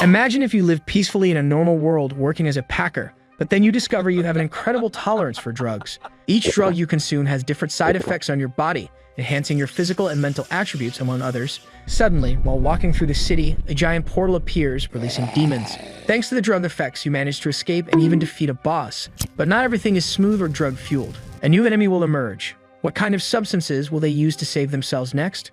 Imagine if you live peacefully in a normal world working as a packer, but then you discover you have an incredible tolerance for drugs. Each drug you consume has different side effects on your body, enhancing your physical and mental attributes, among others. Suddenly, while walking through the city, a giant portal appears, releasing demons. Thanks to the drug effects, you manage to escape and even defeat a boss. But not everything is smooth or drug-fueled. A new enemy will emerge. What kind of substances will they use to save themselves next?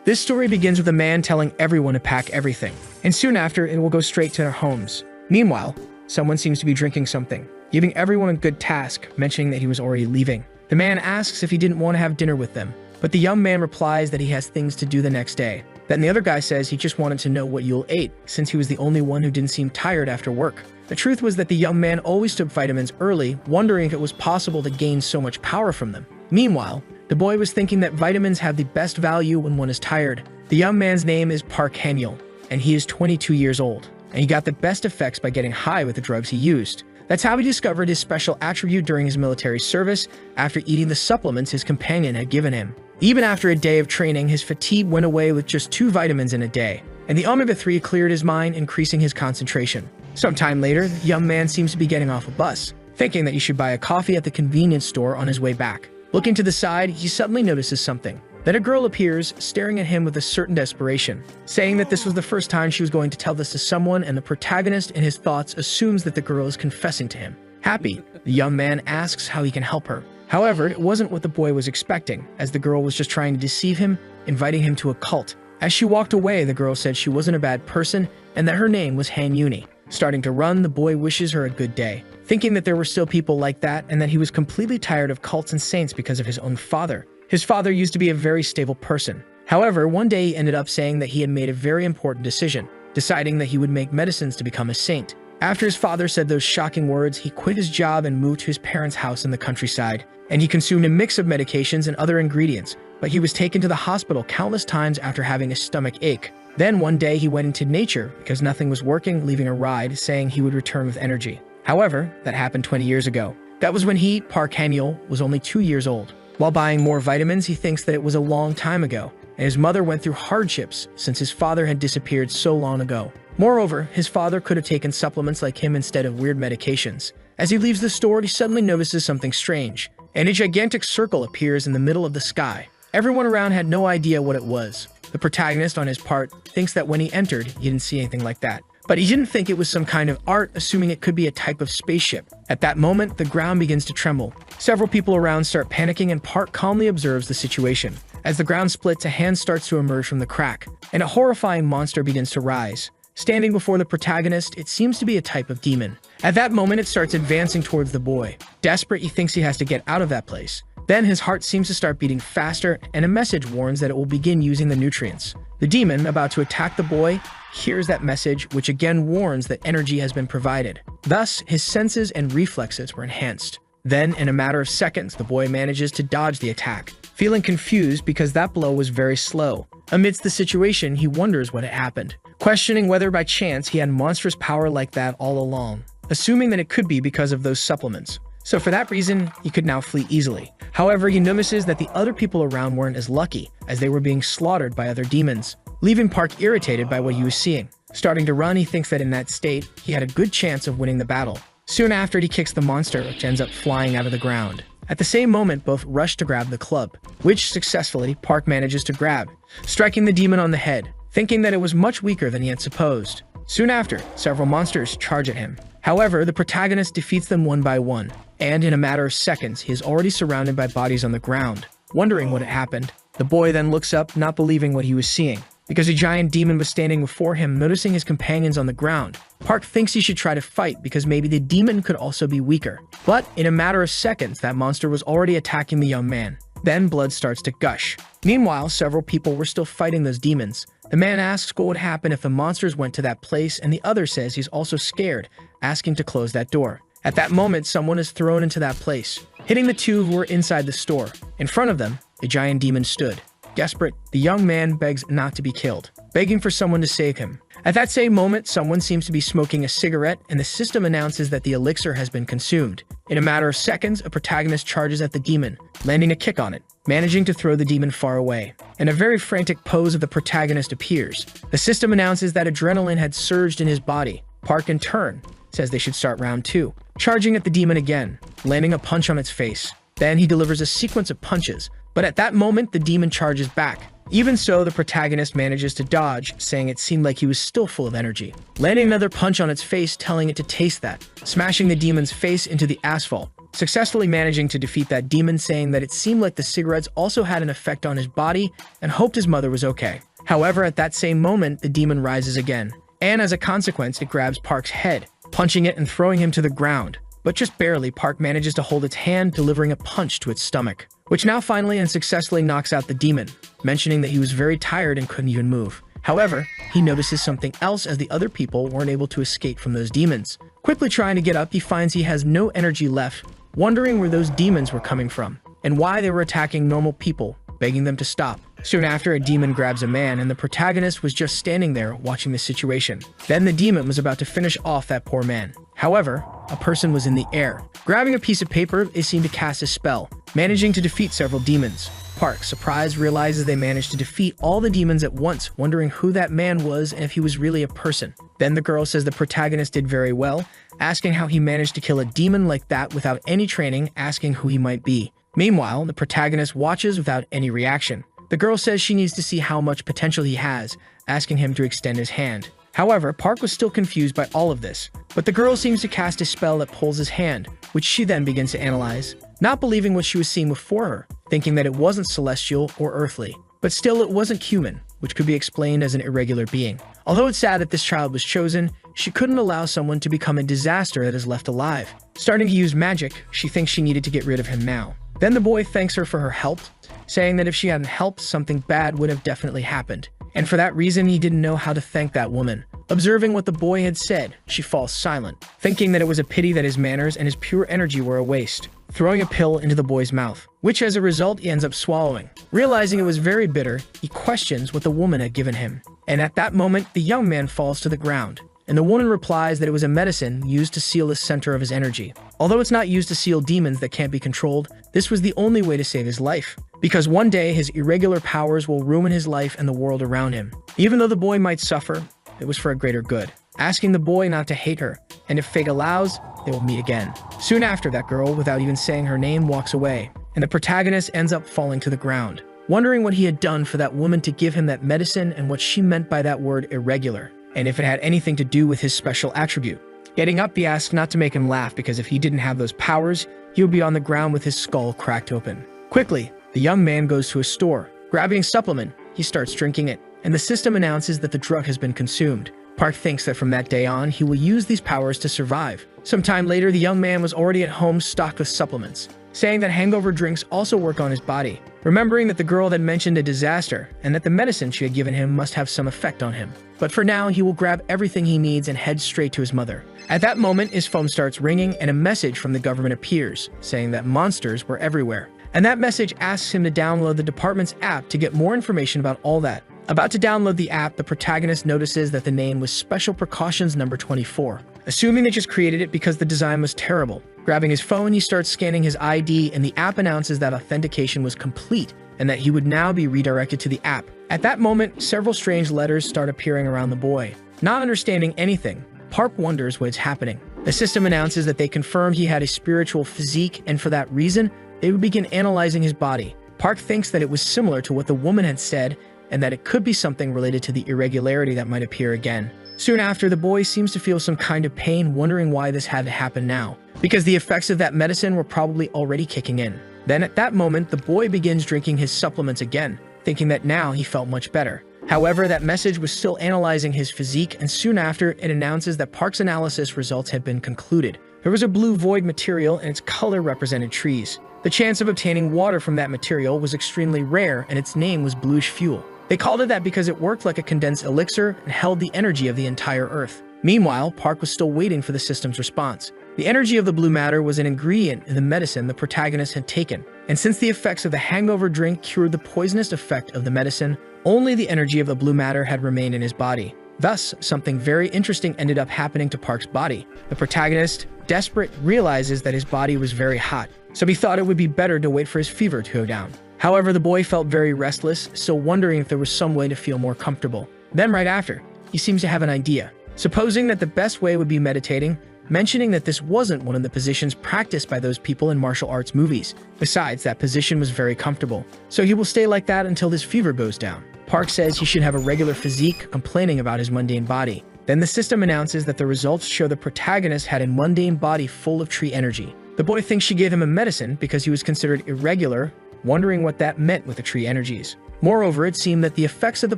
This story begins with a man telling everyone to pack everything, and soon after, it will go straight to their homes. Meanwhile, someone seems to be drinking something, giving everyone a good task, mentioning that he was already leaving. The man asks if he didn't want to have dinner with them, but the young man replies that he has things to do the next day. Then the other guy says he just wanted to know what Yule ate, since he was the only one who didn't seem tired after work. The truth was that the young man always took vitamins early, wondering if it was possible to gain so much power from them. Meanwhile, the boy was thinking that vitamins have the best value when one is tired. The young man's name is Park Han-yeol, and he is 22 years old, and he got the best effects by getting high with the drugs he used. That's how he discovered his special attribute during his military service after eating the supplements his companion had given him. Even after a day of training, his fatigue went away with just 2 vitamins in a day, and the omega-3 cleared his mind, increasing his concentration. Sometime later, the young man seems to be getting off a bus, thinking that he should buy a coffee at the convenience store on his way back. Looking to the side, he suddenly notices something. Then a girl appears, staring at him with a certain desperation, saying that this was the first time she was going to tell this to someone, and the protagonist in his thoughts assumes that the girl is confessing to him. Happy, the young man asks how he can help her. However, it wasn't what the boy was expecting, as the girl was just trying to deceive him, inviting him to a cult. As she walked away, the girl said she wasn't a bad person, and that her name was Han-yeol. Starting to run, the boy wishes her a good day, thinking that there were still people like that and that he was completely tired of cults and saints because of his own father. His father used to be a very stable person. However, one day he ended up saying that he had made a very important decision, deciding that he would make medicines to become a saint. After his father said those shocking words, he quit his job and moved to his parents' house in the countryside, and he consumed a mix of medications and other ingredients, but he was taken to the hospital countless times after having a stomach ache. Then one day he went into nature because nothing was working, leaving a ride, saying he would return with energy. However, that happened 20 years ago. That was when he, Park Han-yeol, was only 2 years old. While buying more vitamins, he thinks that it was a long time ago, and his mother went through hardships since his father had disappeared so long ago. Moreover, his father could have taken supplements like him instead of weird medications. As he leaves the store, he suddenly notices something strange, and a gigantic circle appears in the middle of the sky. Everyone around had no idea what it was. The protagonist, on his part, thinks that when he entered, he didn't see anything like that. But he didn't think it was some kind of art, assuming it could be a type of spaceship. At that moment, the ground begins to tremble. Several people around start panicking, and Park calmly observes the situation. As the ground splits, a hand starts to emerge from the crack, and a horrifying monster begins to rise. Standing before the protagonist, it seems to be a type of demon. At that moment, it starts advancing towards the boy. Desperate, he thinks he has to get out of that place. Then his heart seems to start beating faster, and a message warns that it will begin using the nutrients. The demon, about to attack the boy, hears that message, which again warns that energy has been provided. Thus, his senses and reflexes were enhanced. Then, in a matter of seconds, the boy manages to dodge the attack, feeling confused because that blow was very slow. Amidst the situation, he wonders what had happened, questioning whether by chance he had monstrous power like that all along, assuming that it could be because of those supplements. So for that reason, he could now flee easily. However, he notices that the other people around weren't as lucky, as they were being slaughtered by other demons, leaving Park irritated by what he was seeing. Starting to run, he thinks that in that state, he had a good chance of winning the battle. Soon after, he kicks the monster, which ends up flying out of the ground. At the same moment, both rush to grab the club, which successfully Park manages to grab, striking the demon on the head, thinking that it was much weaker than he had supposed. Soon after, several monsters charge at him. However, the protagonist defeats them one by one, and in a matter of seconds, he is already surrounded by bodies on the ground. Wondering what had happened, the boy then looks up, not believing what he was seeing, because a giant demon was standing before him, noticing his companions on the ground. Park thinks he should try to fight because maybe the demon could also be weaker. But in a matter of seconds, that monster was already attacking the young man. Then blood starts to gush. Meanwhile, several people were still fighting those demons. The man asks what would happen if the monsters went to that place, and the other says he's also scared, asking to close that door. At that moment, someone is thrown into that place, hitting the two who were inside the store. In front of them, a giant demon stood. Desperate, the young man begs not to be killed, begging for someone to save him. At that same moment, someone seems to be smoking a cigarette, and the system announces that the elixir has been consumed. In a matter of seconds, a protagonist charges at the demon, landing a kick on it, managing to throw the demon far away. And a very frantic pose of the protagonist appears. The system announces that adrenaline had surged in his body. Park, in turn, says they should start round 2, charging at the demon again, landing a punch on its face. Then he delivers a sequence of punches, but at that moment, the demon charges back. Even so, the protagonist manages to dodge, saying it seemed like he was still full of energy, landing another punch on its face, telling it to taste that, smashing the demon's face into the asphalt, successfully managing to defeat that demon, saying that it seemed like the cigarettes also had an effect on his body and hoped his mother was okay. However, at that same moment, the demon rises again, and as a consequence, it grabs Park's head, punching it and throwing him to the ground. But just barely, Park manages to hold its hand, delivering a punch to its stomach, which now finally and successfully knocks out the demon, mentioning that he was very tired and couldn't even move. However, he notices something else as the other people weren't able to escape from those demons. Quickly trying to get up, he finds he has no energy left, wondering where those demons were coming from and why they were attacking normal people, begging them to stop. Soon after, a demon grabs a man, and the protagonist was just standing there watching the situation. Then the demon was about to finish off that poor man. However, a person was in the air. Grabbing a piece of paper, they seem to cast a spell, managing to defeat several demons. Park, surprised, realizes they managed to defeat all the demons at once, wondering who that man was and if he was really a person. Then the girl says the protagonist did very well, asking how he managed to kill a demon like that without any training, asking who he might be. Meanwhile, the protagonist watches without any reaction. The girl says she needs to see how much potential he has, asking him to extend his hand. However, Park was still confused by all of this, but the girl seems to cast a spell that pulls his hand, which she then begins to analyze, not believing what she was seeing before her, thinking that it wasn't celestial or earthly. But still, it wasn't human, which could be explained as an irregular being. Although it's sad that this child was chosen, she couldn't allow someone to become a disaster that is left alive. Starting to use magic, she thinks she needed to get rid of him now. Then the boy thanks her for her help, saying that if she hadn't helped, something bad would have definitely happened. And for that reason, he didn't know how to thank that woman. Observing what the boy had said, she falls silent, thinking that it was a pity that his manners and his pure energy were a waste, throwing a pill into the boy's mouth, which as a result he ends up swallowing. Realizing it was very bitter, he questions what the woman had given him. And at that moment, the young man falls to the ground, and the woman replies that it was a medicine used to seal the center of his energy. Although it's not used to seal demons that can't be controlled, this was the only way to save his life, because one day his irregular powers will ruin his life and the world around him. Even though the boy might suffer, it was for a greater good, asking the boy not to hate her, and if fate allows, they will meet again. Soon after, that girl, without even saying her name, walks away, and the protagonist ends up falling to the ground, wondering what he had done for that woman to give him that medicine and what she meant by that word irregular, and if it had anything to do with his special attribute. Getting up, he asks not to make him laugh because if he didn't have those powers, he would be on the ground with his skull cracked open. Quickly, the young man goes to a store. Grabbing a supplement, he starts drinking it, and the system announces that the drug has been consumed. Park thinks that from that day on, he will use these powers to survive. Sometime later, the young man was already at home stocked with supplements, saying that hangover drinks also work on his body, remembering that the girl had mentioned a disaster and that the medicine she had given him must have some effect on him. But for now, he will grab everything he needs and head straight to his mother. At that moment, his phone starts ringing and a message from the government appears, saying that monsters were everywhere. And that message asks him to download the department's app to get more information about all that. About to download the app, the protagonist notices that the name was Special Precautions number 24, assuming they just created it because the design was terrible. Grabbing his phone, he starts scanning his ID, and the app announces that authentication was complete and that he would now be redirected to the app. At that moment, several strange letters start appearing around the boy. Not understanding anything, Park wonders what is happening. The system announces that they confirmed he had a spiritual physique, and for that reason, they would begin analyzing his body. Park thinks that it was similar to what the woman had said, and that it could be something related to the irregularity that might appear again. Soon after, the boy seems to feel some kind of pain, wondering why this had to happen now, because the effects of that medicine were probably already kicking in. Then at that moment, the boy begins drinking his supplements again, thinking that now he felt much better. However, that message was still analyzing his physique, and soon after, it announces that Park's analysis results had been concluded. There was a blue void material, and its color represented trees. The chance of obtaining water from that material was extremely rare, and its name was bluish fuel. They called it that because it worked like a condensed elixir and held the energy of the entire Earth. Meanwhile, Park was still waiting for the system's response. The energy of the blue matter was an ingredient in the medicine the protagonist had taken, and since the effects of the hangover drink cured the poisonous effect of the medicine, only the energy of the blue matter had remained in his body. Thus, something very interesting ended up happening to Park's body. The protagonist, desperate, realizes that his body was very hot, so he thought it would be better to wait for his fever to go down. However, the boy felt very restless, still wondering if there was some way to feel more comfortable. Then right after, he seems to have an idea. Supposing that the best way would be meditating, mentioning that this wasn't one of the positions practiced by those people in martial arts movies. Besides, that position was very comfortable, so he will stay like that until his fever goes down. Park says he should have a regular physique, complaining about his mundane body. Then the system announces that the results show the protagonist had a mundane body full of tree energy. The boy thinks she gave him a medicine because he was considered irregular, wondering what that meant with the tree energies. Moreover, it seemed that the effects of the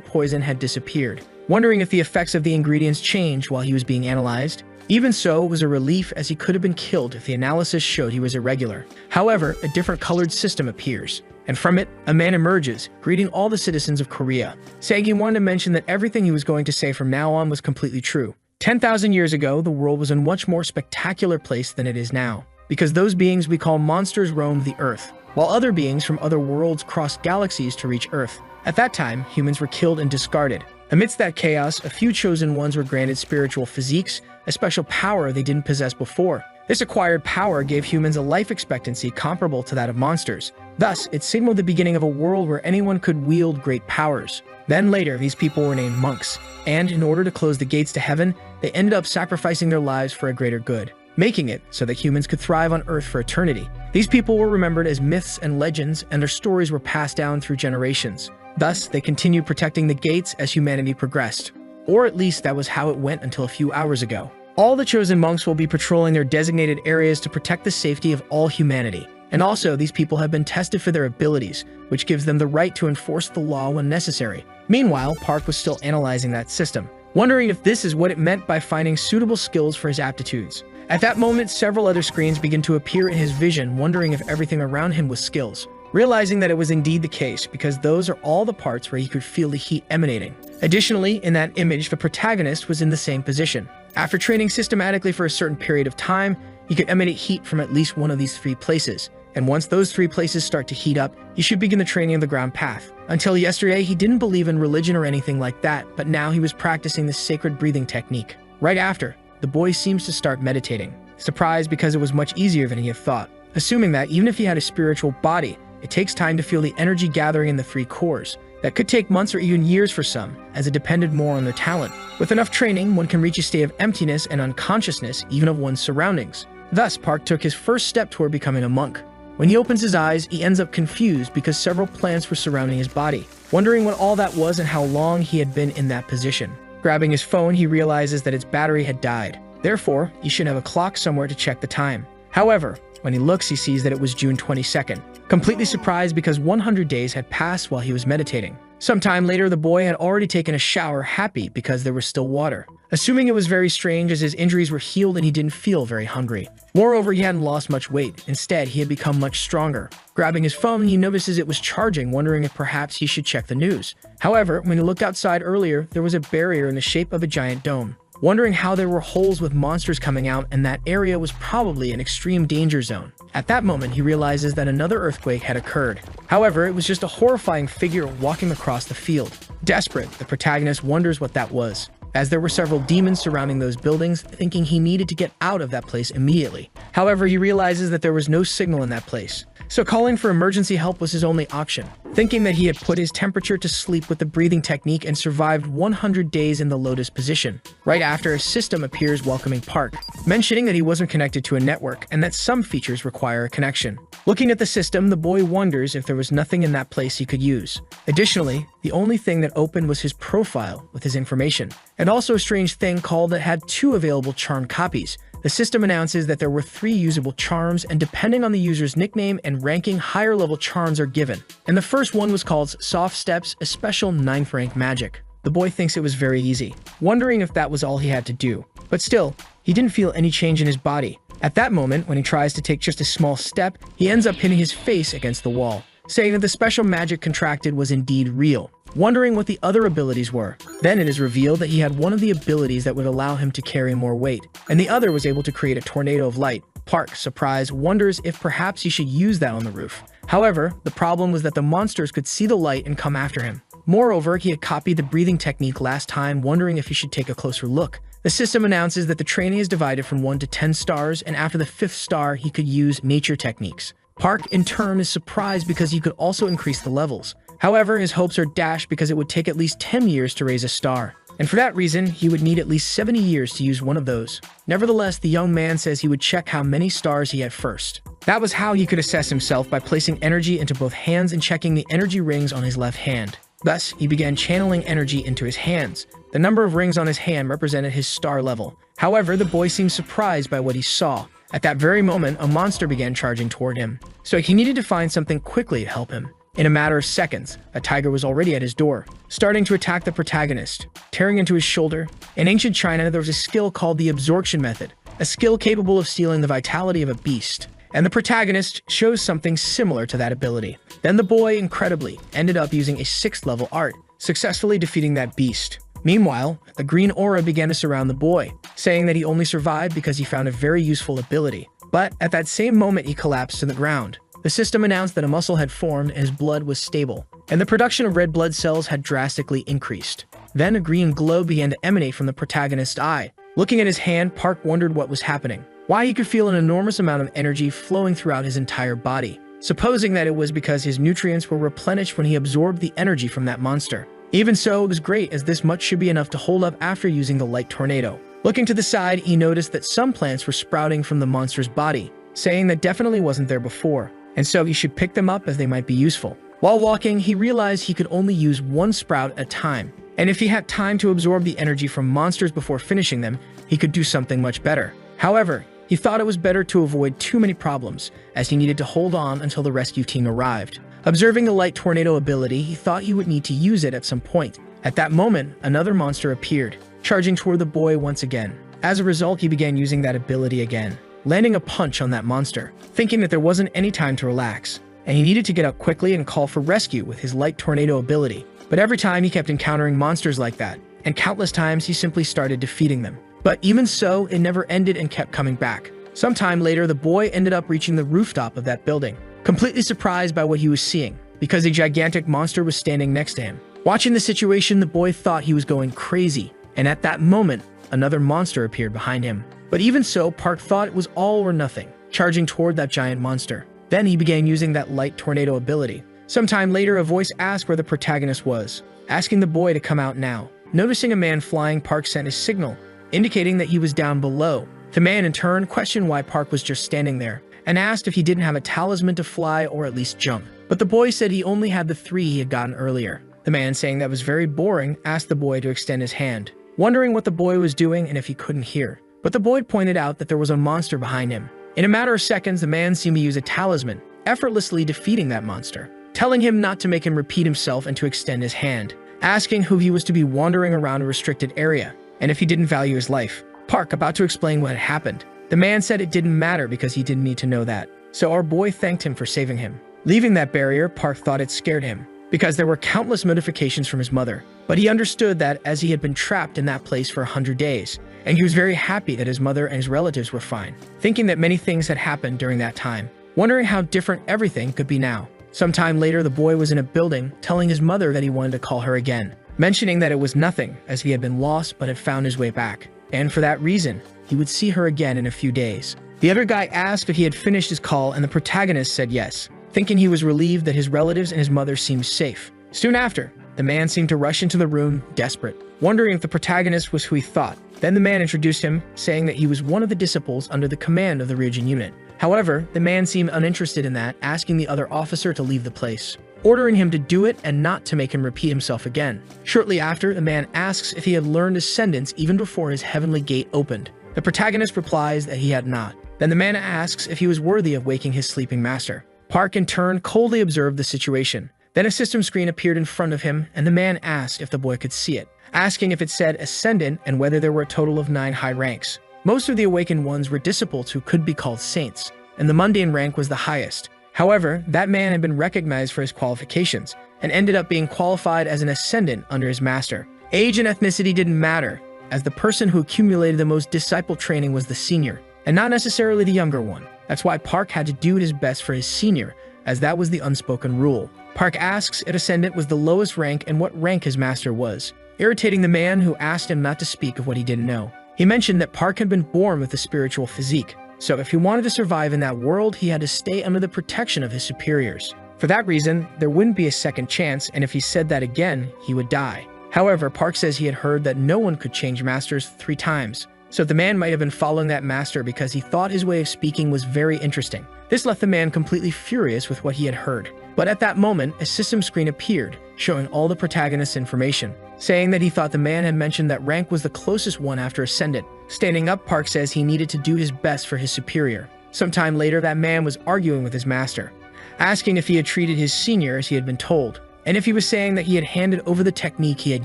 poison had disappeared, wondering if the effects of the ingredients changed while he was being analyzed. Even so, it was a relief as he could have been killed if the analysis showed he was irregular. However, a different colored system appears, and from it, a man emerges, greeting all the citizens of Korea, saying he wanted to mention that everything he was going to say from now on was completely true. 10,000 years ago, the world was a much more spectacular place than it is now, because those beings we call monsters roamed the earth, while other beings from other worlds crossed galaxies to reach Earth. At that time, humans were killed and discarded. Amidst that chaos, a few chosen ones were granted spiritual physiques, a special power they didn't possess before. This acquired power gave humans a life expectancy comparable to that of monsters. Thus, it signaled the beginning of a world where anyone could wield great powers. Then later, these people were named monks, and in order to close the gates to heaven, they ended up sacrificing their lives for a greater good, making it so that humans could thrive on Earth for eternity. These people were remembered as myths and legends, and their stories were passed down through generations. Thus, they continued protecting the gates as humanity progressed. Or at least that was how it went until a few hours ago. All the chosen monks will be patrolling their designated areas to protect the safety of all humanity. And also, these people have been tested for their abilities, which gives them the right to enforce the law when necessary. Meanwhile, Park was still analyzing that system, wondering if this is what it meant by finding suitable skills for his aptitudes. At that moment, several other screens begin to appear in his vision, wondering if everything around him was skills. Realizing that it was indeed the case, because those are all the parts where he could feel the heat emanating. Additionally, in that image, the protagonist was in the same position. After training systematically for a certain period of time, he could emanate heat from at least one of these 3 places. And once those 3 places start to heat up, he should begin the training of the ground path. Until yesterday, he didn't believe in religion or anything like that, but now he was practicing the sacred breathing technique. Right after, the boy seems to start meditating, surprised because it was much easier than he had thought. Assuming that even if he had a spiritual body, it takes time to feel the energy gathering in the 3 cores. That could take months or even years for some, as it depended more on their talent. With enough training, one can reach a state of emptiness and unconsciousness even of one's surroundings. Thus, Park took his first step toward becoming a monk. When he opens his eyes, he ends up confused because several plants were surrounding his body, wondering what all that was and how long he had been in that position. Grabbing his phone, he realizes that its battery had died. Therefore, he should have a clock somewhere to check the time. However, when he looks, he sees that it was June 22nd, completely surprised because 100 days had passed while he was meditating. Sometime later, the boy had already taken a shower, happy because there was still water. Assuming it was very strange as his injuries were healed and he didn't feel very hungry. Moreover, he hadn't lost much weight. Instead, he had become much stronger. Grabbing his phone, he notices it was charging, wondering if perhaps he should check the news. However, when he looked outside earlier, there was a barrier in the shape of a giant dome. Wondering how there were holes with monsters coming out, and that area was probably an extreme danger zone. At that moment, he realizes that another earthquake had occurred. However, it was just a horrifying figure walking across the field. Desperate, the protagonist wonders what that was, as there were several demons surrounding those buildings, thinking he needed to get out of that place immediately. However, he realizes that there was no signal in that place, so calling for emergency help was his only option. Thinking that he had put his temperature to sleep with the breathing technique and survived 100 days in the lotus position. Right after, a system appears welcoming Park, mentioning that he wasn't connected to a network and that some features require a connection. Looking at the system, the boy wonders if there was nothing in that place he could use. Additionally, the only thing that opened was his profile with his information, and also a strange thing called that had 2 available charmed copies. The system announces that there were 3 usable charms, and depending on the user's nickname and ranking, higher level charms are given. And the first one was called Soft Steps, a special 9th rank magic. The boy thinks it was very easy, wondering if that was all he had to do. But still, he didn't feel any change in his body. At that moment, when he tries to take just a small step, he ends up hitting his face against the wall, saying that the special magic contracted was indeed real. Wondering what the other abilities were. Then it is revealed that he had one of the abilities that would allow him to carry more weight, and the other was able to create a tornado of light. Park, surprised, wonders if perhaps he should use that on the roof. However, the problem was that the monsters could see the light and come after him. Moreover, he had copied the breathing technique last time, wondering if he should take a closer look. The system announces that the training is divided from 1 to 10 stars, and after the 5th star, he could use nature techniques. Park, in turn, is surprised because he could also increase the levels. However, his hopes are dashed because it would take at least 10 years to raise a star. And for that reason, he would need at least 70 years to use one of those. Nevertheless, the young man says he would check how many stars he had first. That was how he could assess himself, by placing energy into both hands and checking the energy rings on his left hand. Thus, he began channeling energy into his hands. The number of rings on his hand represented his star level. However, the boy seemed surprised by what he saw. At that very moment, a monster began charging toward him. So he needed to find something quickly to help him. In a matter of seconds, a tiger was already at his door, starting to attack the protagonist, tearing into his shoulder. In ancient China, there was a skill called the absorption method, a skill capable of stealing the vitality of a beast. And the protagonist chose something similar to that ability. Then the boy, incredibly, ended up using a 6th level art, successfully defeating that beast. Meanwhile, a green aura began to surround the boy, saying that he only survived because he found a very useful ability. But at that same moment, he collapsed to the ground. The system announced that a muscle had formed and his blood was stable, and the production of red blood cells had drastically increased. Then a green glow began to emanate from the protagonist's eye. Looking at his hand, Park wondered what was happening, why he could feel an enormous amount of energy flowing throughout his entire body, supposing that it was because his nutrients were replenished when he absorbed the energy from that monster. Even so, it was great, as this much should be enough to hold up after using the light tornado. Looking to the side, he noticed that some plants were sprouting from the monster's body, saying that definitely wasn't there before, and so he should pick them up as they might be useful. While walking, he realized he could only use one sprout at a time, and if he had time to absorb the energy from monsters before finishing them, he could do something much better. However, he thought it was better to avoid too many problems, as he needed to hold on until the rescue team arrived. Observing the light tornado ability, he thought he would need to use it at some point. At that moment, another monster appeared, charging toward the boy once again. As a result, he began using that ability again, landing a punch on that monster, thinking that there wasn't any time to relax, and he needed to get up quickly and call for rescue with his light tornado ability. But every time he kept encountering monsters like that, and countless times he simply started defeating them. But even so, it never ended and kept coming back. Sometime later, the boy ended up reaching the rooftop of that building, completely surprised by what he was seeing, because a gigantic monster was standing next to him. Watching the situation, the boy thought he was going crazy, and at that moment, another monster appeared behind him. But even so, Park thought it was all or nothing, charging toward that giant monster. Then he began using that light tornado ability. Sometime later, a voice asked where the protagonist was, asking the boy to come out now. Noticing a man flying, Park sent a signal, indicating that he was down below. The man in turn questioned why Park was just standing there, and asked if he didn't have a talisman to fly or at least jump. But the boy said he only had the 3 he had gotten earlier. The man, saying that was very boring, asked the boy to extend his hand, wondering what the boy was doing and if he couldn't hear. But the boy pointed out that there was a monster behind him. In a matter of seconds, the man seemed to use a talisman, effortlessly defeating that monster, telling him not to make him repeat himself and to extend his hand, asking who he was to be wandering around a restricted area, and if he didn't value his life. Park, about to explain what had happened, the man said it didn't matter because he didn't need to know that. So our boy thanked him for saving him. Leaving that barrier, Park thought it scared him, because there were countless notifications from his mother. But he understood that as he had been trapped in that place for 100 days, and he was very happy that his mother and his relatives were fine, thinking that many things had happened during that time, wondering how different everything could be now. Sometime later, the boy was in a building, telling his mother that he wanted to call her again, mentioning that it was nothing, as he had been lost but had found his way back, and for that reason, he would see her again in a few days. The other guy asked if he had finished his call, and the protagonist said yes, thinking he was relieved that his relatives and his mother seemed safe. Soon after, the man seemed to rush into the room, desperate, wondering if the protagonist was who he thought. Then the man introduced him, saying that he was one of the disciples under the command of the region unit. However, the man seemed uninterested in that, asking the other officer to leave the place, ordering him to do it and not to make him repeat himself again. Shortly after, the man asks if he had learned ascendance even before his heavenly gate opened. The protagonist replies that he had not. Then the man asks if he was worthy of waking his sleeping master. Park, in turn, coldly observed the situation. Then a system screen appeared in front of him, and the man asked if the boy could see it, asking if it said Ascendant and whether there were a total of 9 high ranks. Most of the awakened ones were disciples who could be called saints, and the mundane rank was the highest. However, that man had been recognized for his qualifications, and ended up being qualified as an Ascendant under his master. Age and ethnicity didn't matter, as the person who accumulated the most disciple training was the senior, and not necessarily the younger one. That's why Park had to do his best for his senior, as that was the unspoken rule. Park asks if Ascendant was the lowest rank and what rank his master was, irritating the man who asked him not to speak of what he didn't know. He mentioned that Park had been born with a spiritual physique, so if he wanted to survive in that world, he had to stay under the protection of his superiors. For that reason, there wouldn't be a second chance, and if he said that again, he would die. However, Park says he had heard that no one could change masters 3 times, so the man might have been following that master because he thought his way of speaking was very interesting. This left the man completely furious with what he had heard. But at that moment, a system screen appeared, showing all the protagonist's information, saying that he thought the man had mentioned that rank was the closest one after Ascendant. Standing up, Park says he needed to do his best for his superior. Sometime later, that man was arguing with his master, asking if he had treated his senior as he had been told, and if he was saying that he had handed over the technique he had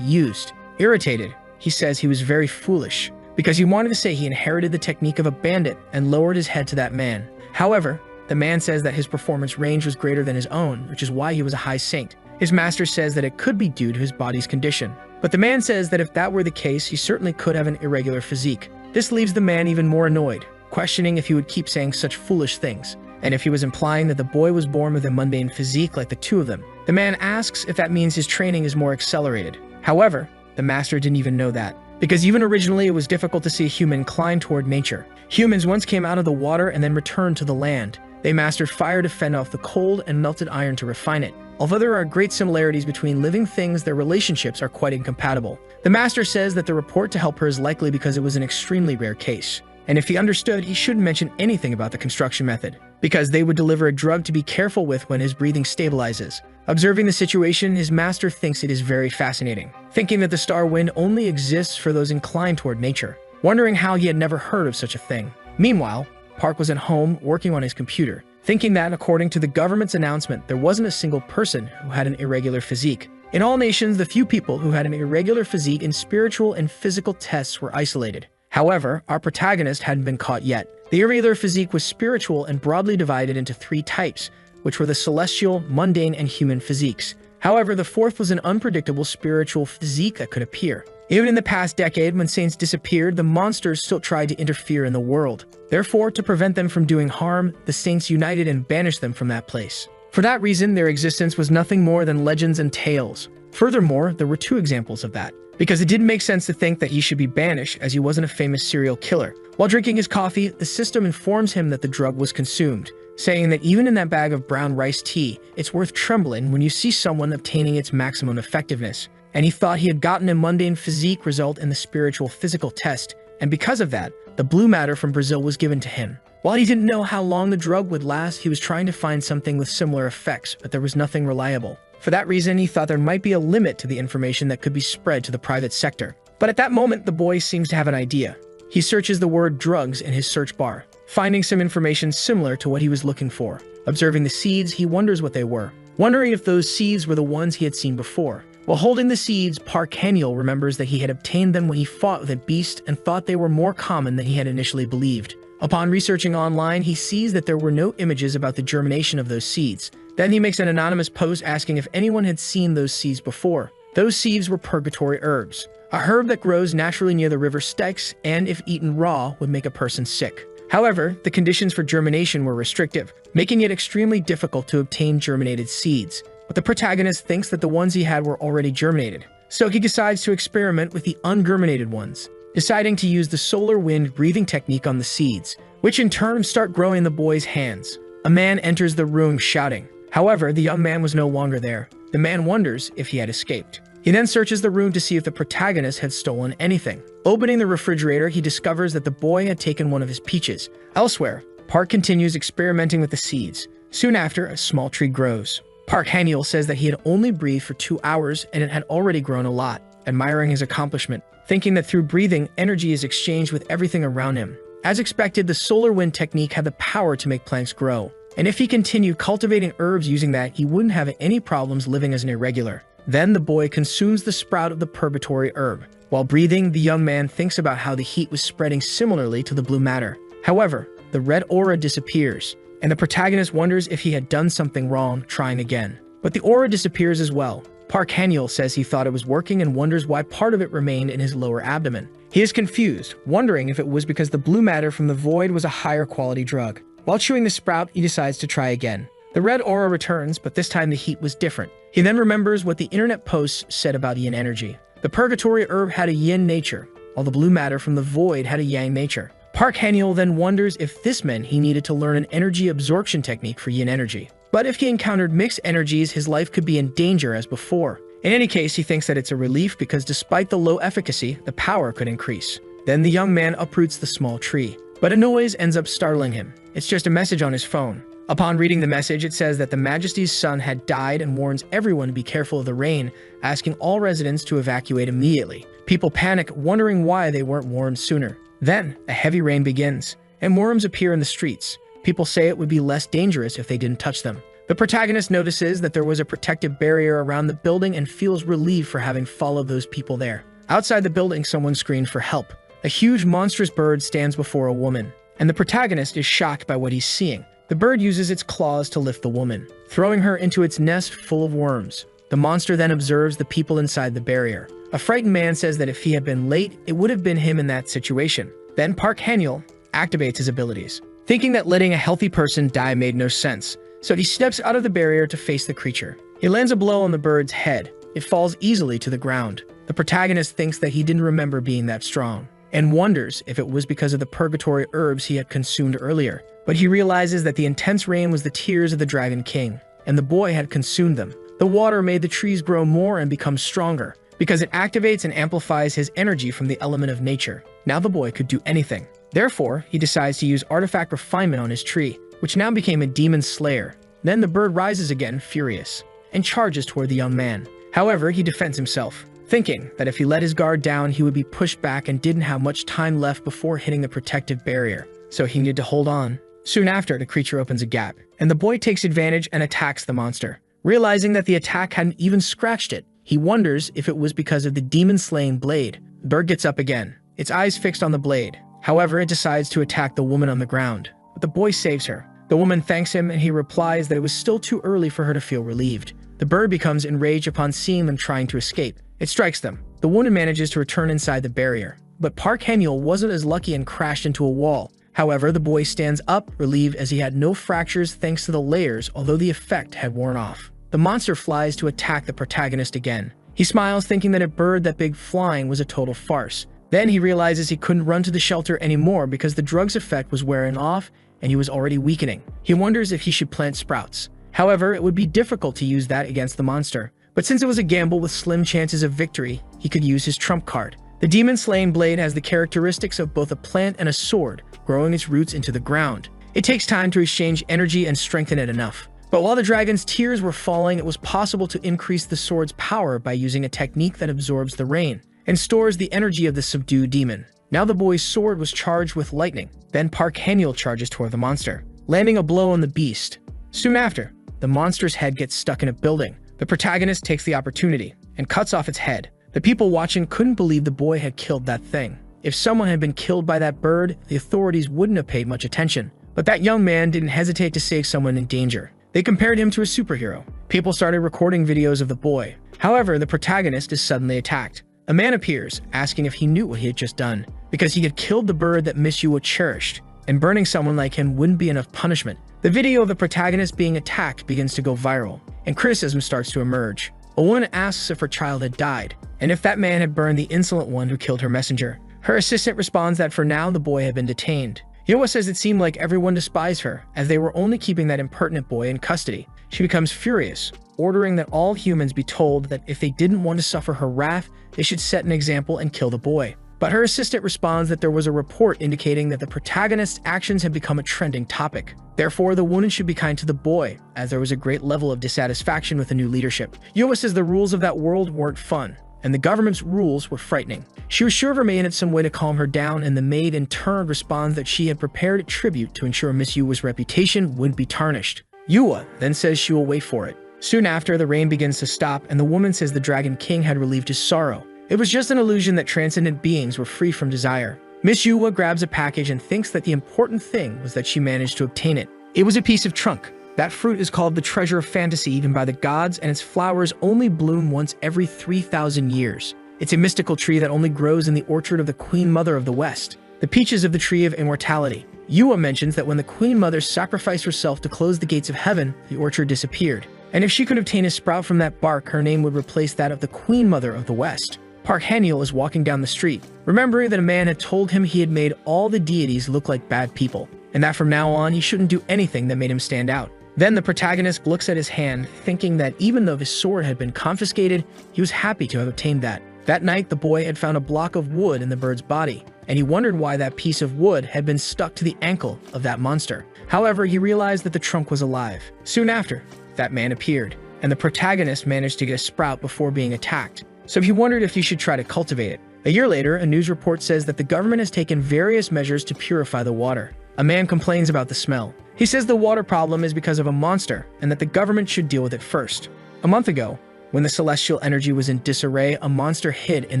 used. Irritated, he says he was very foolish, because he wanted to say he inherited the technique of a bandit and lowered his head to that man. However, the man says that his performance range was greater than his own, which is why he was a high saint. His master says that it could be due to his body's condition. But the man says that if that were the case, he certainly could have an irregular physique. This leaves the man even more annoyed, questioning if he would keep saying such foolish things, and if he was implying that the boy was born with a mundane physique like the two of them. The man asks if that means his training is more accelerated. However, the master didn't even know that, because even originally it was difficult to see a human inclined toward nature. Humans once came out of the water and then returned to the land. They mastered fire to fend off the cold and melted iron to refine it. Although there are great similarities between living things, their relationships are quite incompatible. The master says that the report to help her is likely because it was an extremely rare case. And if he understood, he shouldn't mention anything about the construction method, because they would deliver a drug to be careful with when his breathing stabilizes. Observing the situation, his master thinks it is very fascinating, thinking that the star wind only exists for those inclined toward nature, wondering how he had never heard of such a thing. Meanwhile, Park was at home working on his computer, thinking that, according to the government's announcement, there wasn't a single person who had an irregular physique. In all nations, the few people who had an irregular physique in spiritual and physical tests were isolated. However, our protagonist hadn't been caught yet. The irregular physique was spiritual and broadly divided into 3 types, which were the celestial, mundane, and human physiques. However, the 4th was an unpredictable spiritual physique that could appear. Even in the past decade, when saints disappeared, the monsters still tried to interfere in the world. Therefore, to prevent them from doing harm, the saints united and banished them from that place. For that reason, their existence was nothing more than legends and tales. Furthermore, there were 2 examples of that, because it didn't make sense to think that he should be banished as he wasn't a famous serial killer. While drinking his coffee, the system informs him that the drug was consumed, saying that even in that bag of brown rice tea, it's worth trembling when you see someone obtaining its maximum effectiveness. And he thought he had gotten a mundane physique result in the spiritual physical test, and because of that, the blue matter from Brazil was given to him. While he didn't know how long the drug would last, he was trying to find something with similar effects, but there was nothing reliable. For that reason, he thought there might be a limit to the information that could be spread to the private sector. But at that moment, the boy seems to have an idea. He searches the word drugs in his search bar, finding some information similar to what he was looking for. Observing the seeds, he wonders what they were, wondering if those seeds were the ones he had seen before. While holding the seeds, Park Haniel remembers that he had obtained them when he fought with a beast and thought they were more common than he had initially believed. Upon researching online, he sees that there were no images about the germination of those seeds. Then he makes an anonymous post asking if anyone had seen those seeds before. Those seeds were purgatory herbs, a herb that grows naturally near the river Styx and, if eaten raw, would make a person sick. However, the conditions for germination were restrictive, making it extremely difficult to obtain germinated seeds. But the protagonist thinks that the ones he had were already germinated, so he decides to experiment with the ungerminated ones, deciding to use the solar wind breathing technique on the seeds, which in turn start growing in the boy's hands. A man enters the room shouting. However, the young man was no longer there. The man wonders if he had escaped. He then searches the room to see if the protagonist had stolen anything. Opening the refrigerator, he discovers that the boy had taken one of his peaches. Elsewhere, Park continues experimenting with the seeds. Soon after, a small tree grows. Park Haniel says that he had only breathed for 2 hours and it had already grown a lot, admiring his accomplishment, thinking that through breathing, energy is exchanged with everything around him. As expected, the solar wind technique had the power to make plants grow, and if he continued cultivating herbs using that, he wouldn't have any problems living as an irregular. Then the boy consumes the sprout of the purgatory herb. While breathing, the young man thinks about how the heat was spreading similarly to the blue matter. However, the red aura disappears, and the protagonist wonders if he had done something wrong, trying again. But the aura disappears as well. Park Haniel says he thought it was working and wonders why part of it remained in his lower abdomen. He is confused, wondering if it was because the blue matter from the void was a higher quality drug. While chewing the sprout, he decides to try again. The red aura returns, but this time the heat was different. He then remembers what the internet posts said about yin energy. The purgatory herb had a yin nature, while the blue matter from the void had a yang nature. Park Han-yeol then wonders if this meant he needed to learn an energy absorption technique for yin energy. But if he encountered mixed energies, his life could be in danger as before. In any case, he thinks that it's a relief because despite the low efficacy, the power could increase. Then the young man uproots the small tree, but a noise ends up startling him. It's just a message on his phone. Upon reading the message, it says that the Majesty's son had died and warns everyone to be careful of the rain, asking all residents to evacuate immediately. People panic, wondering why they weren't warned sooner. Then, a heavy rain begins, and worms appear in the streets. People say it would be less dangerous if they didn't touch them. The protagonist notices that there was a protective barrier around the building and feels relieved for having followed those people there. Outside the building, someone screams for help. A huge monstrous bird stands before a woman, and the protagonist is shocked by what he's seeing. The bird uses its claws to lift the woman, throwing her into its nest full of worms. The monster then observes the people inside the barrier. A frightened man says that if he had been late, it would have been him in that situation. Then Park Han-yeol activates his abilities, thinking that letting a healthy person die made no sense, so he steps out of the barrier to face the creature. He lands a blow on the bird's head. It falls easily to the ground. The protagonist thinks that he didn't remember being that strong, and wonders if it was because of the purgatory herbs he had consumed earlier. But he realizes that the intense rain was the tears of the Dragon King, and the boy had consumed them. The water made the trees grow more and become stronger, because it activates and amplifies his energy from the element of nature. Now the boy could do anything. Therefore, he decides to use artifact refinement on his tree, which now became a demon slayer. Then the bird rises again, furious, and charges toward the young man. However, he defends himself, thinking that if he let his guard down, he would be pushed back and didn't have much time left before hitting the protective barrier, so he needed to hold on. Soon after, the creature opens a gap, and the boy takes advantage and attacks the monster. Realizing that the attack hadn't even scratched it, he wonders if it was because of the demon-slaying blade. The bird gets up again, its eyes fixed on the blade. However, it decides to attack the woman on the ground, but the boy saves her. The woman thanks him, and he replies that it was still too early for her to feel relieved. The bird becomes enraged upon seeing them trying to escape. It strikes them. The woman manages to return inside the barrier, but Park Han-yeol wasn't as lucky and crashed into a wall. However, the boy stands up, relieved as he had no fractures thanks to the layers, although the effect had worn off. The monster flies to attack the protagonist again. He smiles, thinking that a bird that big flying was a total farce. Then he realizes he couldn't run to the shelter anymore because the drug's effect was wearing off and he was already weakening. He wonders if he should plant sprouts. However, it would be difficult to use that against the monster. But since it was a gamble with slim chances of victory, he could use his trump card. The demon-slaying blade has the characteristics of both a plant and a sword, growing its roots into the ground. It takes time to exchange energy and strengthen it enough. But while the dragon's tears were falling, it was possible to increase the sword's power by using a technique that absorbs the rain and stores the energy of the subdued demon. Now the boy's sword was charged with lightning. Then Park Han-yeol charges toward the monster, landing a blow on the beast. Soon after, the monster's head gets stuck in a building. The protagonist takes the opportunity and cuts off its head. The people watching couldn't believe the boy had killed that thing. If someone had been killed by that bird, the authorities wouldn't have paid much attention. But that young man didn't hesitate to save someone in danger. They compared him to a superhero. People started recording videos of the boy. However, the protagonist is suddenly attacked. A man appears, asking if he knew what he had just done, because he had killed the bird that Miss Yua cherished, and burning someone like him wouldn't be enough punishment. The video of the protagonist being attacked begins to go viral, and criticism starts to emerge. A woman asks if her child had died, and if that man had burned the insolent one who killed her messenger. Her assistant responds that for now the boy had been detained. Yua says it seemed like everyone despised her, as they were only keeping that impertinent boy in custody. She becomes furious, ordering that all humans be told that if they didn't want to suffer her wrath, they should set an example and kill the boy. But her assistant responds that there was a report indicating that the protagonist's actions had become a trending topic. Therefore, the woman should be kind to the boy, as there was a great level of dissatisfaction with the new leadership. Yua says the rules of that world weren't fun, and the government's rules were frightening. She was sure of her maid had some way to calm her down, and the maid in turn responds that she had prepared a tribute to ensure Miss Yua's reputation wouldn't be tarnished. Yua then says she will wait for it. Soon after, the rain begins to stop, and the woman says the Dragon King had relieved his sorrow. It was just an illusion that transcendent beings were free from desire. Miss Yua grabs a package and thinks that the important thing was that she managed to obtain it. It was a piece of trunk. That fruit is called the treasure of fantasy even by the gods, and its flowers only bloom once every 3,000 years. It's a mystical tree that only grows in the orchard of the Queen Mother of the West. The peaches of the tree of immortality. Yua mentions that when the Queen Mother sacrificed herself to close the gates of heaven, the orchard disappeared. And if she could obtain a sprout from that bark, her name would replace that of the Queen Mother of the West. Park Han-yeol is walking down the street, remembering that a man had told him he had made all the deities look like bad people, and that from now on he shouldn't do anything that made him stand out. Then the protagonist looks at his hand, thinking that even though his sword had been confiscated, he was happy to have obtained that. That night, the boy had found a block of wood in the bird's body, and he wondered why that piece of wood had been stuck to the ankle of that monster. However, he realized that the trunk was alive. Soon after, that man appeared, and the protagonist managed to get a sprout before being attacked. So he wondered if he should try to cultivate it. A year later, a news report says that the government has taken various measures to purify the water. A man complains about the smell. He says the water problem is because of a monster, and that the government should deal with it first. A month ago, when the celestial energy was in disarray, a monster hid in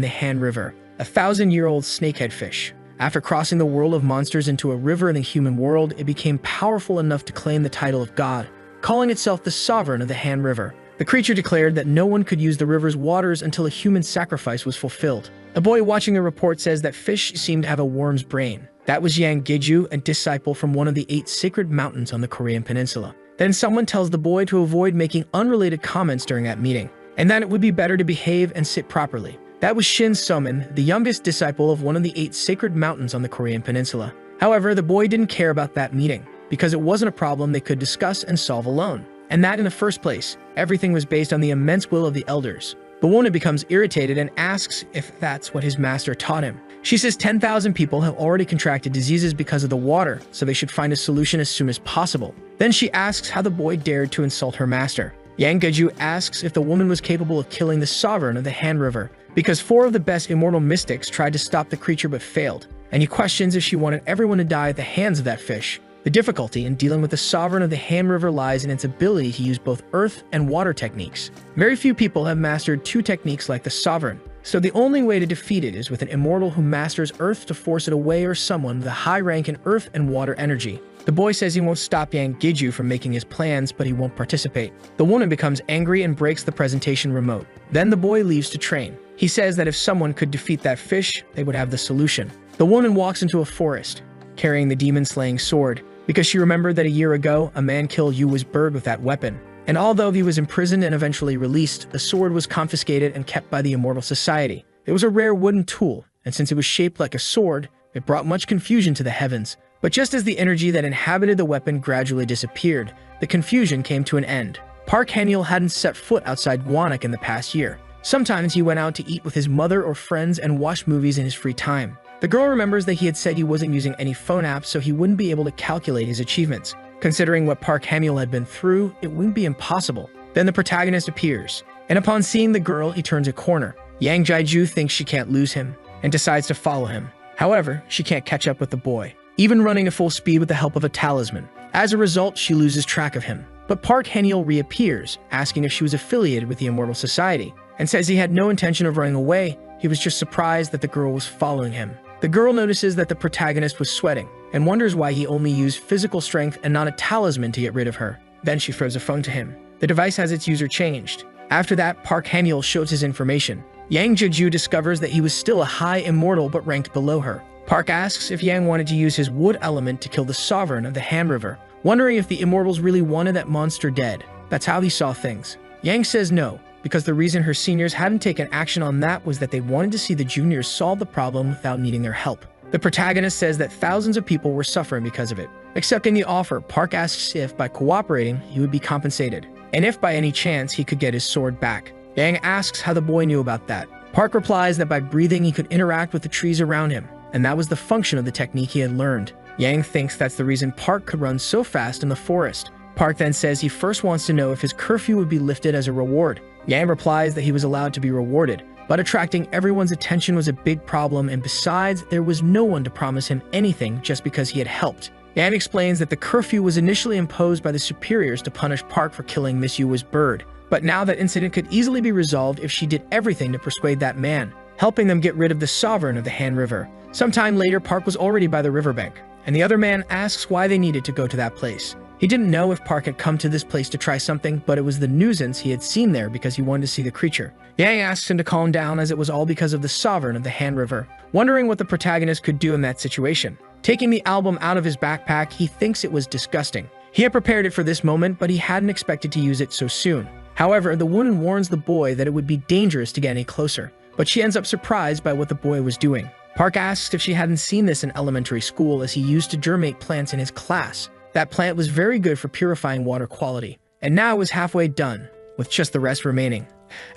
the Han River, a 1,000-year-old snakehead fish. After crossing the world of monsters into a river in the human world, it became powerful enough to claim the title of God, calling itself the sovereign of the Han River. The creature declared that no one could use the river's waters until a human sacrifice was fulfilled. A boy watching the report says that fish seemed to have a worm's brain. That was Yang Geju, a disciple from one of the 8 sacred mountains on the Korean peninsula. Then someone tells the boy to avoid making unrelated comments during that meeting, and that it would be better to behave and sit properly. That was Shin Somin, the youngest disciple of one of the 8 sacred mountains on the Korean peninsula. However, the boy didn't care about that meeting, because it wasn't a problem they could discuss and solve alone. And that in the first place, everything was based on the immense will of the elders. The woman becomes irritated and asks if that's what his master taught him. She says 10,000 people have already contracted diseases because of the water, so they should find a solution as soon as possible. Then she asks how the boy dared to insult her master. Yang Geju asks if the woman was capable of killing the sovereign of the Han River, because 4 of the best immortal mystics tried to stop the creature but failed, and he questions if she wanted everyone to die at the hands of that fish. The difficulty in dealing with the sovereign of the Han River lies in its ability to use both earth and water techniques. Very few people have mastered 2 techniques like the sovereign, so the only way to defeat it is with an immortal who masters earth to force it away, or someone with a high rank in earth and water energy. The boy says he won't stop Yang Geju from making his plans, but he won't participate. The woman becomes angry and breaks the presentation remote. Then the boy leaves to train. He says that if someone could defeat that fish, they would have the solution. The woman walks into a forest, carrying the demon-slaying sword, because she remembered that a year ago, a man killed Yuwa's bird with that weapon. And although he was imprisoned and eventually released, the sword was confiscated and kept by the Immortal Society. It was a rare wooden tool, and since it was shaped like a sword, it brought much confusion to the heavens. But just as the energy that inhabited the weapon gradually disappeared, the confusion came to an end. Park Han-yeol hadn't set foot outside Gwanak in the past year. Sometimes he went out to eat with his mother or friends and watch movies in his free time. The girl remembers that he had said he wasn't using any phone apps, so he wouldn't be able to calculate his achievements. Considering what Park Han-yeol had been through, it wouldn't be impossible. Then the protagonist appears, and upon seeing the girl, he turns a corner. Yang Jaiju thinks she can't lose him, and decides to follow him. However, she can't catch up with the boy, even running at full speed with the help of a talisman. As a result, she loses track of him. But Park Han-yeol reappears, asking if she was affiliated with the Immortal Society, and says he had no intention of running away. He was just surprised that the girl was following him. The girl notices that the protagonist was sweating, and wonders why he only used physical strength and not a talisman to get rid of her. Then she throws a phone to him. The device has its user changed. After that, Park Han-yeol shows his information. Yang Jeju discovers that he was still a high immortal but ranked below her. Park asks if Yang wanted to use his wood element to kill the sovereign of the Han River, wondering if the immortals really wanted that monster dead. That's how he saw things. Yang says no, because the reason her seniors hadn't taken action on that was that they wanted to see the juniors solve the problem without needing their help. The protagonist says that thousands of people were suffering because of it. Accepting the offer, Park asks if, by cooperating, he would be compensated, and if by any chance he could get his sword back. Yang asks how the boy knew about that. Park replies that by breathing he could interact with the trees around him, and that was the function of the technique he had learned. Yang thinks that's the reason Park could run so fast in the forest. Park then says he first wants to know if his curfew would be lifted as a reward. Yang replies that he was allowed to be rewarded, but attracting everyone's attention was a big problem, and besides, there was no one to promise him anything just because he had helped. Yang explains that the curfew was initially imposed by the superiors to punish Park for killing Miss Yuwa's bird, but now that incident could easily be resolved if she did everything to persuade that man, helping them get rid of the sovereign of the Han River. Sometime later, Park was already by the riverbank, and the other man asks why they needed to go to that place. He didn't know if Park had come to this place to try something, but it was the nuisance he had seen there because he wanted to see the creature. Yang asks him to calm down, as it was all because of the sovereign of the Han River, wondering what the protagonist could do in that situation. Taking the album out of his backpack, he thinks it was disgusting. He had prepared it for this moment, but he hadn't expected to use it so soon. However, the woman warns the boy that it would be dangerous to get any closer, but she ends up surprised by what the boy was doing. Park asks if she hadn't seen this in elementary school, as he used to germinate plants in his class. That plant was very good for purifying water quality, and now it was halfway done, with just the rest remaining.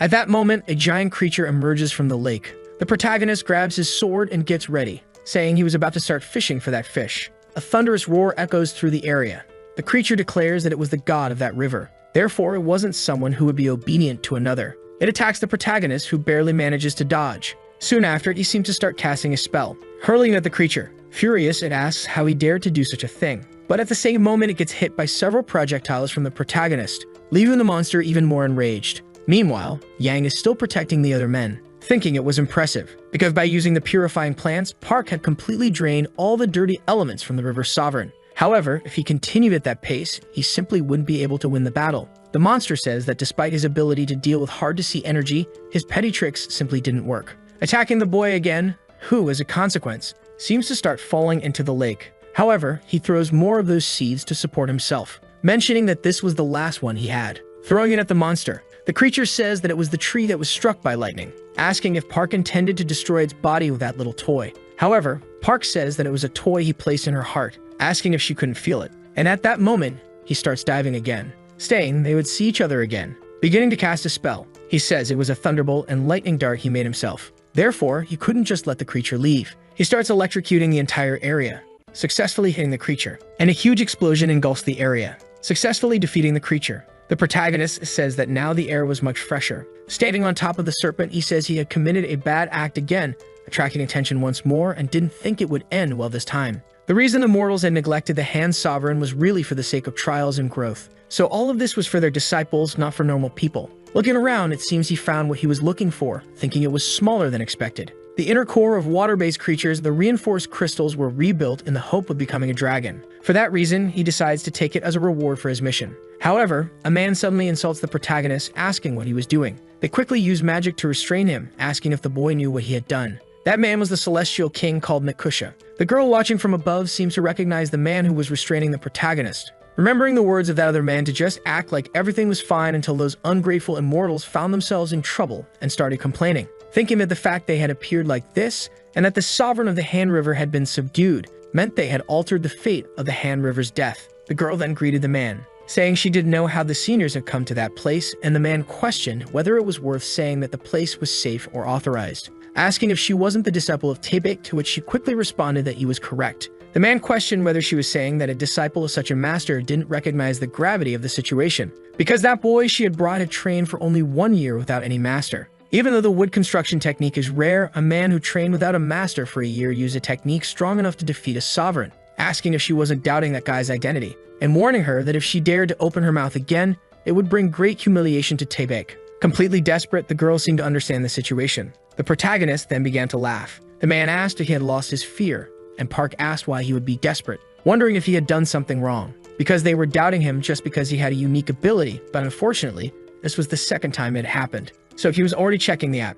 At that moment, a giant creature emerges from the lake. The protagonist grabs his sword and gets ready, saying he was about to start fishing for that fish. A thunderous roar echoes through the area. The creature declares that it was the god of that river. Therefore, it wasn't someone who would be obedient to another. It attacks the protagonist, who barely manages to dodge. Soon after, he seems to start casting a spell, hurling at the creature. Furious, it asks how he dared to do such a thing. But at the same moment, it gets hit by several projectiles from the protagonist, leaving the monster even more enraged. Meanwhile, Yang is still protecting the other men, thinking it was impressive, because by using the purifying plants, Park had completely drained all the dirty elements from the river's sovereign. However, if he continued at that pace, he simply wouldn't be able to win the battle. The monster says that despite his ability to deal with hard-to-see energy, his petty tricks simply didn't work. Attacking the boy again, who, as a consequence, seems to start falling into the lake. However, he throws more of those seeds to support himself, mentioning that this was the last one he had. Throwing it at the monster, the creature says that it was the tree that was struck by lightning, asking if Park intended to destroy its body with that little toy. However, Park says that it was a toy he placed in her heart, asking if she couldn't feel it. And at that moment, he starts diving again, saying they would see each other again. Beginning to cast a spell, he says it was a thunderbolt and lightning dart he made himself. Therefore, he couldn't just let the creature leave. He starts electrocuting the entire area, successfully hitting the creature, and a huge explosion engulfs the area, successfully defeating the creature. The protagonist says that now the air was much fresher. Standing on top of the serpent, he says he had committed a bad act again, attracting attention once more, and didn't think it would end well this time. The reason the mortals had neglected the hand sovereign was really for the sake of trials and growth. So all of this was for their disciples, not for normal people. Looking around, it seems he found what he was looking for, thinking it was smaller than expected. The inner core of water-based creatures, the reinforced crystals, were rebuilt in the hope of becoming a dragon. For that reason, he decides to take it as a reward for his mission. However, a man suddenly insults the protagonist, asking what he was doing. They quickly use magic to restrain him, asking if the boy knew what he had done. That man was the celestial king called Nakusha. The girl watching from above seems to recognize the man who was restraining the protagonist, remembering the words of that other man to just act like everything was fine until those ungrateful immortals found themselves in trouble and started complaining, thinking that the fact they had appeared like this and that the sovereign of the Han River had been subdued meant they had altered the fate of the Han River's death. The girl then greeted the man, saying she didn't know how the seniors had come to that place, and the man questioned whether it was worth saying that the place was safe or authorized, asking if she wasn't the disciple of Taebek, to which she quickly responded that he was correct. The man questioned whether she was saying that a disciple of such a master didn't recognize the gravity of the situation, because that boy she had brought had trained for only 1 year without any master. Even though the wood construction technique is rare, a man who trained without a master for a year used a technique strong enough to defeat a sovereign, asking if she wasn't doubting that guy's identity, and warning her that if she dared to open her mouth again, it would bring great humiliation to Taebek. Completely desperate, the girl seemed to understand the situation. The protagonist then began to laugh. The man asked if he had lost his fear, and Park asked why he would be desperate, wondering if he had done something wrong, because they were doubting him just because he had a unique ability, but unfortunately, this was the second time it happened, so he was already checking the app.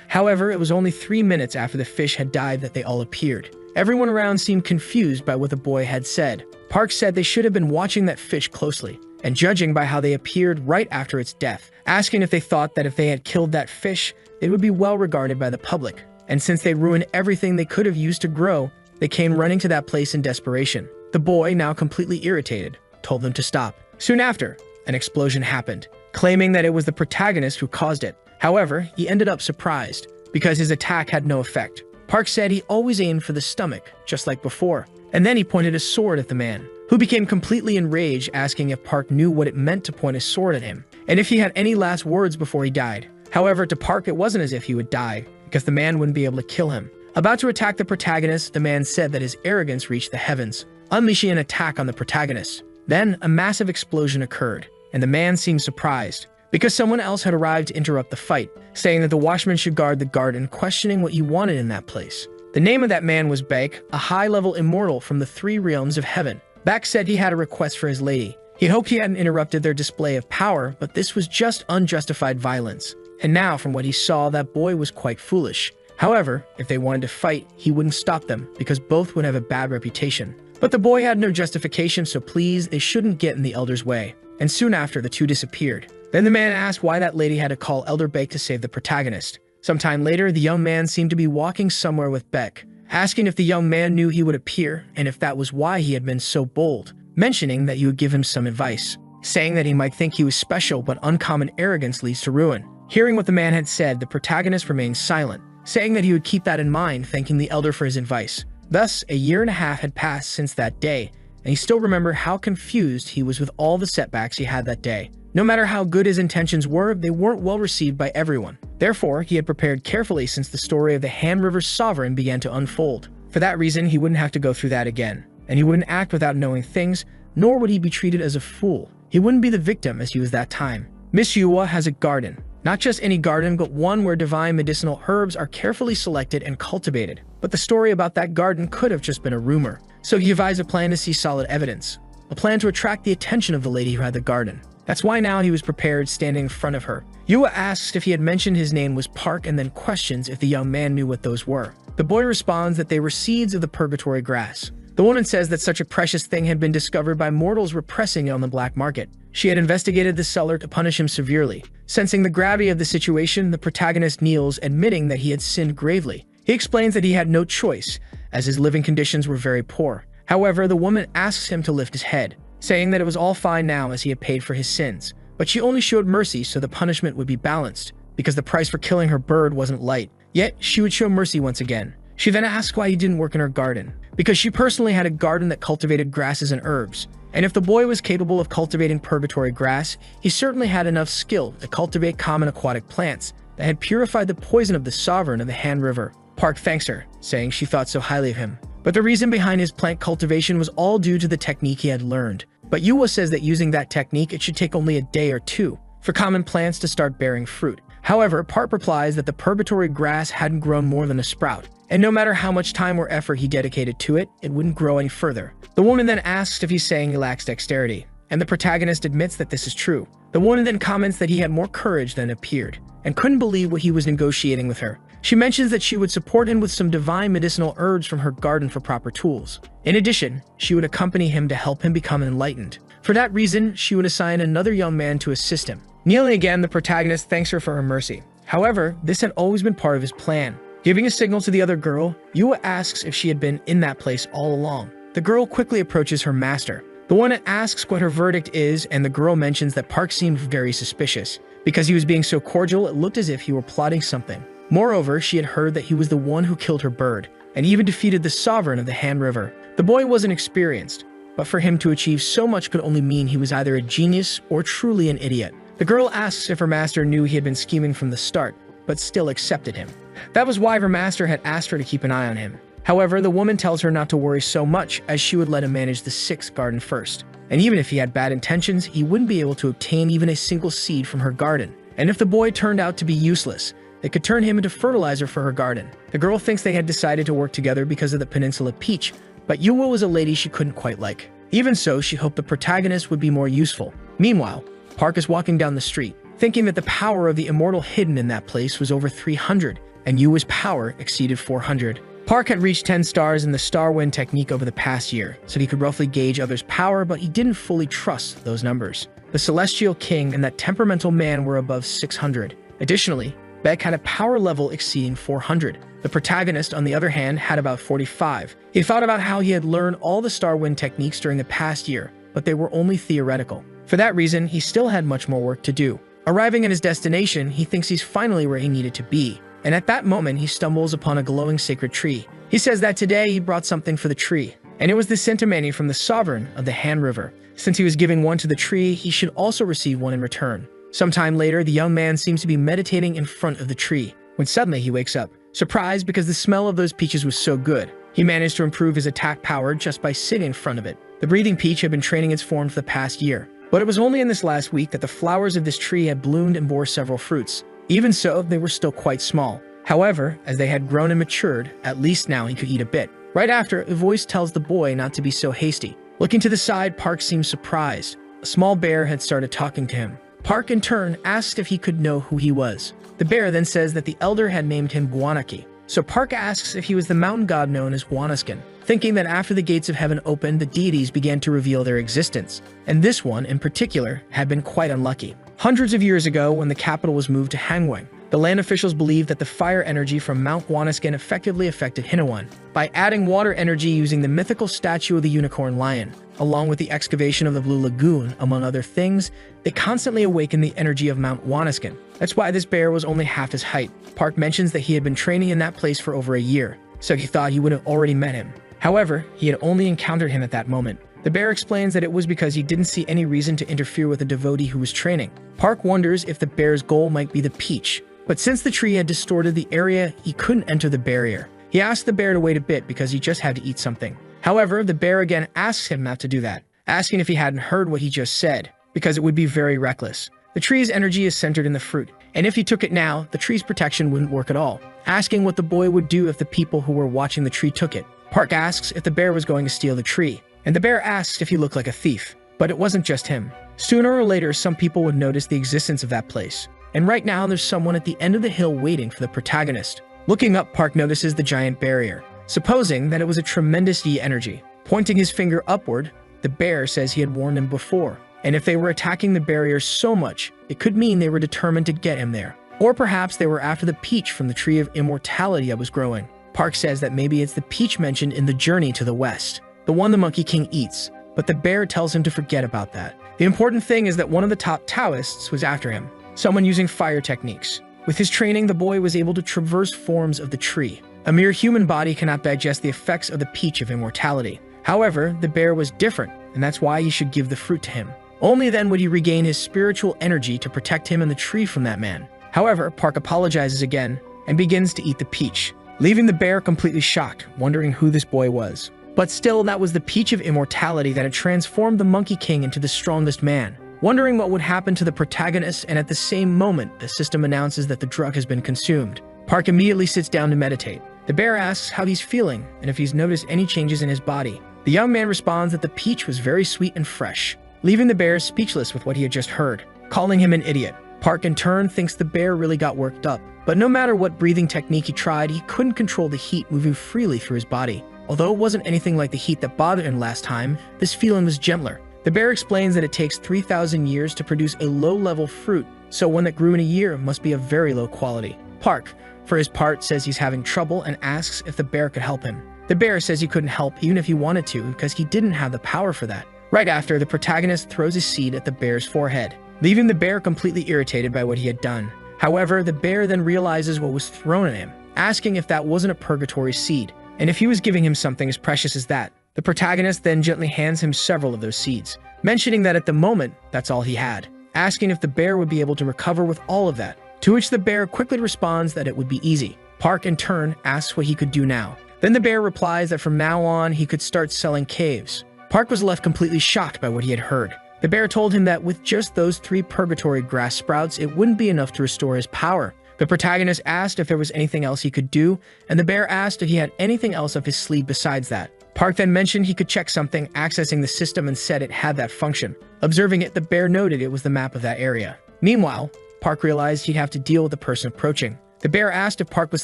However, it was only 3 minutes after the fish had died that they all appeared. Everyone around seemed confused by what the boy had said. Park said they should have been watching that fish closely, and judging by how they appeared right after its death, asking if they thought that if they had killed that fish, it would be well regarded by the public. And since they ruined everything they could have used to grow, they came running to that place in desperation. The boy, now completely irritated, told them to stop. Soon after, an explosion happened, claiming that it was the protagonist who caused it. However, he ended up surprised, because his attack had no effect. Park said he always aimed for the stomach, just like before, and then he pointed a sword at the man, who became completely enraged, asking if Park knew what it meant to point a sword at him, and if he had any last words before he died. However, to Park it wasn't as if he would die, because the man wouldn't be able to kill him. About to attack the protagonist, the man said that his arrogance reached the heavens, unleashing an attack on the protagonist. Then, a massive explosion occurred, and the man seemed surprised, because someone else had arrived to interrupt the fight, saying that the watchman should guard the garden, questioning what he wanted in that place. The name of that man was Baek, a high-level immortal from the 3 realms of heaven. Baek said he had a request for his lady. He hoped he hadn't interrupted their display of power, but this was just unjustified violence. And now, from what he saw, that boy was quite foolish, However, if they wanted to fight, he wouldn't stop them because both would have a bad reputation. But the boy had no justification, so please, they shouldn't get in the elder's way. And soon after, the two disappeared. Then the man asked why that lady had to call Elder Beck to save the protagonist. Sometime later, the young man seemed to be walking somewhere with Beck, asking if the young man knew he would appear and if that was why he had been so bold, mentioning that he would give him some advice, saying that he might think he was special, but uncommon arrogance leads to ruin. Hearing what the man had said, the protagonist remained silent, saying that he would keep that in mind, thanking the elder for his advice. Thus, a year and a half had passed since that day, and he still remembered how confused he was with all the setbacks he had that day. No matter how good his intentions were, they weren't well received by everyone. Therefore, he had prepared carefully since the story of the Han River Sovereign began to unfold. For that reason, he wouldn't have to go through that again, and he wouldn't act without knowing things, nor would he be treated as a fool. He wouldn't be the victim as he was that time. Miss Yuwa has a garden. Not just any garden, but one where divine medicinal herbs are carefully selected and cultivated. But the story about that garden could have just been a rumor. So he devised a plan to see solid evidence. A plan to attract the attention of the lady who had the garden. That's why now he was prepared, standing in front of her. Yuwa asks if he had mentioned his name was Park and then questions if the young man knew what those were. The boy responds that they were seeds of the purgatory grass. The woman says that such a precious thing had been discovered by mortals repressing it on the black market. She had investigated the seller to punish him severely. Sensing the gravity of the situation, the protagonist kneels, admitting that he had sinned gravely. He explains that he had no choice, as his living conditions were very poor. However, the woman asks him to lift his head, saying that it was all fine now as he had paid for his sins. But she only showed mercy so the punishment would be balanced, because the price for killing her bird wasn't light. Yet, she would show mercy once again. She then asked why he didn't work in her garden, because she personally had a garden that cultivated grasses and herbs. And if the boy was capable of cultivating purgatory grass, he certainly had enough skill to cultivate common aquatic plants that had purified the poison of the sovereign of the Han River. Park thanks her, saying she thought so highly of him. But the reason behind his plant cultivation was all due to the technique he had learned. But Yuwa says that using that technique, it should take only a day or two for common plants to start bearing fruit. However, Park replies that the purgatory grass hadn't grown more than a sprout, and no matter how much time or effort he dedicated to it, it wouldn't grow any further. The woman then asks if he's saying he lacks dexterity, and the protagonist admits that this is true. The woman then comments that he had more courage than appeared, and couldn't believe what he was negotiating with her. She mentions that she would support him with some divine medicinal herbs from her garden for proper tools. In addition, she would accompany him to help him become enlightened. For that reason, she would assign another young man to assist him. Kneeling again, the protagonist thanks her for her mercy. However, this had always been part of his plan. Giving a signal to the other girl, Yuwa asks if she had been in that place all along. The girl quickly approaches her master. The one asks what her verdict is, and the girl mentions that Park seemed very suspicious. Because he was being so cordial, it looked as if he were plotting something. Moreover, she had heard that he was the one who killed her bird, and even defeated the sovereign of the Han River. The boy wasn't experienced, but for him to achieve so much could only mean he was either a genius or truly an idiot. The girl asks if her master knew he had been scheming from the start, but still accepted him. That was why her master had asked her to keep an eye on him. However, the woman tells her not to worry so much, as she would let him manage the 6th garden first. And even if he had bad intentions, he wouldn't be able to obtain even a single seed from her garden. And if the boy turned out to be useless, they could turn him into fertilizer for her garden. The girl thinks they had decided to work together because of the Peninsula Peach, but Yuwa was a lady she couldn't quite like. Even so, she hoped the protagonist would be more useful. Meanwhile, Park is walking down the street, thinking that the power of the immortal hidden in that place was over 300, and Yuwa's power exceeded 400. Park had reached 10 stars in the Star Wind technique over the past year, so he could roughly gauge others' power, but he didn't fully trust those numbers. The Celestial King and that temperamental man were above 600. Additionally, Beck had a power level exceeding 400. The protagonist, on the other hand, had about 45. He thought about how he had learned all the Star Wind techniques during the past year, but they were only theoretical. For that reason, he still had much more work to do. Arriving at his destination, he thinks he's finally where he needed to be. And at that moment, he stumbles upon a glowing sacred tree. He says that today he brought something for the tree, and it was the centimani from the sovereign of the Han River. Since he was giving one to the tree, he should also receive one in return. Sometime later, the young man seems to be meditating in front of the tree, when suddenly he wakes up, surprised because the smell of those peaches was so good. He managed to improve his attack power just by sitting in front of it. The breathing peach had been training its form for the past year, but it was only in this last week that the flowers of this tree had bloomed and bore several fruits. Even so, they were still quite small. However, as they had grown and matured, at least now he could eat a bit. Right after, a voice tells the boy not to be so hasty. Looking to the side, Park seems surprised. A small bear had started talking to him. Park, in turn, asked if he could know who he was. The bear then says that the elder had named him Guanaki, So Park asks if he was the mountain god known as Wanaskin, thinking that after the gates of heaven opened, the deities began to reveal their existence. And this one, in particular, had been quite unlucky. Hundreds of years ago, when the capital was moved to Hangwang, the land officials believed that the fire energy from Mount Wanaskin effectively affected Hinawan. By adding water energy using the mythical statue of the unicorn lion, along with the excavation of the Blue Lagoon, among other things, they constantly awakened the energy of Mount Wanaskin. That's why this bear was only half his height. Park mentions that he had been training in that place for over a year, so he thought he would have already met him. However, he had only encountered him at that moment. The bear explains that it was because he didn't see any reason to interfere with a devotee who was training. Park wonders if the bear's goal might be the peach, but since the tree had distorted the area, he couldn't enter the barrier. He asked the bear to wait a bit because he just had to eat something. However, the bear again asks him not to do that, asking if he hadn't heard what he just said, because it would be very reckless. The tree's energy is centered in the fruit, and if he took it now, the tree's protection wouldn't work at all, asking what the boy would do if the people who were watching the tree took it. Park asks if the bear was going to steal the tree, and the bear asks if he looked like a thief. But it wasn't just him. Sooner or later, some people would notice the existence of that place. And right now, there's someone at the end of the hill waiting for the protagonist. Looking up, Park notices the giant barrier, supposing that it was a tremendous Yi energy. Pointing his finger upward, the bear says he had warned him before, and if they were attacking the barrier so much, it could mean they were determined to get him there. Or perhaps they were after the peach from the tree of immortality that was growing. Park says that maybe it's the peach mentioned in the journey to the west, the one the Monkey King eats, but the bear tells him to forget about that. The important thing is that one of the top Taoists was after him, someone using fire techniques. With his training, the boy was able to traverse forms of the tree. A mere human body cannot digest the effects of the peach of immortality. However, the bear was different, and that's why he should give the fruit to him. Only then would he regain his spiritual energy to protect him and the tree from that man. However, Park apologizes again and begins to eat the peach, leaving the bear completely shocked, wondering who this boy was. But still, that was the peach of immortality that had transformed the Monkey King into the strongest man. Wondering what would happen to the protagonist, and at the same moment, the system announces that the drug has been consumed. Park immediately sits down to meditate. The bear asks how he's feeling and if he's noticed any changes in his body. The young man responds that the peach was very sweet and fresh, leaving the bear speechless with what he had just heard, calling him an idiot. Park in turn thinks the bear really got worked up, but no matter what breathing technique he tried, he couldn't control the heat moving freely through his body. Although it wasn't anything like the heat that bothered him last time, this feeling was gentler. The bear explains that it takes 3,000 years to produce a low-level fruit, so one that grew in a year must be of very low quality. Park, for his part, says he's having trouble and asks if the bear could help him. The bear says he couldn't help even if he wanted to because he didn't have the power for that. Right after, the protagonist throws his seed at the bear's forehead, leaving the bear completely irritated by what he had done. However, the bear then realizes what was thrown at him, asking if that wasn't a purgatory seed, and if he was giving him something as precious as that. The protagonist then gently hands him several of those seeds, mentioning that at the moment, that's all he had, asking if the bear would be able to recover with all of that, to which the bear quickly responds that it would be easy. Park, in turn, asks what he could do now. Then the bear replies that from now on, he could start selling caves. Park was left completely shocked by what he had heard. The bear told him that with just those 3 purgatory grass sprouts, it wouldn't be enough to restore his power. The protagonist asked if there was anything else he could do, and the bear asked if he had anything else up his sleeve besides that. Park then mentioned he could check something, accessing the system, and said it had that function. Observing it, the bear noted it was the map of that area. Meanwhile, Park realized he'd have to deal with the person approaching. The bear asked if Park was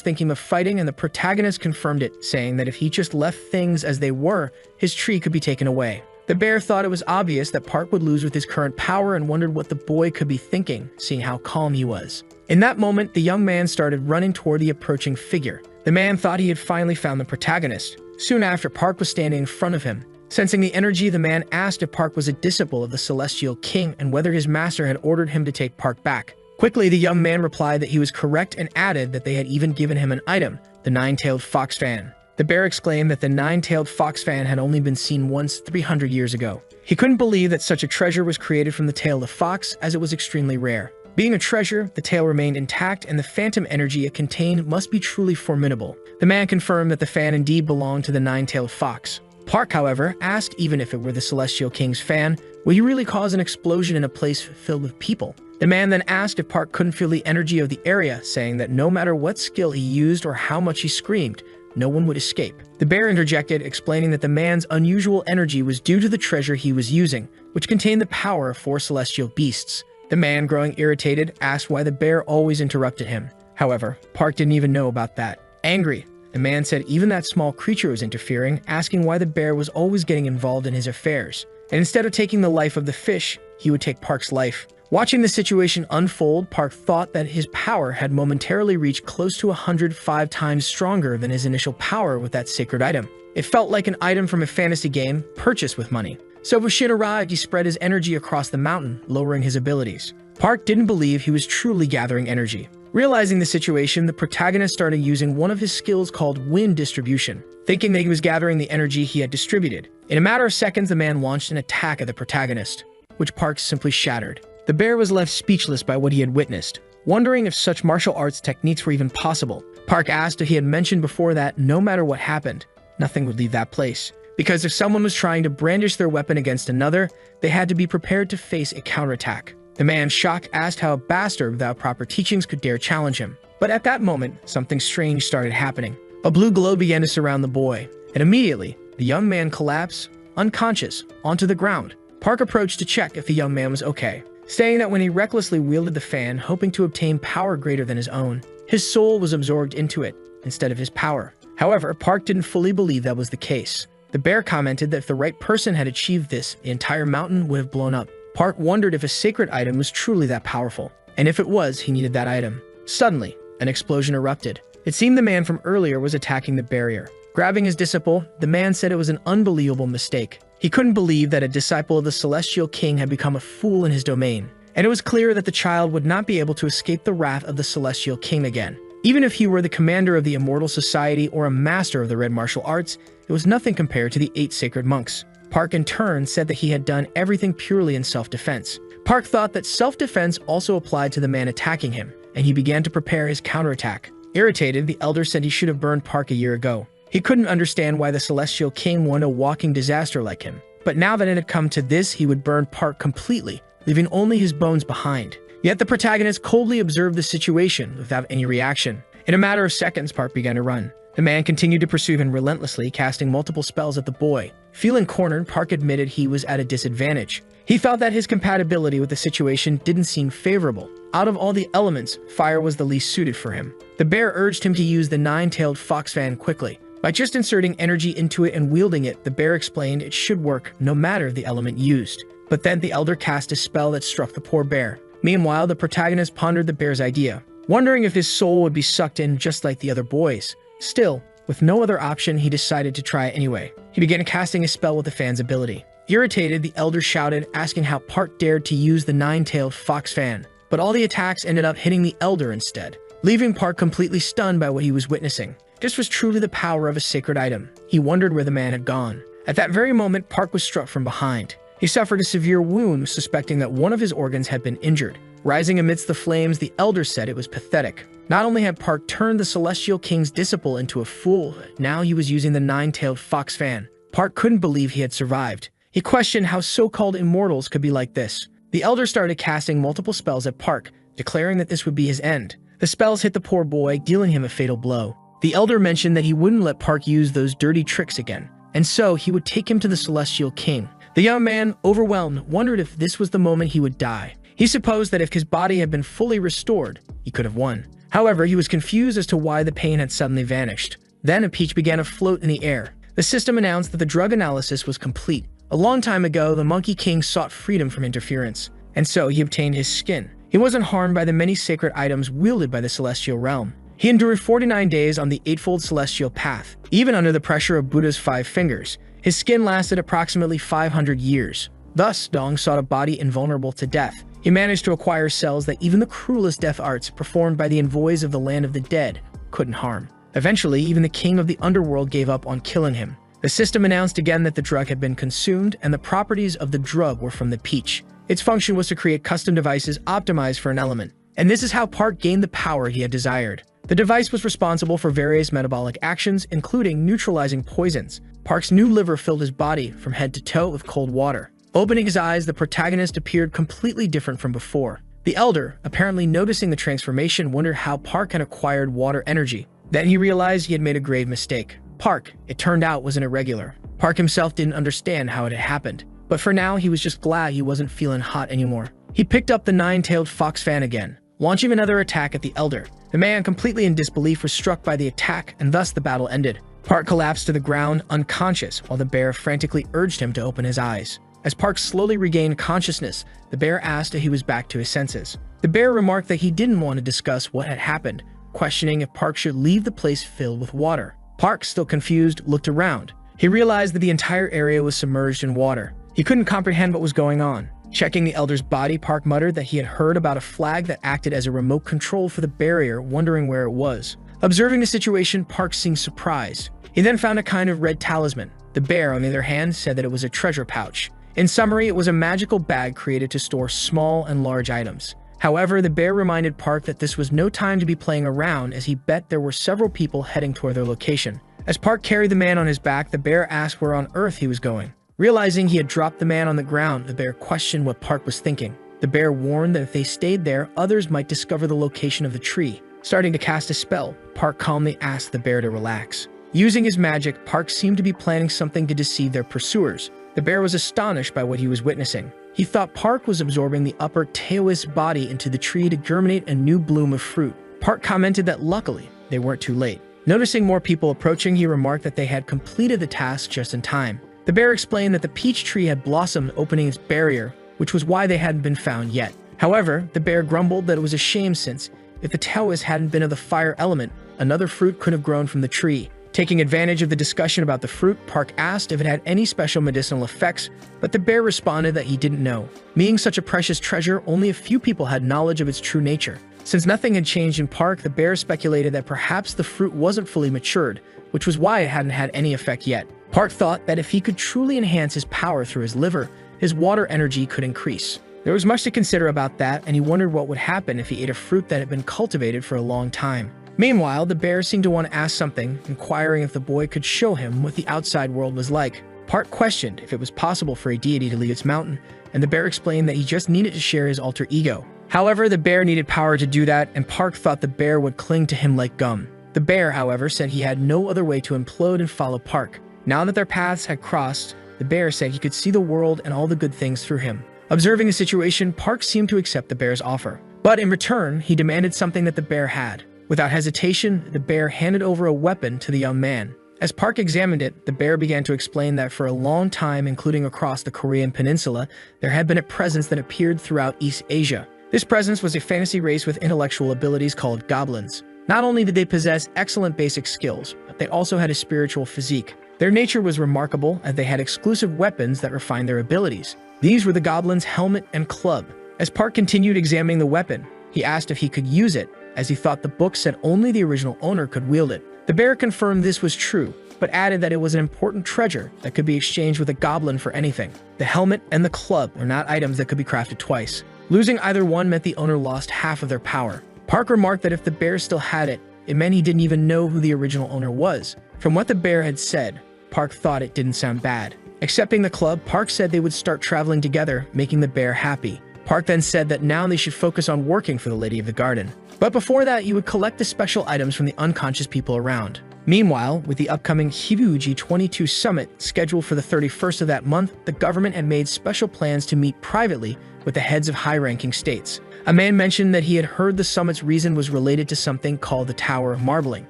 thinking of fighting, and the protagonist confirmed it, saying that if he just left things as they were, his tree could be taken away. The bear thought it was obvious that Park would lose with his current power and wondered what the boy could be thinking, seeing how calm he was. In that moment, the young man started running toward the approaching figure. The man thought he had finally found the protagonist. Soon after, Park was standing in front of him. Sensing the energy, the man asked if Park was a disciple of the Celestial King and whether his master had ordered him to take Park back. Quickly, the young man replied that he was correct and added that they had even given him an item, the 9-tailed fox fan. The bear exclaimed that the 9-tailed fox fan had only been seen once 300 years ago. He couldn't believe that such a treasure was created from the tail of the fox, as it was extremely rare. Being a treasure, the tail remained intact, and the phantom energy it contained must be truly formidable. The man confirmed that the fan indeed belonged to the 9-tailed fox. Park, however, asked even if it were the Celestial King's fan, would he really cause an explosion in a place filled with people? The man then asked if Park couldn't feel the energy of the area, saying that no matter what skill he used or how much he screamed, no one would escape. The bear interjected, explaining that the man's unusual energy was due to the treasure he was using, which contained the power of 4 celestial beasts. The man, growing irritated, asked why the bear always interrupted him. However, Park didn't even know about that. Angry, the man said even that small creature was interfering, asking why the bear was always getting involved in his affairs. And instead of taking the life of the fish, he would take Park's life. Watching the situation unfold, Park thought that his power had momentarily reached close to 105 times stronger than his initial power with that sacred item. It felt like an item from a fantasy game purchased with money. So when shit arrived, he spread his energy across the mountain, lowering his abilities. Park didn't believe he was truly gathering energy. Realizing the situation, the protagonist started using one of his skills called wind distribution, thinking that he was gathering the energy he had distributed. In a matter of seconds, the man launched an attack at the protagonist, which Park simply shattered. The bear was left speechless by what he had witnessed, wondering if such martial arts techniques were even possible. Park asked if he had mentioned before that no matter what happened, nothing would leave that place. Because if someone was trying to brandish their weapon against another, they had to be prepared to face a counterattack. The man, shocked, asked how a bastard without proper teachings could dare challenge him. But at that moment, something strange started happening. A blue glow began to surround the boy, and immediately, the young man collapsed, unconscious, onto the ground. Park approached to check if the young man was okay, saying that when he recklessly wielded the fan, hoping to obtain power greater than his own, his soul was absorbed into it instead of his power. However, Park didn't fully believe that was the case. The bear commented that if the right person had achieved this, the entire mountain would have blown up. Park wondered if a sacred item was truly that powerful, and if it was, he needed that item. Suddenly, an explosion erupted. It seemed the man from earlier was attacking the barrier. Grabbing his disciple, the man said it was an unbelievable mistake. He couldn't believe that a disciple of the Celestial King had become a fool in his domain, and it was clear that the child would not be able to escape the wrath of the Celestial King again. Even if he were the commander of the Immortal Society or a master of the Red Martial Arts, it was nothing compared to the 8 sacred monks. Park in turn said that he had done everything purely in self-defense. Park thought that self-defense also applied to the man attacking him, and he began to prepare his counterattack. Irritated, the elder said he should have burned Park a year ago. He couldn't understand why the Celestial King wanted a walking disaster like him. But now that it had come to this, he would burn Park completely, leaving only his bones behind. Yet the protagonist coldly observed the situation without any reaction. In a matter of seconds, Park began to run. The man continued to pursue him relentlessly, casting multiple spells at the boy. Feeling cornered, Park admitted he was at a disadvantage. He felt that his compatibility with the situation didn't seem favorable. Out of all the elements, fire was the least suited for him. The bear urged him to use the 9-tailed fox fan quickly. By just inserting energy into it and wielding it, the bear explained it should work no matter the element used. But then the elder cast a spell that struck the poor bear. Meanwhile, the protagonist pondered the bear's idea, wondering if his soul would be sucked in just like the other boys. Still, with no other option, he decided to try it anyway. He began casting a spell with the fan's ability. Irritated, the elder shouted, asking how Park dared to use the 9-tailed fox fan. But all the attacks ended up hitting the elder instead, leaving Park completely stunned by what he was witnessing. This was truly the power of a sacred item. He wondered where the man had gone. At that very moment, Park was struck from behind. He suffered a severe wound, suspecting that one of his organs had been injured. Rising amidst the flames, the elder said it was pathetic. Not only had Park turned the Celestial King's disciple into a fool, now he was using the 9-tailed fox fan. Park couldn't believe he had survived. He questioned how so-called immortals could be like this. The elder started casting multiple spells at Park, declaring that this would be his end. The spells hit the poor boy, dealing him a fatal blow. The elder mentioned that he wouldn't let Park use those dirty tricks again, and so he would take him to the Celestial King. The young man, overwhelmed, wondered if this was the moment he would die. He supposed that if his body had been fully restored, he could have won. However, he was confused as to why the pain had suddenly vanished. Then a peach began to float in the air. The system announced that the drug analysis was complete. A long time ago, the Monkey King sought freedom from interference, and so he obtained his skin. He wasn't harmed by the many sacred items wielded by the Celestial Realm. He endured 49 days on the Eightfold Celestial Path. Even under the pressure of Buddha's 5 fingers, his skin lasted approximately 500 years. Thus, Dong sought a body invulnerable to death. He managed to acquire cells that even the cruelest death arts performed by the envoys of the land of the dead couldn't harm. Eventually, even the king of the underworld gave up on killing him. The system announced again that the drug had been consumed, and the properties of the drug were from the peach. Its function was to create custom devices optimized for an element. And this is how Park gained the power he had desired. The device was responsible for various metabolic actions, including neutralizing poisons. Park's new liver filled his body from head to toe with cold water. Opening his eyes, the protagonist appeared completely different from before. The elder, apparently noticing the transformation, wondered how Park had acquired water energy. Then he realized he had made a grave mistake. Park, it turned out, was an irregular. Park himself didn't understand how it had happened. But for now, he was just glad he wasn't feeling hot anymore. He picked up the 9-tailed fox fan again, launching another attack at the elder. The man, completely in disbelief, was struck by the attack, and thus the battle ended. Park collapsed to the ground, unconscious, while the bear frantically urged him to open his eyes. As Park slowly regained consciousness, the bear asked if he was back to his senses. The bear remarked that he didn't want to discuss what had happened, questioning if Park should leave the place filled with water. Park, still confused, looked around. He realized that the entire area was submerged in water. He couldn't comprehend what was going on. Checking the elder's body, Park muttered that he had heard about a flag that acted as a remote control for the barrier, wondering where it was. Observing the situation, Park seemed surprised. He then found a kind of red talisman. The bear, on the other hand, said that it was a treasure pouch. In summary, it was a magical bag created to store small and large items. However, the bear reminded Park that this was no time to be playing around, as he bet there were several people heading toward their location. As Park carried the man on his back, the bear asked where on earth he was going. Realizing he had dropped the man on the ground, the bear questioned what Park was thinking. The bear warned that if they stayed there, others might discover the location of the tree. Starting to cast a spell, Park calmly asked the bear to relax. Using his magic, Park seemed to be planning something to deceive their pursuers. The bear was astonished by what he was witnessing. He thought Park was absorbing the upper Taoist body into the tree to germinate a new bloom of fruit. Park commented that luckily, they weren't too late. Noticing more people approaching, he remarked that they had completed the task just in time. The bear explained that the peach tree had blossomed, opening its barrier, which was why they hadn't been found yet. However, the bear grumbled that it was a shame since, if the Taoists hadn't been of the fire element, another fruit could have grown from the tree. Taking advantage of the discussion about the fruit, Park asked if it had any special medicinal effects, but the bear responded that he didn't know. Being such a precious treasure, only a few people had knowledge of its true nature. Since nothing had changed in Park, the bear speculated that perhaps the fruit wasn't fully matured, which was why it hadn't had any effect yet. Park thought that if he could truly enhance his power through his liver, his water energy could increase. There was much to consider about that, and he wondered what would happen if he ate a fruit that had been cultivated for a long time. Meanwhile, the bear seemed to want to ask something, inquiring if the boy could show him what the outside world was like. Park questioned if it was possible for a deity to leave its mountain, and the bear explained that he just needed to share his alter ego. However, the bear needed power to do that, and Park thought the bear would cling to him like gum. The bear, however, said he had no other way to implode and follow Park. Now that their paths had crossed, the bear said he could see the world and all the good things through him. Observing the situation, Park seemed to accept the bear's offer. But in return, he demanded something that the bear had. Without hesitation, the bear handed over a weapon to the young man. As Park examined it, the bear began to explain that for a long time, including across the Korean peninsula, there had been a presence that appeared throughout East Asia. This presence was a fantasy race with intellectual abilities called goblins. Not only did they possess excellent basic skills, but they also had a spiritual physique. Their nature was remarkable, as they had exclusive weapons that refined their abilities. These were the goblins' helmet and club. As Park continued examining the weapon, he asked if he could use it, as he thought the book said only the original owner could wield it. The bear confirmed this was true, but added that it was an important treasure that could be exchanged with a goblin for anything. The helmet and the club were not items that could be crafted twice. Losing either one meant the owner lost half of their power. Park remarked that if the bear still had it, it meant he didn't even know who the original owner was. From what the bear had said, Park thought it didn't sound bad. Accepting the club, Park said they would start traveling together, making the bear happy. Park then said that now they should focus on working for the Lady of the Garden. But before that, he would collect the special items from the unconscious people around. Meanwhile, with the upcoming Hibuji 22 summit scheduled for the 31st of that month, the government had made special plans to meet privately with the heads of high-ranking states. A man mentioned that he had heard the summit's reason was related to something called the Tower of Marbling.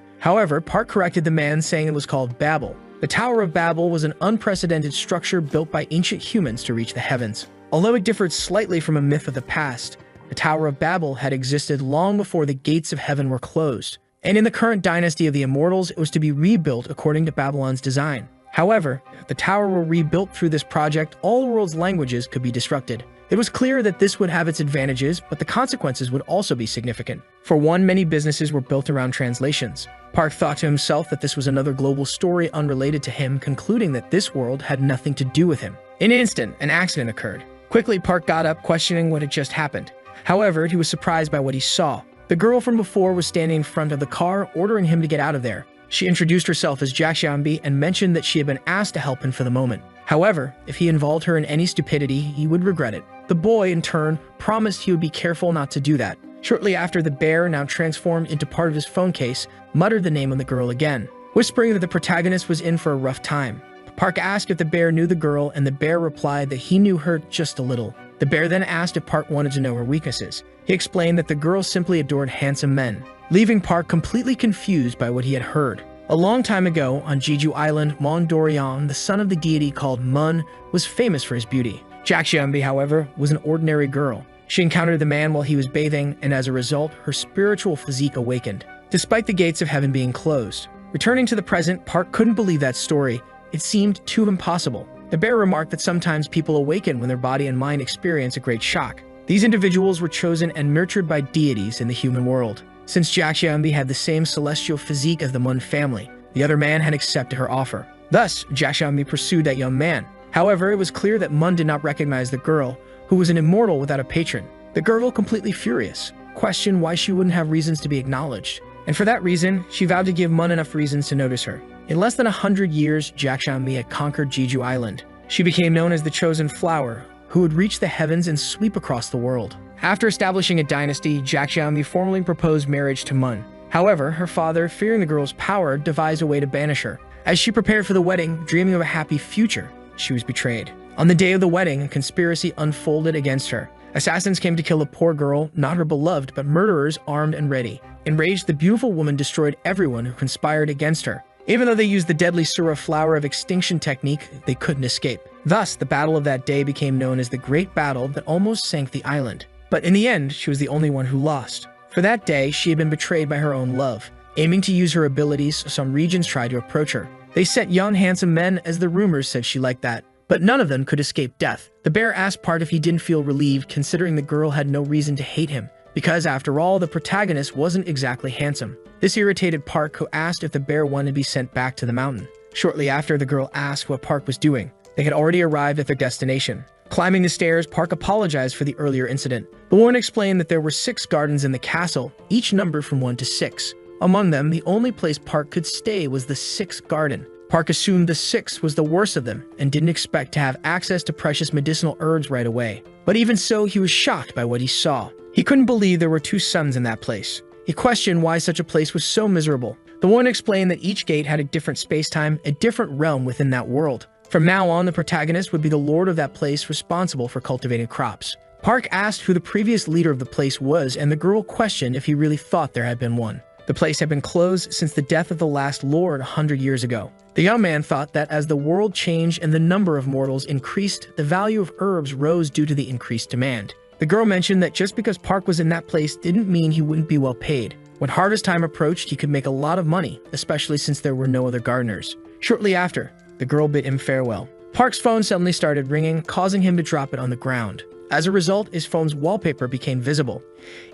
However, Park corrected the man, saying it was called Babel. The Tower of Babel was an unprecedented structure built by ancient humans to reach the heavens. Although it differed slightly from a myth of the past, the Tower of Babel had existed long before the gates of heaven were closed. And in the current dynasty of the Immortals, it was to be rebuilt according to Babylon's design. However, if the tower were rebuilt through this project, all the world's languages could be disrupted. It was clear that this would have its advantages, but the consequences would also be significant. For one, many businesses were built around translations. Park thought to himself that this was another global story unrelated to him, concluding that this world had nothing to do with him. In an instant, an accident occurred. Quickly, Park got up, questioning what had just happened. However, he was surprised by what he saw. The girl from before was standing in front of the car, ordering him to get out of there. She introduced herself as Jaxianbi and mentioned that she had been asked to help him for the moment. However, if he involved her in any stupidity, he would regret it. The boy, in turn, promised he would be careful not to do that. Shortly after, the bear, now transformed into part of his phone case, muttered the name of the girl again, whispering that the protagonist was in for a rough time. Park asked if the bear knew the girl, and the bear replied that he knew her just a little. The bear then asked if Park wanted to know her weaknesses. He explained that the girl simply adored handsome men, leaving Park completely confused by what he had heard. A long time ago, on Jeju Island, Mondorian, the son of the deity called Mun, was famous for his beauty. Jaxiambi, however, was an ordinary girl. She encountered the man while he was bathing, and as a result, her spiritual physique awakened, despite the gates of heaven being closed. Returning to the present, Park couldn't believe that story. It seemed too impossible. The bear remarked that sometimes people awaken when their body and mind experience a great shock. These individuals were chosen and nurtured by deities in the human world. Since Jaxiambi had the same celestial physique as the Mun family, the other man had accepted her offer. Thus, Jaxiambi pursued that young man. However, it was clear that Mun did not recognize the girl, who was an immortal without a patron. The girl, completely furious, questioned why she wouldn't have reasons to be acknowledged. And for that reason, she vowed to give Mun enough reasons to notice her. In less than 100 years, Jaxiambi had conquered Jeju Island. She became known as the Chosen Flower, who would reach the heavens and sweep across the world. After establishing a dynasty, Jaxiambi formally proposed marriage to Mun. However, her father, fearing the girl's power, devised a way to banish her. As she prepared for the wedding, dreaming of a happy future, she was betrayed. On the day of the wedding, a conspiracy unfolded against her. Assassins came to kill the poor girl, not her beloved, but murderers armed and ready. Enraged, the beautiful woman destroyed everyone who conspired against her. Even though they used the deadly Sura flower of extinction technique, they couldn't escape. Thus, the battle of that day became known as the Great Battle that almost sank the island. But in the end, she was the only one who lost. For that day, she had been betrayed by her own love. Aiming to use her abilities, some regions tried to approach her. They sent young, handsome men, as the rumors said she liked that. But none of them could escape death. The bear asked Park if he didn't feel relieved, considering the girl had no reason to hate him, because after all, the protagonist wasn't exactly handsome. This irritated Park, who asked if the bear wanted to be sent back to the mountain. Shortly after, the girl asked what Park was doing. They had already arrived at their destination. Climbing the stairs, Park apologized for the earlier incident. The woman explained that there were 6 gardens in the castle, each numbered from 1 to 6. Among them, the only place Park could stay was the 6th garden. Park assumed the 6th was the worst of them and didn't expect to have access to precious medicinal herbs right away. But even so, he was shocked by what he saw. He couldn't believe there were 2 suns in that place. He questioned why such a place was so miserable. The woman explained that each gate had a different space-time, a different realm within that world. From now on, the protagonist would be the lord of that place responsible for cultivating crops. Park asked who the previous leader of the place was, and the girl questioned if he really thought there had been one. The place had been closed since the death of the last lord 100 years ago. The young man thought that as the world changed and the number of mortals increased, the value of herbs rose due to the increased demand. The girl mentioned that just because Park was in that place didn't mean he wouldn't be well paid. When harvest time approached, he could make a lot of money, especially since there were no other gardeners. Shortly after, the girl bid him farewell. Park's phone suddenly started ringing, causing him to drop it on the ground. As a result, his phone's wallpaper became visible.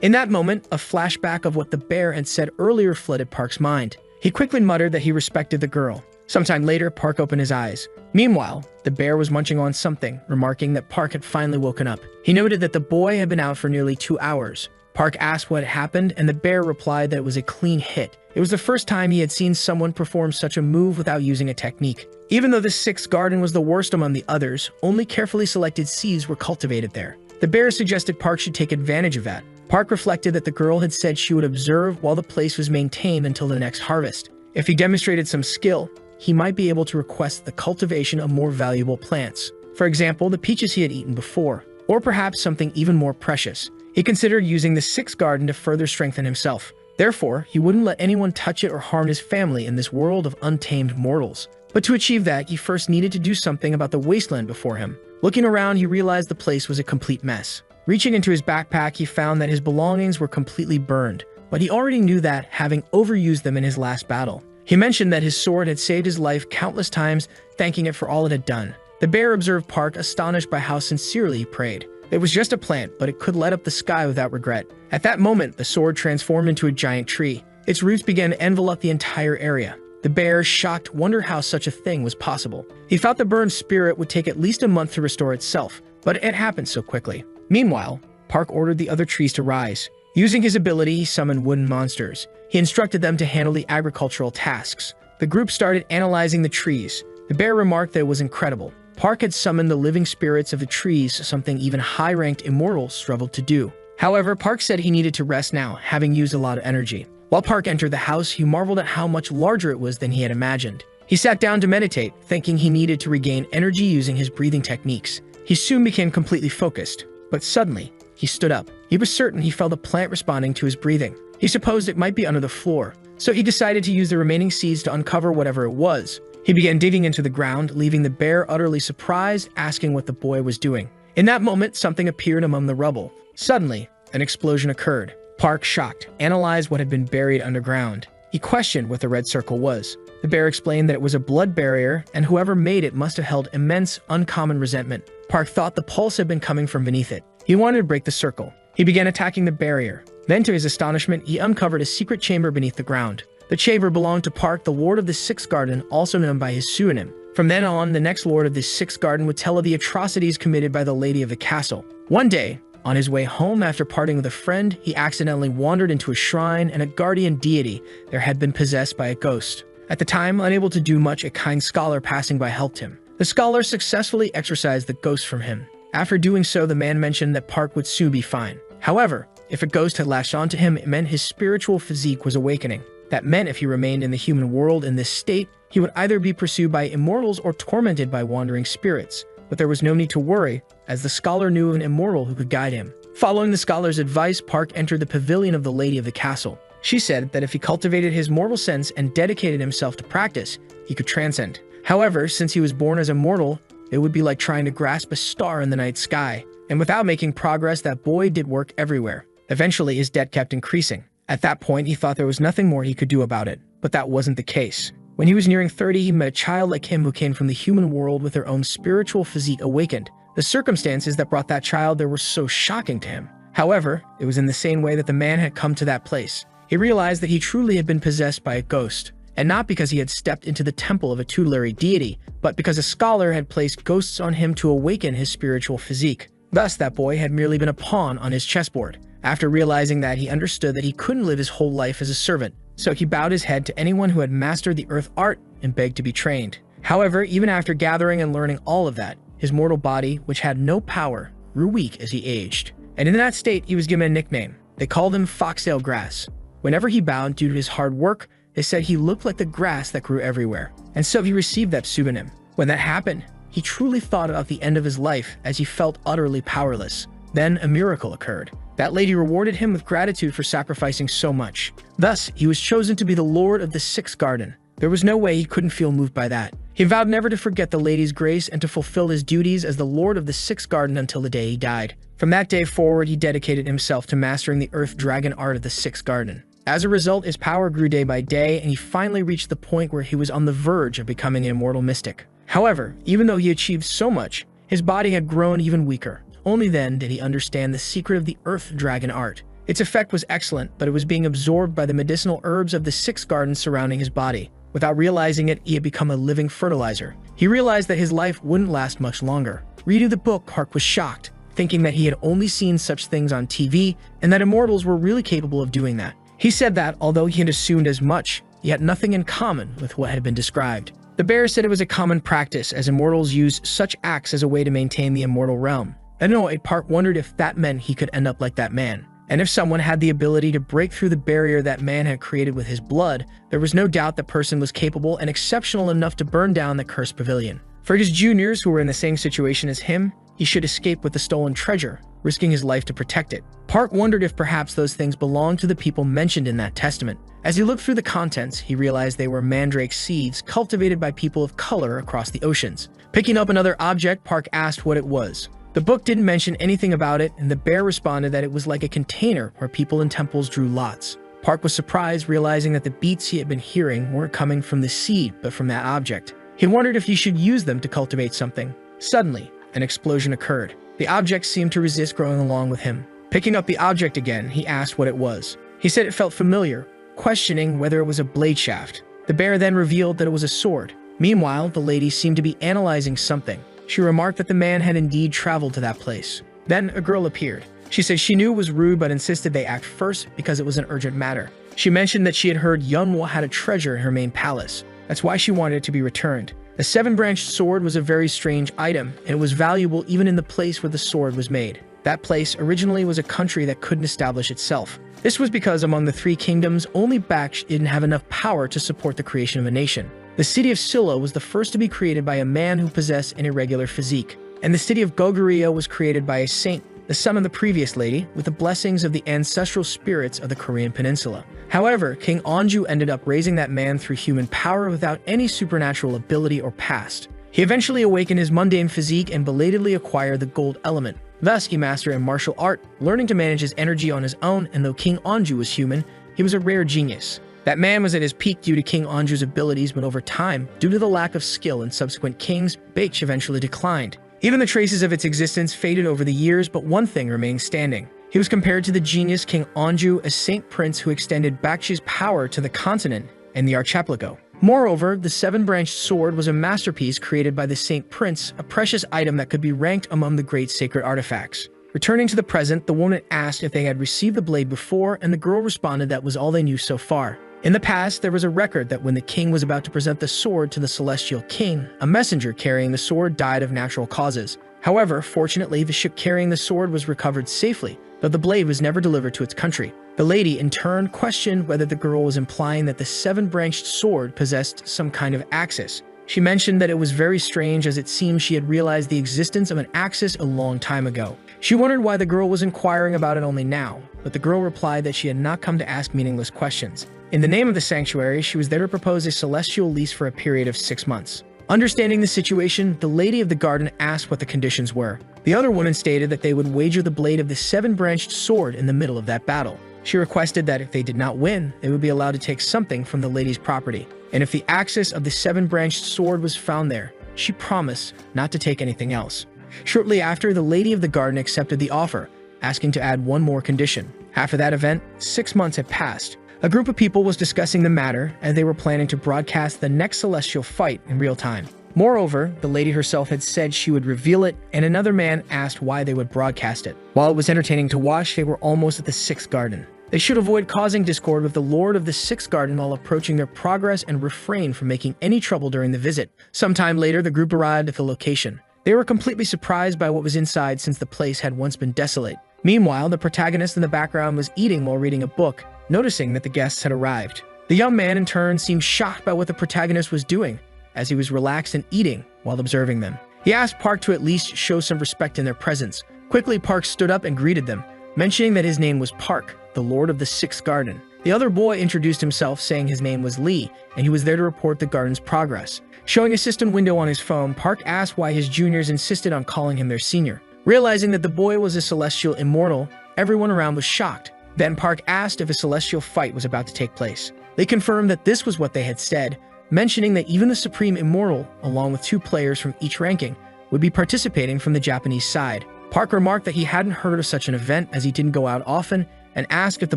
In that moment, a flashback of what the bear had said earlier flooded Park's mind. He quickly muttered that he respected the girl. Sometime later, Park opened his eyes. Meanwhile, the bear was munching on something, remarking that Park had finally woken up. He noted that the boy had been out for nearly 2 hours. Park asked what had happened, and the bear replied that it was a clean hit. It was the first time he had seen someone perform such a move without using a technique. Even though the 6th garden was the worst among the others, only carefully selected seeds were cultivated there. The bear suggested Park should take advantage of that. Park reflected that the girl had said she would observe while the place was maintained until the next harvest. If he demonstrated some skill, he might be able to request the cultivation of more valuable plants. For example, the peaches he had eaten before, or perhaps something even more precious. He considered using the 6th garden to further strengthen himself. Therefore, he wouldn't let anyone touch it or harm his family in this world of untamed mortals. But to achieve that, he first needed to do something about the wasteland before him. Looking around, he realized the place was a complete mess. Reaching into his backpack, he found that his belongings were completely burned, but he already knew that, having overused them in his last battle. He mentioned that his sword had saved his life countless times, thanking it for all it had done. The bear observed Park, astonished by how sincerely he prayed. It was just a plant, but it could light up the sky without regret. At that moment, the sword transformed into a giant tree. Its roots began to envelop the entire area. The bear, shocked, wondered how such a thing was possible. He thought the burned spirit would take at least a month to restore itself, but it happened so quickly. Meanwhile, Park ordered the other trees to rise. Using his ability, he summoned wooden monsters. He instructed them to handle the agricultural tasks. The group started analyzing the trees. The bear remarked that it was incredible. Park had summoned the living spirits of the trees, something even high-ranked immortals struggled to do. However, Park said he needed to rest now, having used a lot of energy. While Park entered the house, he marveled at how much larger it was than he had imagined. He sat down to meditate, thinking he needed to regain energy using his breathing techniques. He soon became completely focused. But suddenly, he stood up. He was certain he felt a plant responding to his breathing. He supposed it might be under the floor, so he decided to use the remaining seeds to uncover whatever it was. He began digging into the ground, leaving the bear utterly surprised, asking what the boy was doing. In that moment, something appeared among the rubble. Suddenly, an explosion occurred. Park, shocked, analyzed what had been buried underground. He questioned what the red circle was. The bear explained that it was a blood barrier, and whoever made it must have held immense, uncommon resentment. Park thought the pulse had been coming from beneath it. He wanted to break the circle. He began attacking the barrier. Then, to his astonishment, he uncovered a secret chamber beneath the ground. The chamber belonged to Park, the Lord of the Sixth Garden, also known by his pseudonym. From then on, the next Lord of the Sixth Garden would tell of the atrocities committed by the Lady of the Castle. One day, on his way home after parting with a friend, he accidentally wandered into a shrine, and a guardian deity there had been possessed by a ghost. At the time, unable to do much, a kind scholar passing by helped him. The scholar successfully exorcised the ghost from him. After doing so, the man mentioned that Park would soon be fine. However, if a ghost had latched onto him, it meant his spiritual physique was awakening. That meant if he remained in the human world in this state, he would either be pursued by immortals or tormented by wandering spirits. But there was no need to worry, as the scholar knew of an immortal who could guide him. Following the scholar's advice, Park entered the pavilion of the Lady of the Castle. She said that if he cultivated his mortal sense and dedicated himself to practice, he could transcend. However, since he was born as a mortal, it would be like trying to grasp a star in the night sky. And without making progress, that boy did work everywhere. Eventually, his debt kept increasing. At that point, he thought there was nothing more he could do about it. But that wasn't the case. When he was nearing 30, he met a child like him who came from the human world with their own spiritual physique awakened. The circumstances that brought that child there were so shocking to him. However, it was in the same way that the man had come to that place. He realized that he truly had been possessed by a ghost, and not because he had stepped into the temple of a tutelary deity, but because a scholar had placed ghosts on him to awaken his spiritual physique. Thus, that boy had merely been a pawn on his chessboard. After realizing that, he understood that he couldn't live his whole life as a servant, so he bowed his head to anyone who had mastered the earth art and begged to be trained. However, even after gathering and learning all of that, his mortal body, which had no power, grew weak as he aged. And in that state, he was given a nickname. They called him Foxtail Grass. Whenever he bowed due to his hard work, they said he looked like the grass that grew everywhere. And so he received that pseudonym. When that happened, he truly thought about the end of his life as he felt utterly powerless. Then a miracle occurred. That lady rewarded him with gratitude for sacrificing so much. Thus, he was chosen to be the Lord of the Sixth Garden. There was no way he couldn't feel moved by that. He vowed never to forget the lady's grace and to fulfill his duties as the Lord of the Sixth Garden until the day he died. From that day forward, he dedicated himself to mastering the earth dragon art of the Sixth Garden. As a result, his power grew day by day, and he finally reached the point where he was on the verge of becoming an immortal mystic. However, even though he achieved so much, his body had grown even weaker. Only then did he understand the secret of the earth dragon art. Its effect was excellent, but it was being absorbed by the medicinal herbs of the Sixth Garden surrounding his body. Without realizing it, he had become a living fertilizer. He realized that his life wouldn't last much longer. Reading the book, Park was shocked, thinking that he had only seen such things on TV and that immortals were really capable of doing that. He said that, although he had assumed as much, he had nothing in common with what had been described. The bear said it was a common practice, as immortals used such acts as a way to maintain the immortal realm. Annoyed, Park wondered if that meant he could end up like that man. And if someone had the ability to break through the barrier that man had created with his blood, there was no doubt that person was capable and exceptional enough to burn down the cursed pavilion. For his juniors who were in the same situation as him, he should escape with the stolen treasure, risking his life to protect it. Park wondered if perhaps those things belonged to the people mentioned in that testament. As he looked through the contents, he realized they were mandrake seeds cultivated by people of color across the oceans. Picking up another object, Park asked what it was. The book didn't mention anything about it, and the bear responded that it was like a container where people in temples drew lots. Park was surprised, realizing that the beats he had been hearing weren't coming from the seed, but from that object. He wondered if he should use them to cultivate something. Suddenly, an explosion occurred. The object seemed to resist growing along with him. Picking up the object again, he asked what it was. He said it felt familiar, questioning whether it was a blade shaft. The bear then revealed that it was a sword. Meanwhile, the lady seemed to be analyzing something. She remarked that the man had indeed traveled to that place. Then a girl appeared. She said she knew it was rude but insisted they act first because it was an urgent matter. She mentioned that she had heard Yunwa had a treasure in her main palace. That's why she wanted it to be returned. The seven-branched sword was a very strange item, and it was valuable even in the place where the sword was made. That place originally was a country that couldn't establish itself. This was because among the three kingdoms, only Baksh didn't have enough power to support the creation of a nation. The city of Silla was the first to be created by a man who possessed an irregular physique, and the city of Goguryeo was created by a saint the son of the previous lady, with the blessings of the ancestral spirits of the Korean peninsula. However, King Onju ended up raising that man through human power without any supernatural ability or past. He eventually awakened his mundane physique and belatedly acquired the gold element. Thus, he mastered a martial art, learning to manage his energy on his own, and though King Onju was human, he was a rare genius. That man was at his peak due to King Onju's abilities, but over time, due to the lack of skill in subsequent kings, Baekje eventually declined. Even the traces of its existence faded over the years, but one thing remained standing. He was compared to the genius King Onju, a saint prince who extended Baekje's power to the continent and the archipelago. Moreover, the seven-branched sword was a masterpiece created by the saint prince, a precious item that could be ranked among the great sacred artifacts. Returning to the present, the woman asked if they had received the blade before, and the girl responded that was all they knew so far. In the past, there was a record that when the king was about to present the sword to the celestial king, a messenger carrying the sword died of natural causes. However, fortunately, the ship carrying the sword was recovered safely, though the blade was never delivered to its country. The lady, in turn, questioned whether the girl was implying that the seven-branched sword possessed some kind of axis. She mentioned that it was very strange, as it seemed she had realized the existence of an axis a long time ago. She wondered why the girl was inquiring about it only now, but the girl replied that she had not come to ask meaningless questions. In the name of the sanctuary, she was there to propose a celestial lease for a period of 6 months. Understanding the situation, the lady of the garden asked what the conditions were. The other woman stated that they would wager the blade of the seven-branched sword in the middle of that battle. She requested that if they did not win, they would be allowed to take something from the lady's property. And if the axis of the seven-branched sword was found there, she promised not to take anything else. Shortly after, the lady of the garden accepted the offer, asking to add one more condition. After that event, 6 months had passed. A group of people was discussing the matter, and they were planning to broadcast the next celestial fight in real time. Moreover, the lady herself had said she would reveal it, and another man asked why they would broadcast it. While it was entertaining to watch, they were almost at the sixth garden. They should avoid causing discord with the lord of the sixth garden while approaching their progress and refrain from making any trouble during the visit. Sometime later, the group arrived at the location. They were completely surprised by what was inside, since the place had once been desolate. Meanwhile, the protagonist in the background was eating while reading a book, noticing that the guests had arrived. The young man, in turn, seemed shocked by what the protagonist was doing, as he was relaxed and eating while observing them. He asked Park to at least show some respect in their presence. Quickly, Park stood up and greeted them, mentioning that his name was Park, the lord of the sixth garden. The other boy introduced himself, saying his name was Lee, and he was there to report the garden's progress. Showing a system window on his phone, Park asked why his juniors insisted on calling him their senior. Realizing that the boy was a celestial immortal, everyone around was shocked. Then Park asked if a celestial fight was about to take place. They confirmed that this was what they had said, mentioning that even the Supreme Immortal, along with 2 players from each ranking, would be participating from the Japanese side. Park remarked that he hadn't heard of such an event, as he didn't go out often, and asked if the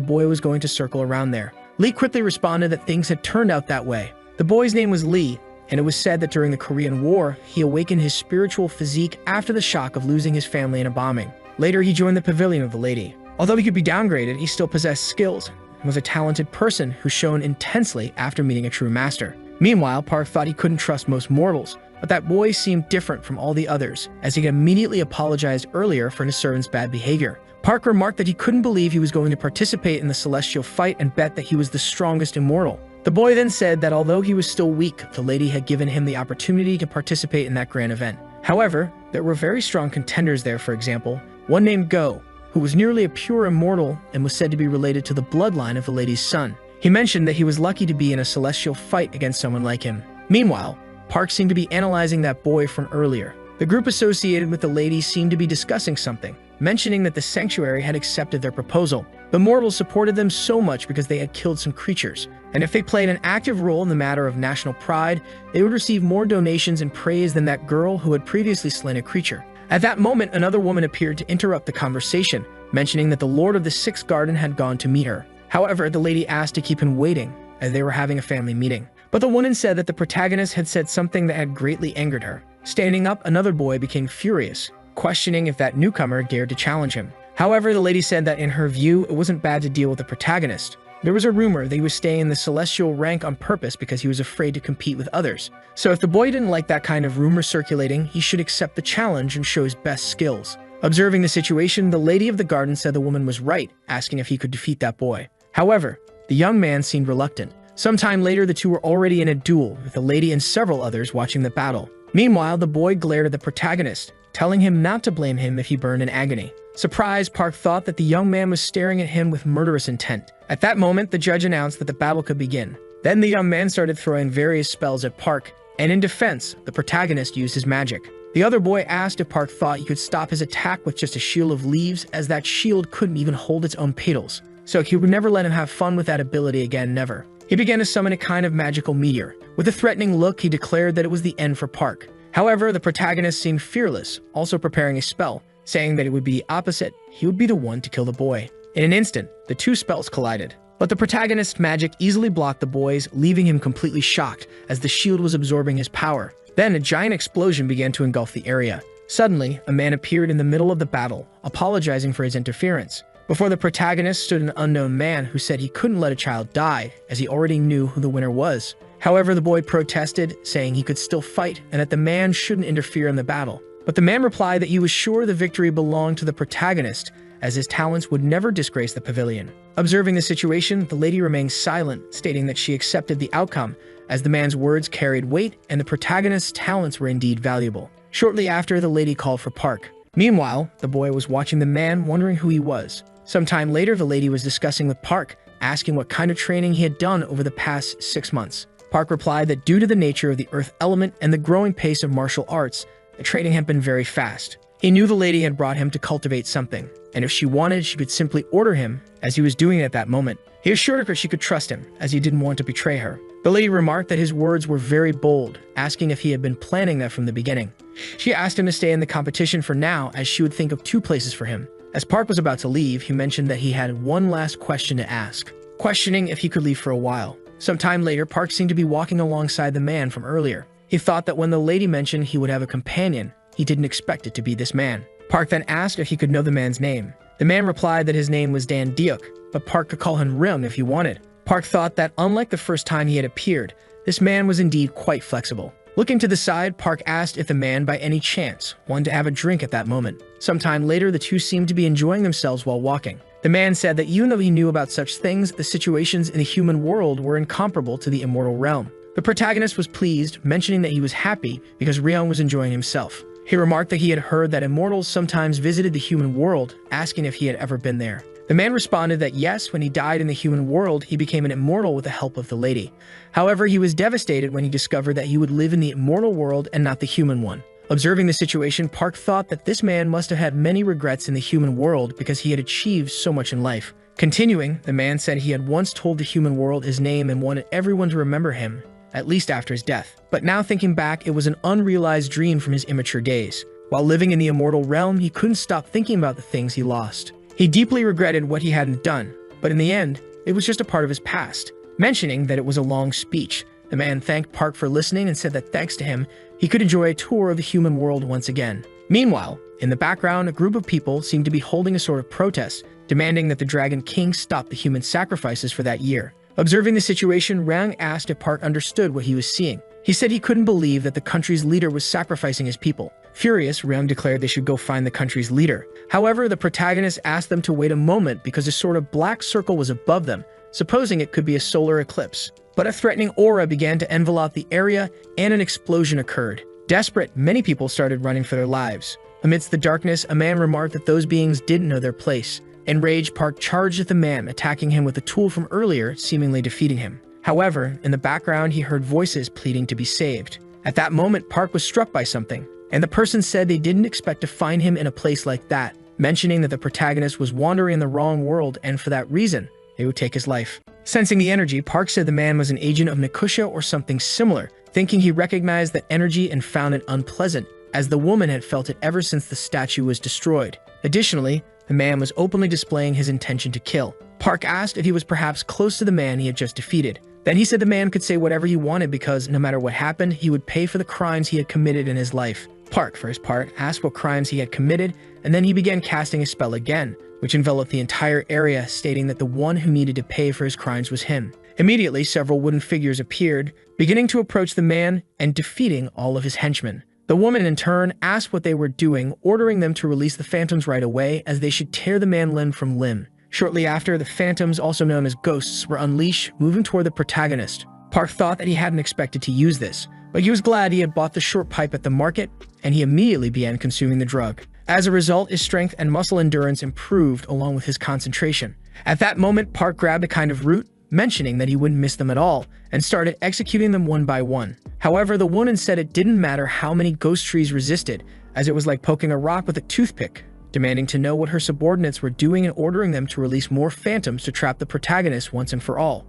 boy was going to circle around there. Lee quickly responded that things had turned out that way. The boy's name was Lee, and it was said that during the Korean War, he awakened his spiritual physique after the shock of losing his family in a bombing. Later, he joined the pavilion of the lady. Although he could be downgraded, he still possessed skills and was a talented person who shone intensely after meeting a true master. Meanwhile, Park thought he couldn't trust most mortals, but that boy seemed different from all the others, as he had immediately apologized earlier for his servant's bad behavior. Park remarked that he couldn't believe he was going to participate in the celestial fight and bet that he was the strongest immortal. The boy then said that although he was still weak, the lady had given him the opportunity to participate in that grand event. However, there were very strong contenders there. For example, one named Go, who was nearly a pure immortal and was said to be related to the bloodline of the lady's son. He mentioned that he was lucky to be in a celestial fight against someone like him. Meanwhile, Park seemed to be analyzing that boy from earlier. The group associated with the lady seemed to be discussing something, mentioning that the sanctuary had accepted their proposal. The mortals supported them so much because they had killed some creatures, and if they played an active role in the matter of national pride, they would receive more donations and praise than that girl who had previously slain a creature. At that moment, another woman appeared to interrupt the conversation, mentioning that the lord of the sixth garden had gone to meet her. However, the lady asked to keep him waiting, as they were having a family meeting. But the woman said that the protagonist had said something that had greatly angered her. Standing up, another boy became furious, questioning if that newcomer dared to challenge him. However, the lady said that in her view, it wasn't bad to deal with the protagonist. There was a rumor that he was staying in the celestial rank on purpose because he was afraid to compete with others. So if the boy didn't like that kind of rumor circulating, he should accept the challenge and show his best skills. Observing the situation, the lady of the garden said the woman was right, asking if he could defeat that boy. However, the young man seemed reluctant. Sometime later, the two were already in a duel, with the lady and several others watching the battle. Meanwhile, the boy glared at the protagonist, telling him not to blame him if he burned in agony. Surprised, Park thought that the young man was staring at him with murderous intent. At that moment, the judge announced that the battle could begin. Then the young man started throwing various spells at Park, and in defense, the protagonist used his magic. The other boy asked if Park thought he could stop his attack with just a shield of leaves, as that shield couldn't even hold its own petals. So he would never let him have fun with that ability again, never. He began to summon a kind of magical meteor. With a threatening look, he declared that it was the end for Park. However, the protagonist seemed fearless, also preparing a spell, saying that it would be the opposite. He would be the one to kill the boy. In an instant, the two spells collided. But the protagonist's magic easily blocked the boy's, leaving him completely shocked as the shield was absorbing his power. Then a giant explosion began to engulf the area. Suddenly, a man appeared in the middle of the battle, apologizing for his interference. Before the protagonist stood an unknown man who said he couldn't let a child die, as he already knew who the winner was. However, the boy protested, saying he could still fight and that the man shouldn't interfere in the battle. But the man replied that he was sure the victory belonged to the protagonist, as his talents would never disgrace the pavilion. Observing the situation, the lady remained silent, stating that she accepted the outcome, as the man's words carried weight and the protagonist's talents were indeed valuable. Shortly after, the lady called for Park. Meanwhile, the boy was watching the man, wondering who he was. Sometime later, the lady was discussing with Park, asking what kind of training he had done over the past 6 months. Park replied that due to the nature of the earth element and the growing pace of martial arts, the training had been very fast. He knew the lady had brought him to cultivate something, and if she wanted, she could simply order him, as he was doing it at that moment. He assured her she could trust him, as he didn't want to betray her. The lady remarked that his words were very bold, asking if he had been planning that from the beginning. She asked him to stay in the competition for now, as she would think of 2 places for him. As Park was about to leave, he mentioned that he had one last question to ask, questioning if he could leave for a while. Sometime later, Park seemed to be walking alongside the man from earlier. He thought that when the lady mentioned he would have a companion, he didn't expect it to be this man. Park then asked if he could know the man's name. The man replied that his name was Dan Deok, but Park could call him Rim if he wanted. Park thought that unlike the first time he had appeared, this man was indeed quite flexible. Looking to the side, Park asked if the man by any chance wanted to have a drink at that moment. Sometime later, the two seemed to be enjoying themselves while walking. The man said that even though he knew about such things, the situations in the human world were incomparable to the immortal realm. The protagonist was pleased, mentioning that he was happy because Ryeong was enjoying himself. He remarked that he had heard that immortals sometimes visited the human world, asking if he had ever been there. The man responded that yes, when he died in the human world, he became an immortal with the help of the lady. However, he was devastated when he discovered that he would live in the immortal world and not the human one. Observing the situation, Park thought that this man must have had many regrets in the human world because he had achieved so much in life. Continuing, the man said he had once told the human world his name and wanted everyone to remember him, at least after his death. But now thinking back, it was an unrealized dream from his immature days. While living in the immortal realm, he couldn't stop thinking about the things he lost. He deeply regretted what he hadn't done, but in the end, it was just a part of his past. Mentioning that it was a long speech, the man thanked Park for listening and said that thanks to him, he could enjoy a tour of the human world once again. Meanwhile, in the background, a group of people seemed to be holding a sort of protest, demanding that the Dragon King stop the human sacrifices for that year. Observing the situation, Rang asked if Park understood what he was seeing. He said he couldn't believe that the country's leader was sacrificing his people. Furious, Rang declared they should go find the country's leader. However, the protagonist asked them to wait a moment because a sort of black circle was above them, supposing it could be a solar eclipse. But a threatening aura began to envelop the area and an explosion occurred. Desperate, many people started running for their lives. Amidst the darkness, a man remarked that those beings didn't know their place. Enraged, Park charged at the man, attacking him with a tool from earlier, seemingly defeating him. However, in the background, he heard voices pleading to be saved. At that moment, Park was struck by something, and the person said they didn't expect to find him in a place like that, mentioning that the protagonist was wandering in the wrong world and for that reason, they would take his life. Sensing the energy, Park said the man was an agent of Nikusha or something similar, thinking he recognized the energy and found it unpleasant, as the woman had felt it ever since the statue was destroyed. Additionally, the man was openly displaying his intention to kill. Park asked if he was perhaps close to the man he had just defeated. Then he said the man could say whatever he wanted because no matter what happened, he would pay for the crimes he had committed in his life. Park, for his part, asked what crimes he had committed, and then he began casting a spell again, which enveloped the entire area, stating that the one who needed to pay for his crimes was him. Immediately, several wooden figures appeared, beginning to approach the man and defeating all of his henchmen. The woman, in turn, asked what they were doing, ordering them to release the phantoms right away, as they should tear the man limb from limb. Shortly after, the phantoms, also known as ghosts, were unleashed, moving toward the protagonist. Park thought that he hadn't expected to use this, but he was glad he had bought the short pipe at the market, and he immediately began consuming the drug. As a result, his strength and muscle endurance improved along with his concentration. At that moment, Park grabbed a kind of root, mentioning that he wouldn't miss them at all, and started executing them one by one. However, the woman said it didn't matter how many ghost trees resisted, as it was like poking a rock with a toothpick, demanding to know what her subordinates were doing and ordering them to release more phantoms to trap the protagonist once and for all.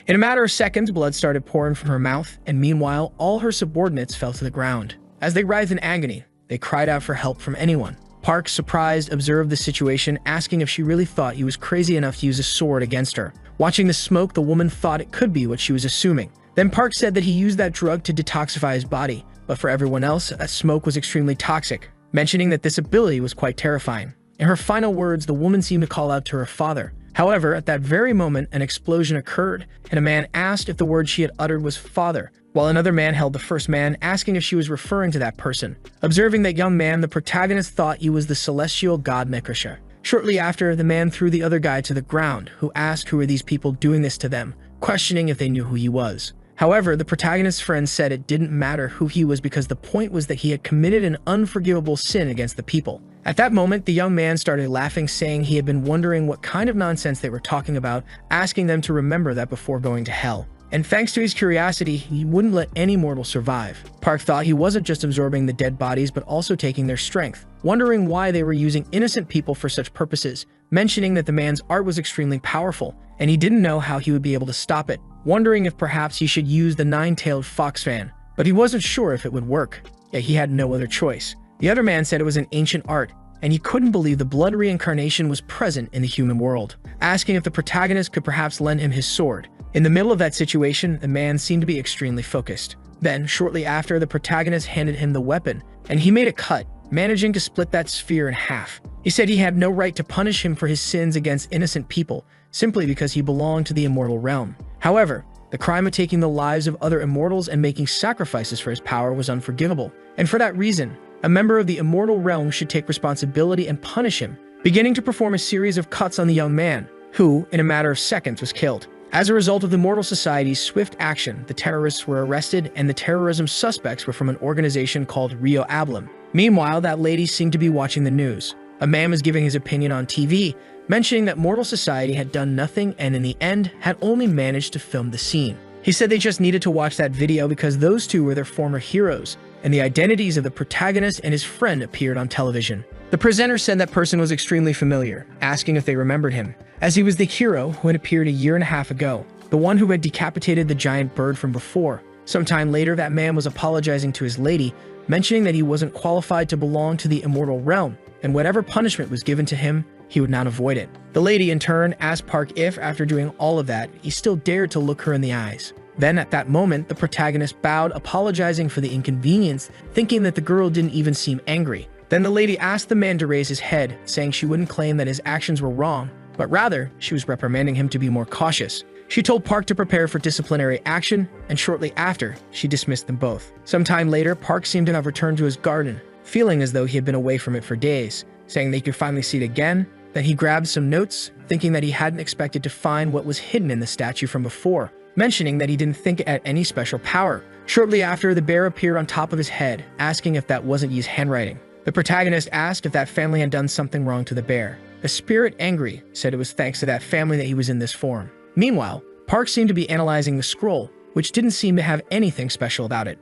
In a matter of seconds, blood started pouring from her mouth, and meanwhile, all her subordinates fell to the ground. As they writhed in agony, they cried out for help from anyone. Park, surprised, observed the situation, asking if she really thought he was crazy enough to use a sword against her. Watching the smoke, the woman thought it could be what she was assuming. Then Park said that he used that drug to detoxify his body, but for everyone else, that smoke was extremely toxic, mentioning that this ability was quite terrifying. In her final words, the woman seemed to call out to her father. However, at that very moment, an explosion occurred, and a man asked if the word she had uttered was father, while another man held the first man, asking if she was referring to that person. Observing that young man, the protagonist thought he was the celestial god Mekrisha. Shortly after, the man threw the other guy to the ground, who asked who were these people doing this to them, questioning if they knew who he was. However, the protagonist's friend said it didn't matter who he was because the point was that he had committed an unforgivable sin against the people. At that moment, the young man started laughing, saying he had been wondering what kind of nonsense they were talking about, asking them to remember that before going to hell. And thanks to his curiosity, he wouldn't let any mortal survive. Park thought he wasn't just absorbing the dead bodies, but also taking their strength, wondering why they were using innocent people for such purposes, mentioning that the man's art was extremely powerful, and he didn't know how he would be able to stop it, wondering if perhaps he should use the nine-tailed fox fan, but he wasn't sure if it would work, yet he had no other choice. The other man said it was an ancient art, and he couldn't believe the blood reincarnation was present in the human world, asking if the protagonist could perhaps lend him his sword. In the middle of that situation, the man seemed to be extremely focused. Then, shortly after, the protagonist handed him the weapon, and he made a cut, managing to split that sphere in half. He said he had no right to punish him for his sins against innocent people, simply because he belonged to the immortal realm. However, the crime of taking the lives of other immortals and making sacrifices for his power was unforgivable, and for that reason, a member of the immortal realm should take responsibility and punish him, beginning to perform a series of cuts on the young man, who, in a matter of seconds, was killed. As a result of the Mortal Society's swift action, the terrorists were arrested, and the terrorism suspects were from an organization called Rio Ablum. Meanwhile, that lady seemed to be watching the news. A man was giving his opinion on TV, mentioning that Mortal Society had done nothing and in the end had only managed to film the scene. He said they just needed to watch that video because those two were their former heroes, and the identities of the protagonist and his friend appeared on television. The presenter said that person was extremely familiar, asking if they remembered him, as he was the hero who had appeared a year and a half ago, the one who had decapitated the giant bird from before. Sometime later, that man was apologizing to his lady, mentioning that he wasn't qualified to belong to the immortal realm, and whatever punishment was given to him, he would not avoid it. The lady, in turn, asked Park if, after doing all of that, he still dared to look her in the eyes. Then, at that moment, the protagonist bowed, apologizing for the inconvenience, thinking that the girl didn't even seem angry. Then the lady asked the man to raise his head, saying she wouldn't claim that his actions were wrong, but rather, she was reprimanding him to be more cautious. She told Park to prepare for disciplinary action, and shortly after, she dismissed them both. Sometime later, Park seemed to have returned to his garden, feeling as though he had been away from it for days, saying that he could finally see it again. Then he grabbed some notes, thinking that he hadn't expected to find what was hidden in the statue from before, mentioning that he didn't think it had any special power. Shortly after, the bear appeared on top of his head, asking if that wasn't Yi's handwriting. The protagonist asked if that family had done something wrong to the bear. The spirit, angry, said it was thanks to that family that he was in this form. Meanwhile, Park seemed to be analyzing the scroll, which didn't seem to have anything special about it,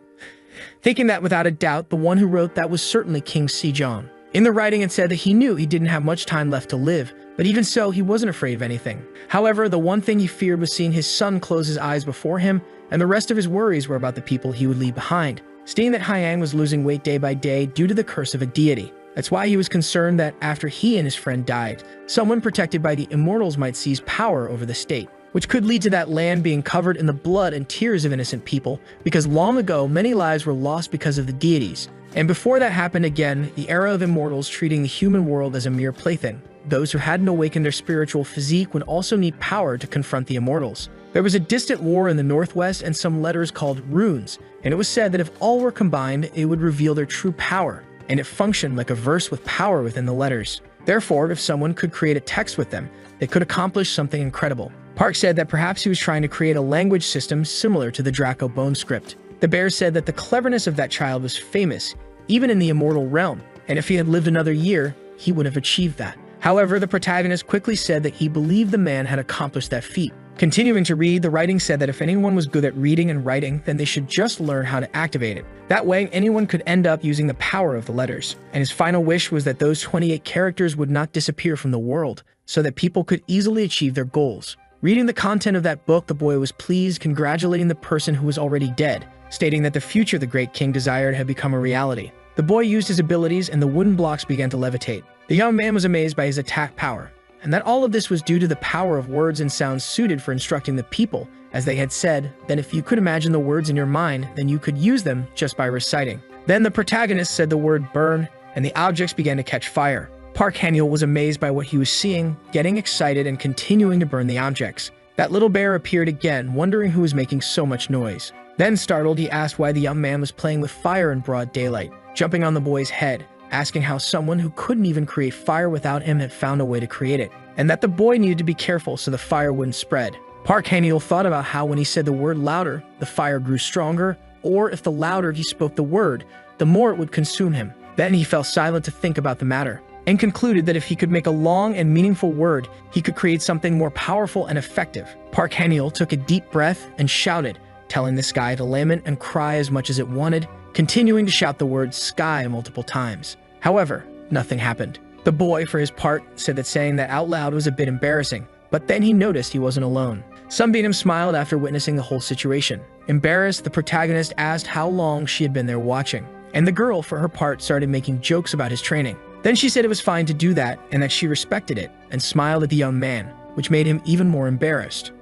thinking that without a doubt, the one who wrote that was certainly King Sejong. In the writing, it said that he knew he didn't have much time left to live, but even so, he wasn't afraid of anything. However, the one thing he feared was seeing his son close his eyes before him, and the rest of his worries were about the people he would leave behind, seeing that Hyang was losing weight day by day due to the curse of a deity. That's why he was concerned that after he and his friend died, someone protected by the immortals might seize power over the state, which could lead to that land being covered in the blood and tears of innocent people, because long ago, many lives were lost because of the deities. And before that happened again, the era of immortals treating the human world as a mere plaything. Those who hadn't awakened their spiritual physique would also need power to confront the immortals. There was a distant war in the northwest and some letters called runes, and it was said that if all were combined, it would reveal their true power, and it functioned like a verse with power within the letters. Therefore, if someone could create a text with them, they could accomplish something incredible. Park said that perhaps he was trying to create a language system similar to the Draco Bone script. The bear said that the cleverness of that child was famous, even in the immortal realm, and if he had lived another year, he would have achieved that. However, the protagonist quickly said that he believed the man had accomplished that feat. Continuing to read, the writing said that if anyone was good at reading and writing, then they should just learn how to activate it. That way, anyone could end up using the power of the letters. And his final wish was that those 28 characters would not disappear from the world, so that people could easily achieve their goals. Reading the content of that book, the boy was pleased, congratulating the person who was already dead, stating that the future the great king desired had become a reality. The boy used his abilities and the wooden blocks began to levitate. The young man was amazed by his attack power, and that all of this was due to the power of words and sounds suited for instructing the people. As they had said, that if you could imagine the words in your mind, then you could use them just by reciting. Then the protagonist said the word burn, and the objects began to catch fire. Park Han-yeol was amazed by what he was seeing, getting excited and continuing to burn the objects. That little bear appeared again, wondering who was making so much noise. Then startled, he asked why the young man was playing with fire in broad daylight, jumping on the boy's head, asking how someone who couldn't even create fire without him had found a way to create it, and that the boy needed to be careful so the fire wouldn't spread. Park Han-yeol thought about how when he said the word louder, the fire grew stronger, or if the louder he spoke the word, the more it would consume him. Then he fell silent to think about the matter, and concluded that if he could make a long and meaningful word, he could create something more powerful and effective. Park Han-yeol took a deep breath and shouted, telling the sky to lament and cry as much as it wanted, continuing to shout the word sky multiple times. However, nothing happened. The boy, for his part, said that saying that out loud was a bit embarrassing, but then he noticed he wasn't alone. Sunbeam smiled after witnessing the whole situation. Embarrassed, the protagonist asked how long she had been there watching, and the girl, for her part, started making jokes about his training. Then she said it was fine to do that and that she respected it, and smiled at the young man, which made him even more embarrassed.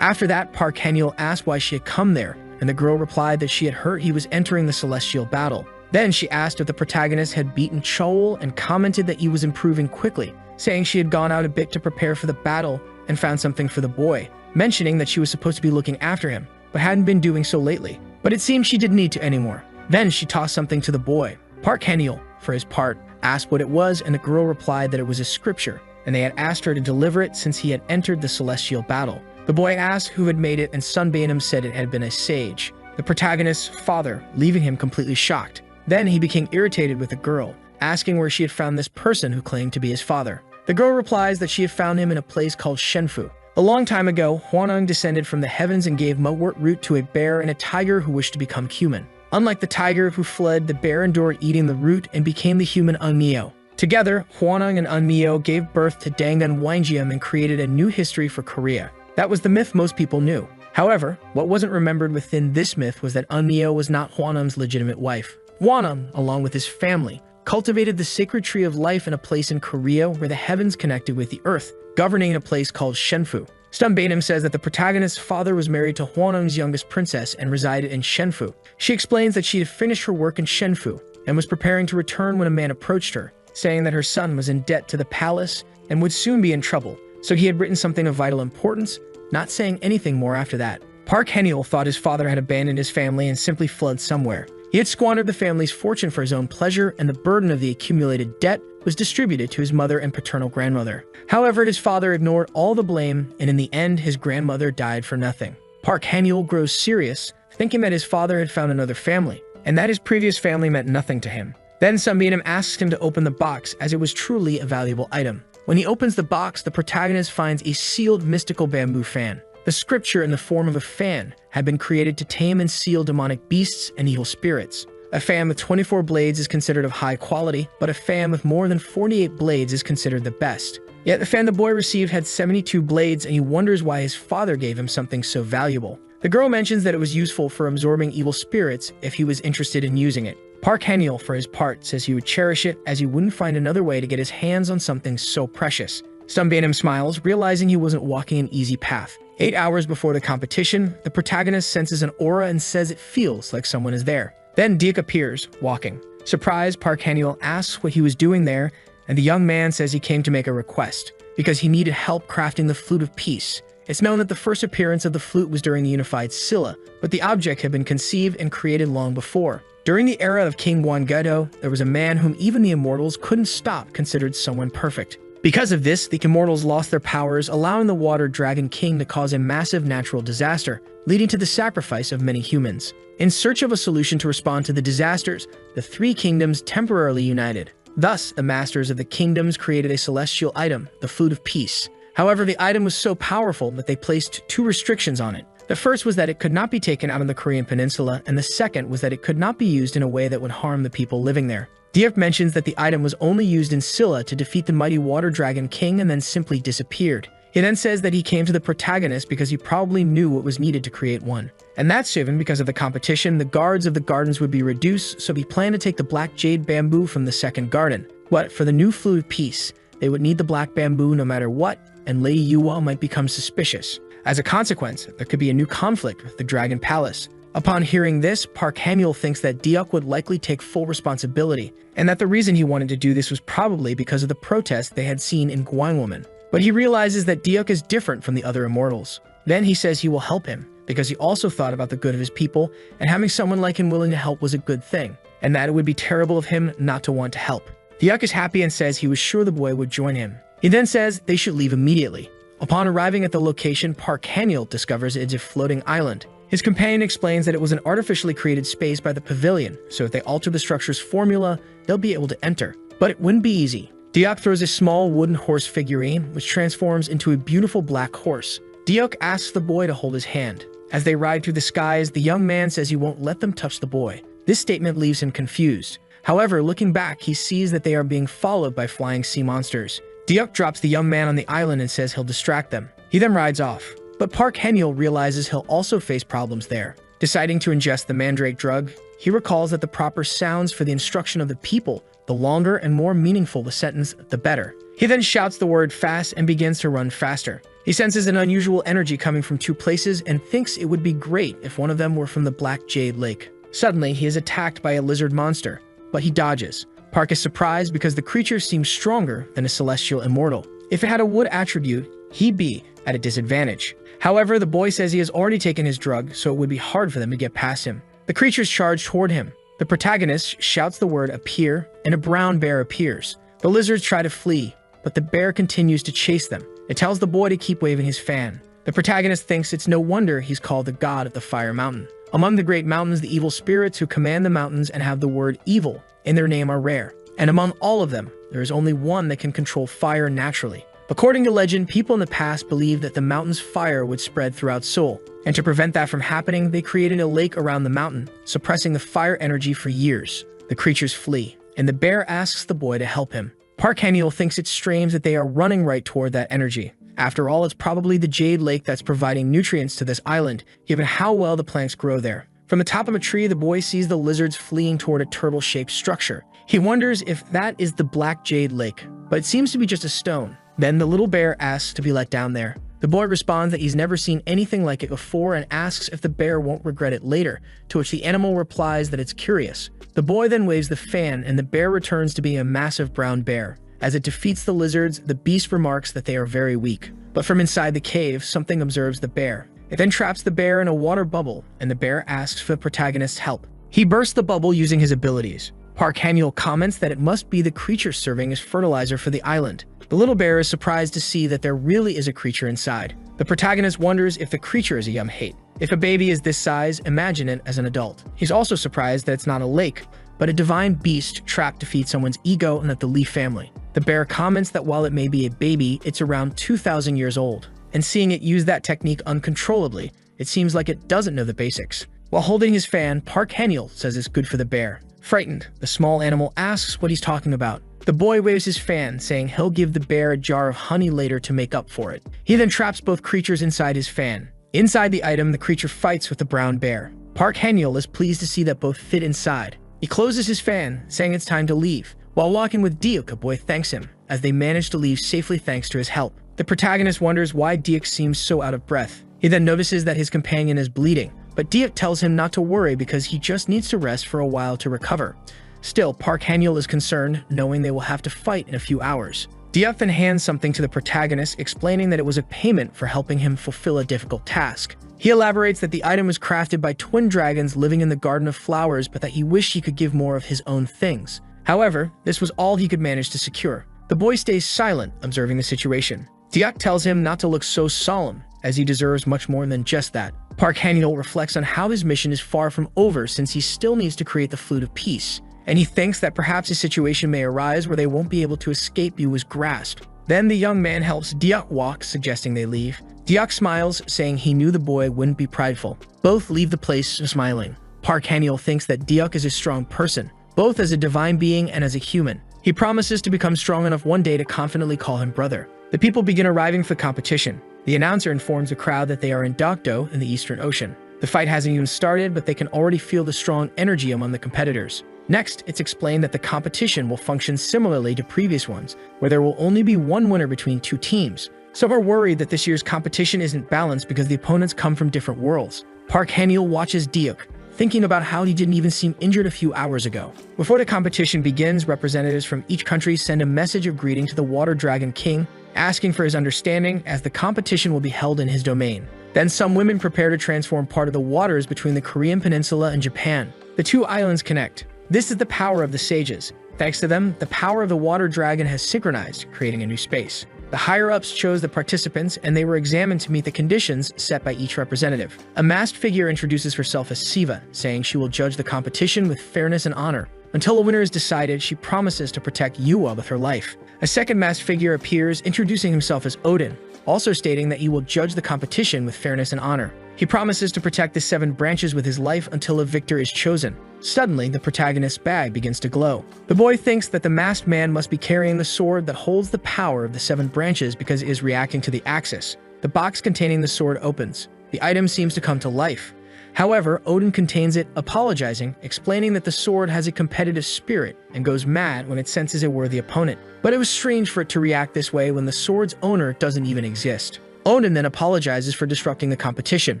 After that, Park Han-yeol asked why she had come there, and the girl replied that she had heard he was entering the celestial battle. Then she asked if the protagonist had beaten Cheol and commented that he was improving quickly, saying she had gone out a bit to prepare for the battle and found something for the boy, mentioning that she was supposed to be looking after him, but hadn't been doing so lately. But it seemed she didn't need to anymore. Then she tossed something to the boy. Park Han-yeol, for his part, asked what it was, and the girl replied that it was a scripture, and they had asked her to deliver it since he had entered the celestial battle. The boy asked who had made it, and Sunbeam said it had been a sage, the protagonist's father, leaving him completely shocked. Then he became irritated with the girl, asking where she had found this person who claimed to be his father. The girl replies that she had found him in a place called Shenfu. A long time ago, Hwanung descended from the heavens and gave mugwort root to a bear and a tiger who wished to become human. Unlike the tiger who fled, the bear endured eating the root and became the human Eunmyo. Together, Hwanung and Eunmyo gave birth to Dangun Wanjium and created a new history for Korea. That was the myth most people knew. However, what wasn't remembered within this myth was that Eunmyo was not Hwanung's legitimate wife. Hwanung, along with his family, cultivated the sacred tree of life in a place in Korea where the heavens connected with the earth, governing in a place called Shenfu. Sunbeam says that the protagonist's father was married to Hwanung's youngest princess and resided in Shenfu. She explains that she had finished her work in Shenfu and was preparing to return when a man approached her, saying that her son was in debt to the palace and would soon be in trouble, so he had written something of vital importance, not saying anything more after that. Park Han-yeol thought his father had abandoned his family and simply fled somewhere. He had squandered the family's fortune for his own pleasure, and the burden of the accumulated debt was distributed to his mother and paternal grandmother. However, his father ignored all the blame, and in the end, his grandmother died for nothing. Park Han-yeol grows serious, thinking that his father had found another family, and that his previous family meant nothing to him. Then Sunbeam asks him to open the box, as it was truly a valuable item. When he opens the box, the protagonist finds a sealed mystical bamboo fan. The scripture in the form of a fan had been created to tame and seal demonic beasts and evil spirits. A fan with 24 blades is considered of high quality, but a fan with more than 48 blades is considered the best. Yet the fan the boy received had 72 blades, and he wonders why his father gave him something so valuable. The girl mentions that it was useful for absorbing evil spirits if he was interested in using it. Park Han-yeol, for his part, says he would cherish it as he wouldn't find another way to get his hands on something so precious. Sunbeam smiles, realizing he wasn't walking an easy path. 8 hours before the competition, the protagonist senses an aura and says it feels like someone is there. Then Deek appears, walking. Surprised, Park Han-yeol asks what he was doing there, and the young man says he came to make a request, because he needed help crafting the Flute of Peace. It's known that the first appearance of the flute was during the Unified Silla, but the object had been conceived and created long before. During the era of King Gwanggaedo, there was a man whom even the immortals couldn't stop, considered someone perfect. Because of this, the immortals lost their powers, allowing the Water Dragon King to cause a massive natural disaster, leading to the sacrifice of many humans. In search of a solution to respond to the disasters, the three kingdoms temporarily united. Thus, the masters of the kingdoms created a celestial item, the Flute of Peace. However, the item was so powerful that they placed two restrictions on it. The first was that it could not be taken out of the Korean peninsula, and the second was that it could not be used in a way that would harm the people living there. Diuk mentions that the item was only used in Silla to defeat the mighty water dragon king and then simply disappeared. He then says that he came to the protagonist because he probably knew what was needed to create one. And that's even because of the competition, the guards of the gardens would be reduced, so he planned to take the black jade bamboo from the second garden. But for the new Flute of Peace, they would need the black bamboo no matter what, and Lady Yuwa might become suspicious. As a consequence, there could be a new conflict with the Dragon Palace. Upon hearing this, Park Hamuel thinks that Diuk would likely take full responsibility, and that the reason he wanted to do this was probably because of the protest they had seen in Gwanghwamun. But he realizes that Diuk is different from the other immortals. Then he says he will help him, because he also thought about the good of his people, and having someone like him willing to help was a good thing, and that it would be terrible of him not to want to help. Diuk is happy and says he was sure the boy would join him. He then says they should leave immediately. Upon arriving at the location, Park Hamuel discovers it's a floating island. His companion explains that it was an artificially created space by the pavilion, so if they alter the structure's formula, they'll be able to enter. But it wouldn't be easy. Diuk throws a small wooden horse figurine, which transforms into a beautiful black horse. Diuk asks the boy to hold his hand. As they ride through the skies, the young man says he won't let them touch the boy. This statement leaves him confused. However, looking back, he sees that they are being followed by flying sea monsters. Diuk drops the young man on the island and says he'll distract them. He then rides off. But Park Hamuel realizes he'll also face problems there. Deciding to ingest the mandrake drug, he recalls that the proper sounds for the instruction of the people, the longer and more meaningful the sentence, the better. He then shouts the word fast and begins to run faster. He senses an unusual energy coming from two places and thinks it would be great if one of them were from the Black Jade Lake. Suddenly, he is attacked by a lizard monster, but he dodges. Park is surprised because the creature seems stronger than a celestial immortal. If it had a wood attribute, he'd be at a disadvantage. However, the boy says he has already taken his drug, so it would be hard for them to get past him. The creatures charge toward him. The protagonist shouts the word appear, and a brown bear appears. The lizards try to flee, but the bear continues to chase them. It tells the boy to keep waving his fan. The protagonist thinks it's no wonder he's called the god of the Fire Mountain. Among the great mountains, the evil spirits who command the mountains and have the word evil in their name are rare. And among all of them, there is only one that can control fire naturally. According to legend, people in the past believed that the mountain's fire would spread throughout Seoul, and to prevent that from happening, they created a lake around the mountain, suppressing the fire energy for years. The creatures flee, and the bear asks the boy to help him. Park Hamuel thinks it's strange that they are running right toward that energy. After all, it's probably the Jade Lake that's providing nutrients to this island, given how well the plants grow there. From the top of a tree, the boy sees the lizards fleeing toward a turtle-shaped structure. He wonders if that is the Black Jade Lake, but it seems to be just a stone. Then the little bear asks to be let down there. The boy responds that he's never seen anything like it before and asks if the bear won't regret it later, to which the animal replies that it's curious. The boy then waves the fan and the bear returns to being a massive brown bear. As it defeats the lizards, the beast remarks that they are very weak. But from inside the cave, something observes the bear. It then traps the bear in a water bubble, and the bear asks for the protagonist's help. He bursts the bubble using his abilities. Park Hamuel comments that it must be the creature serving as fertilizer for the island. The little bear is surprised to see that there really is a creature inside. The protagonist wonders if the creature is a Yum-hate. If a baby is this size, imagine it as an adult. He's also surprised that it's not a lake, but a divine beast trapped to feed someone's ego and that the Lee family. The bear comments that while it may be a baby, it's around 2,000 years old. And seeing it use that technique uncontrollably, it seems like it doesn't know the basics. While holding his fan, Park Hamuel says it's good for the bear. Frightened, the small animal asks what he's talking about. The boy waves his fan, saying he'll give the bear a jar of honey later to make up for it. He then traps both creatures inside his fan. Inside the item, the creature fights with the brown bear. Park Hamuel is pleased to see that both fit inside. He closes his fan, saying it's time to leave. While walking with Diuk, a boy thanks him, as they manage to leave safely thanks to his help. The protagonist wonders why Diuk seems so out of breath. He then notices that his companion is bleeding, but Diuk tells him not to worry because he just needs to rest for a while to recover. Still, Park Hamuel is concerned, knowing they will have to fight in a few hours. Diuk then hands something to the protagonist, explaining that it was a payment for helping him fulfill a difficult task. He elaborates that the item was crafted by twin dragons living in the Garden of Flowers, but that he wished he could give more of his own things. However, this was all he could manage to secure. The boy stays silent, observing the situation. Diuk tells him not to look so solemn, as he deserves much more than just that. Park Hamuel reflects on how his mission is far from over since he still needs to create the Flute of Peace, and he thinks that perhaps a situation may arise where they won't be able to escape Yua's grasp. Then the young man helps Deok walk, suggesting they leave. Deok smiles, saying he knew the boy wouldn't be prideful. Both leave the place smiling. Park Han-yeol thinks that Deok is a strong person, both as a divine being and as a human. He promises to become strong enough one day to confidently call him brother. The people begin arriving for the competition. The announcer informs the crowd that they are in Dokdo in the Eastern Ocean. The fight hasn't even started, but they can already feel the strong energy among the competitors. Next, it's explained that the competition will function similarly to previous ones, where there will only be one winner between two teams. Some are worried that this year's competition isn't balanced because the opponents come from different worlds. Park Han-yeol watches Deok, thinking about how he didn't even seem injured a few hours ago. Before the competition begins, representatives from each country send a message of greeting to the Water Dragon King, asking for his understanding as the competition will be held in his domain. Then some women prepare to transform part of the waters between the Korean peninsula and Japan. The two islands connect. This is the power of the sages. Thanks to them, the power of the water dragon has synchronized, creating a new space. The higher-ups chose the participants, and they were examined to meet the conditions set by each representative. A masked figure introduces herself as Siva, saying she will judge the competition with fairness and honor. Until a winner is decided, she promises to protect Yua with her life. A second masked figure appears, introducing himself as Odin, also stating that he will judge the competition with fairness and honor. He promises to protect the 7 branches with his life until a victor is chosen. Suddenly, the protagonist's bag begins to glow. The boy thinks that the masked man must be carrying the sword that holds the power of the 7 branches because it is reacting to the axis. The box containing the sword opens. The item seems to come to life. However, Odin contains it, apologizing, explaining that the sword has a competitive spirit and goes mad when it senses a worthy opponent. But it was strange for it to react this way when the sword's owner doesn't even exist. Odin then apologizes for disrupting the competition.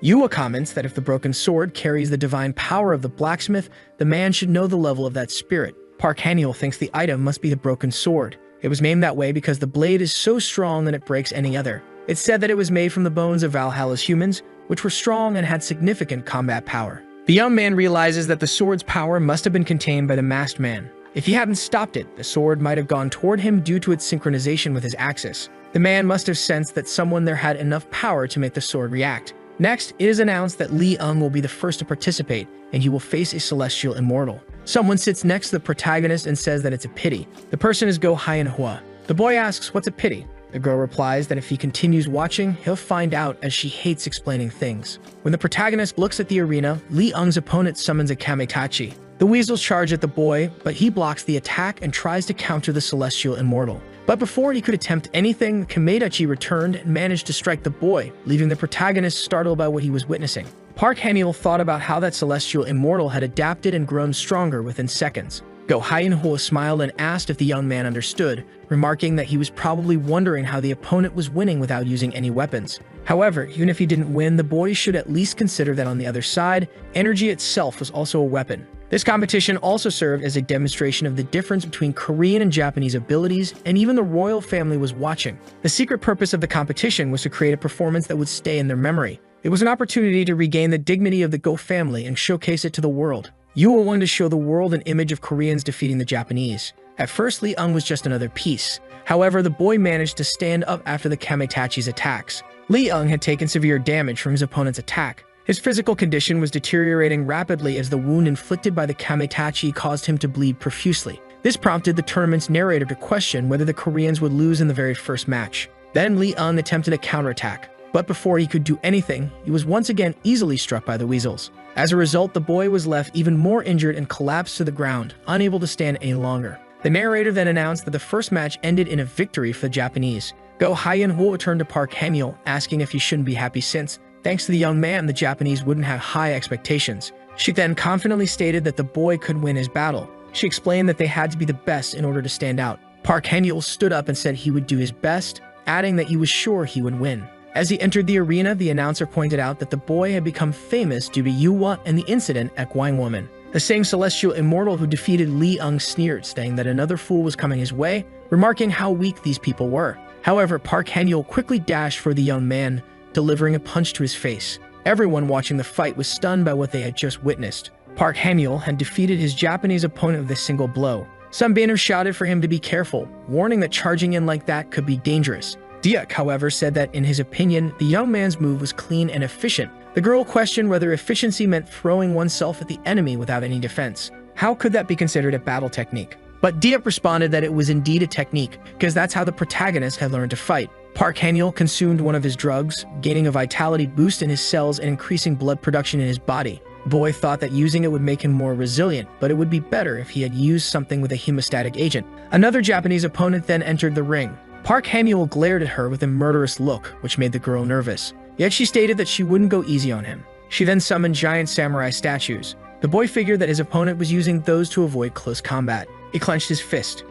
Yua comments that if the broken sword carries the divine power of the blacksmith, the man should know the level of that spirit. Park Han-yeol thinks the item must be the broken sword. It was named that way because the blade is so strong that it breaks any other. It's said that it was made from the bones of Valhalla's humans, which were strong and had significant combat power. The young man realizes that the sword's power must have been contained by the masked man. If he hadn't stopped it, the sword might have gone toward him due to its synchronization with his axis. The man must have sensed that someone there had enough power to make the sword react. Next, it is announced that Lee Ung will be the first to participate, and he will face a celestial immortal. Someone sits next to the protagonist and says that it's a pity. The person is Go Hyeon-hwa. The boy asks, "What's a pity?" The girl replies that if he continues watching, he'll find out, as she hates explaining things. When the protagonist looks at the arena, Lee Ung's opponent summons a kamitachi. The weasels charge at the boy, but he blocks the attack and tries to counter the celestial immortal. But before he could attempt anything, Kamitachi returned and managed to strike the boy, leaving the protagonist startled by what he was witnessing. Park Han-yeol thought about how that celestial immortal had adapted and grown stronger within seconds. Go Hyeon-hwa smiled and asked if the young man understood, remarking that he was probably wondering how the opponent was winning without using any weapons. However, even if he didn't win, the boy should at least consider that on the other side, energy itself was also a weapon. This competition also served as a demonstration of the difference between Korean and Japanese abilities, and even the royal family was watching. The secret purpose of the competition was to create a performance that would stay in their memory. It was an opportunity to regain the dignity of the Go family and showcase it to the world. Yua wanted to show the world an image of Koreans defeating the Japanese. At first, Lee Ung was just another piece. However, the boy managed to stand up after the Kamitachi's attacks. Lee Ung had taken severe damage from his opponent's attack. His physical condition was deteriorating rapidly as the wound inflicted by the Kamitachi caused him to bleed profusely. This prompted the tournament's narrator to question whether the Koreans would lose in the very first match. Then Lee Ung attempted a counterattack, but before he could do anything, he was once again easily struck by the weasels. As a result, the boy was left even more injured and collapsed to the ground, unable to stand any longer. The narrator then announced that the first match ended in a victory for the Japanese. Go Hyeon-hwa turned to Park Han-yeol, asking if he shouldn't be happy since, thanks to the young man, the Japanese wouldn't have high expectations. She then confidently stated that the boy could win his battle. She explained that they had to be the best in order to stand out. Park Han-yeol stood up and said he would do his best, adding that he was sure he would win. As he entered the arena, the announcer pointed out that the boy had become famous due to Yua and the incident at Gwangwoman. The same celestial immortal who defeated Lee Ung sneered, saying that another fool was coming his way, remarking how weak these people were. However, Park Han-yeol quickly dashed for the young man, delivering a punch to his face. Everyone watching the fight was stunned by what they had just witnessed. Park Han-yeol had defeated his Japanese opponent with a single blow. Some banners shouted for him to be careful, warning that charging in like that could be dangerous. Deok, however, said that in his opinion, the young man's move was clean and efficient. The girl questioned whether efficiency meant throwing oneself at the enemy without any defense. How could that be considered a battle technique? But Diep responded that it was indeed a technique, because that's how the protagonist had learned to fight. Park Han-yeol consumed one of his drugs, gaining a vitality boost in his cells and increasing blood production in his body. The boy thought that using it would make him more resilient, but it would be better if he had used something with a hemostatic agent. Another Japanese opponent then entered the ring. Park Han-yeol glared at her with a murderous look, which made the girl nervous. Yet she stated that she wouldn't go easy on him. She then summoned giant samurai statues. The boy figured that his opponent was using those to avoid close combat. He clenched his fist.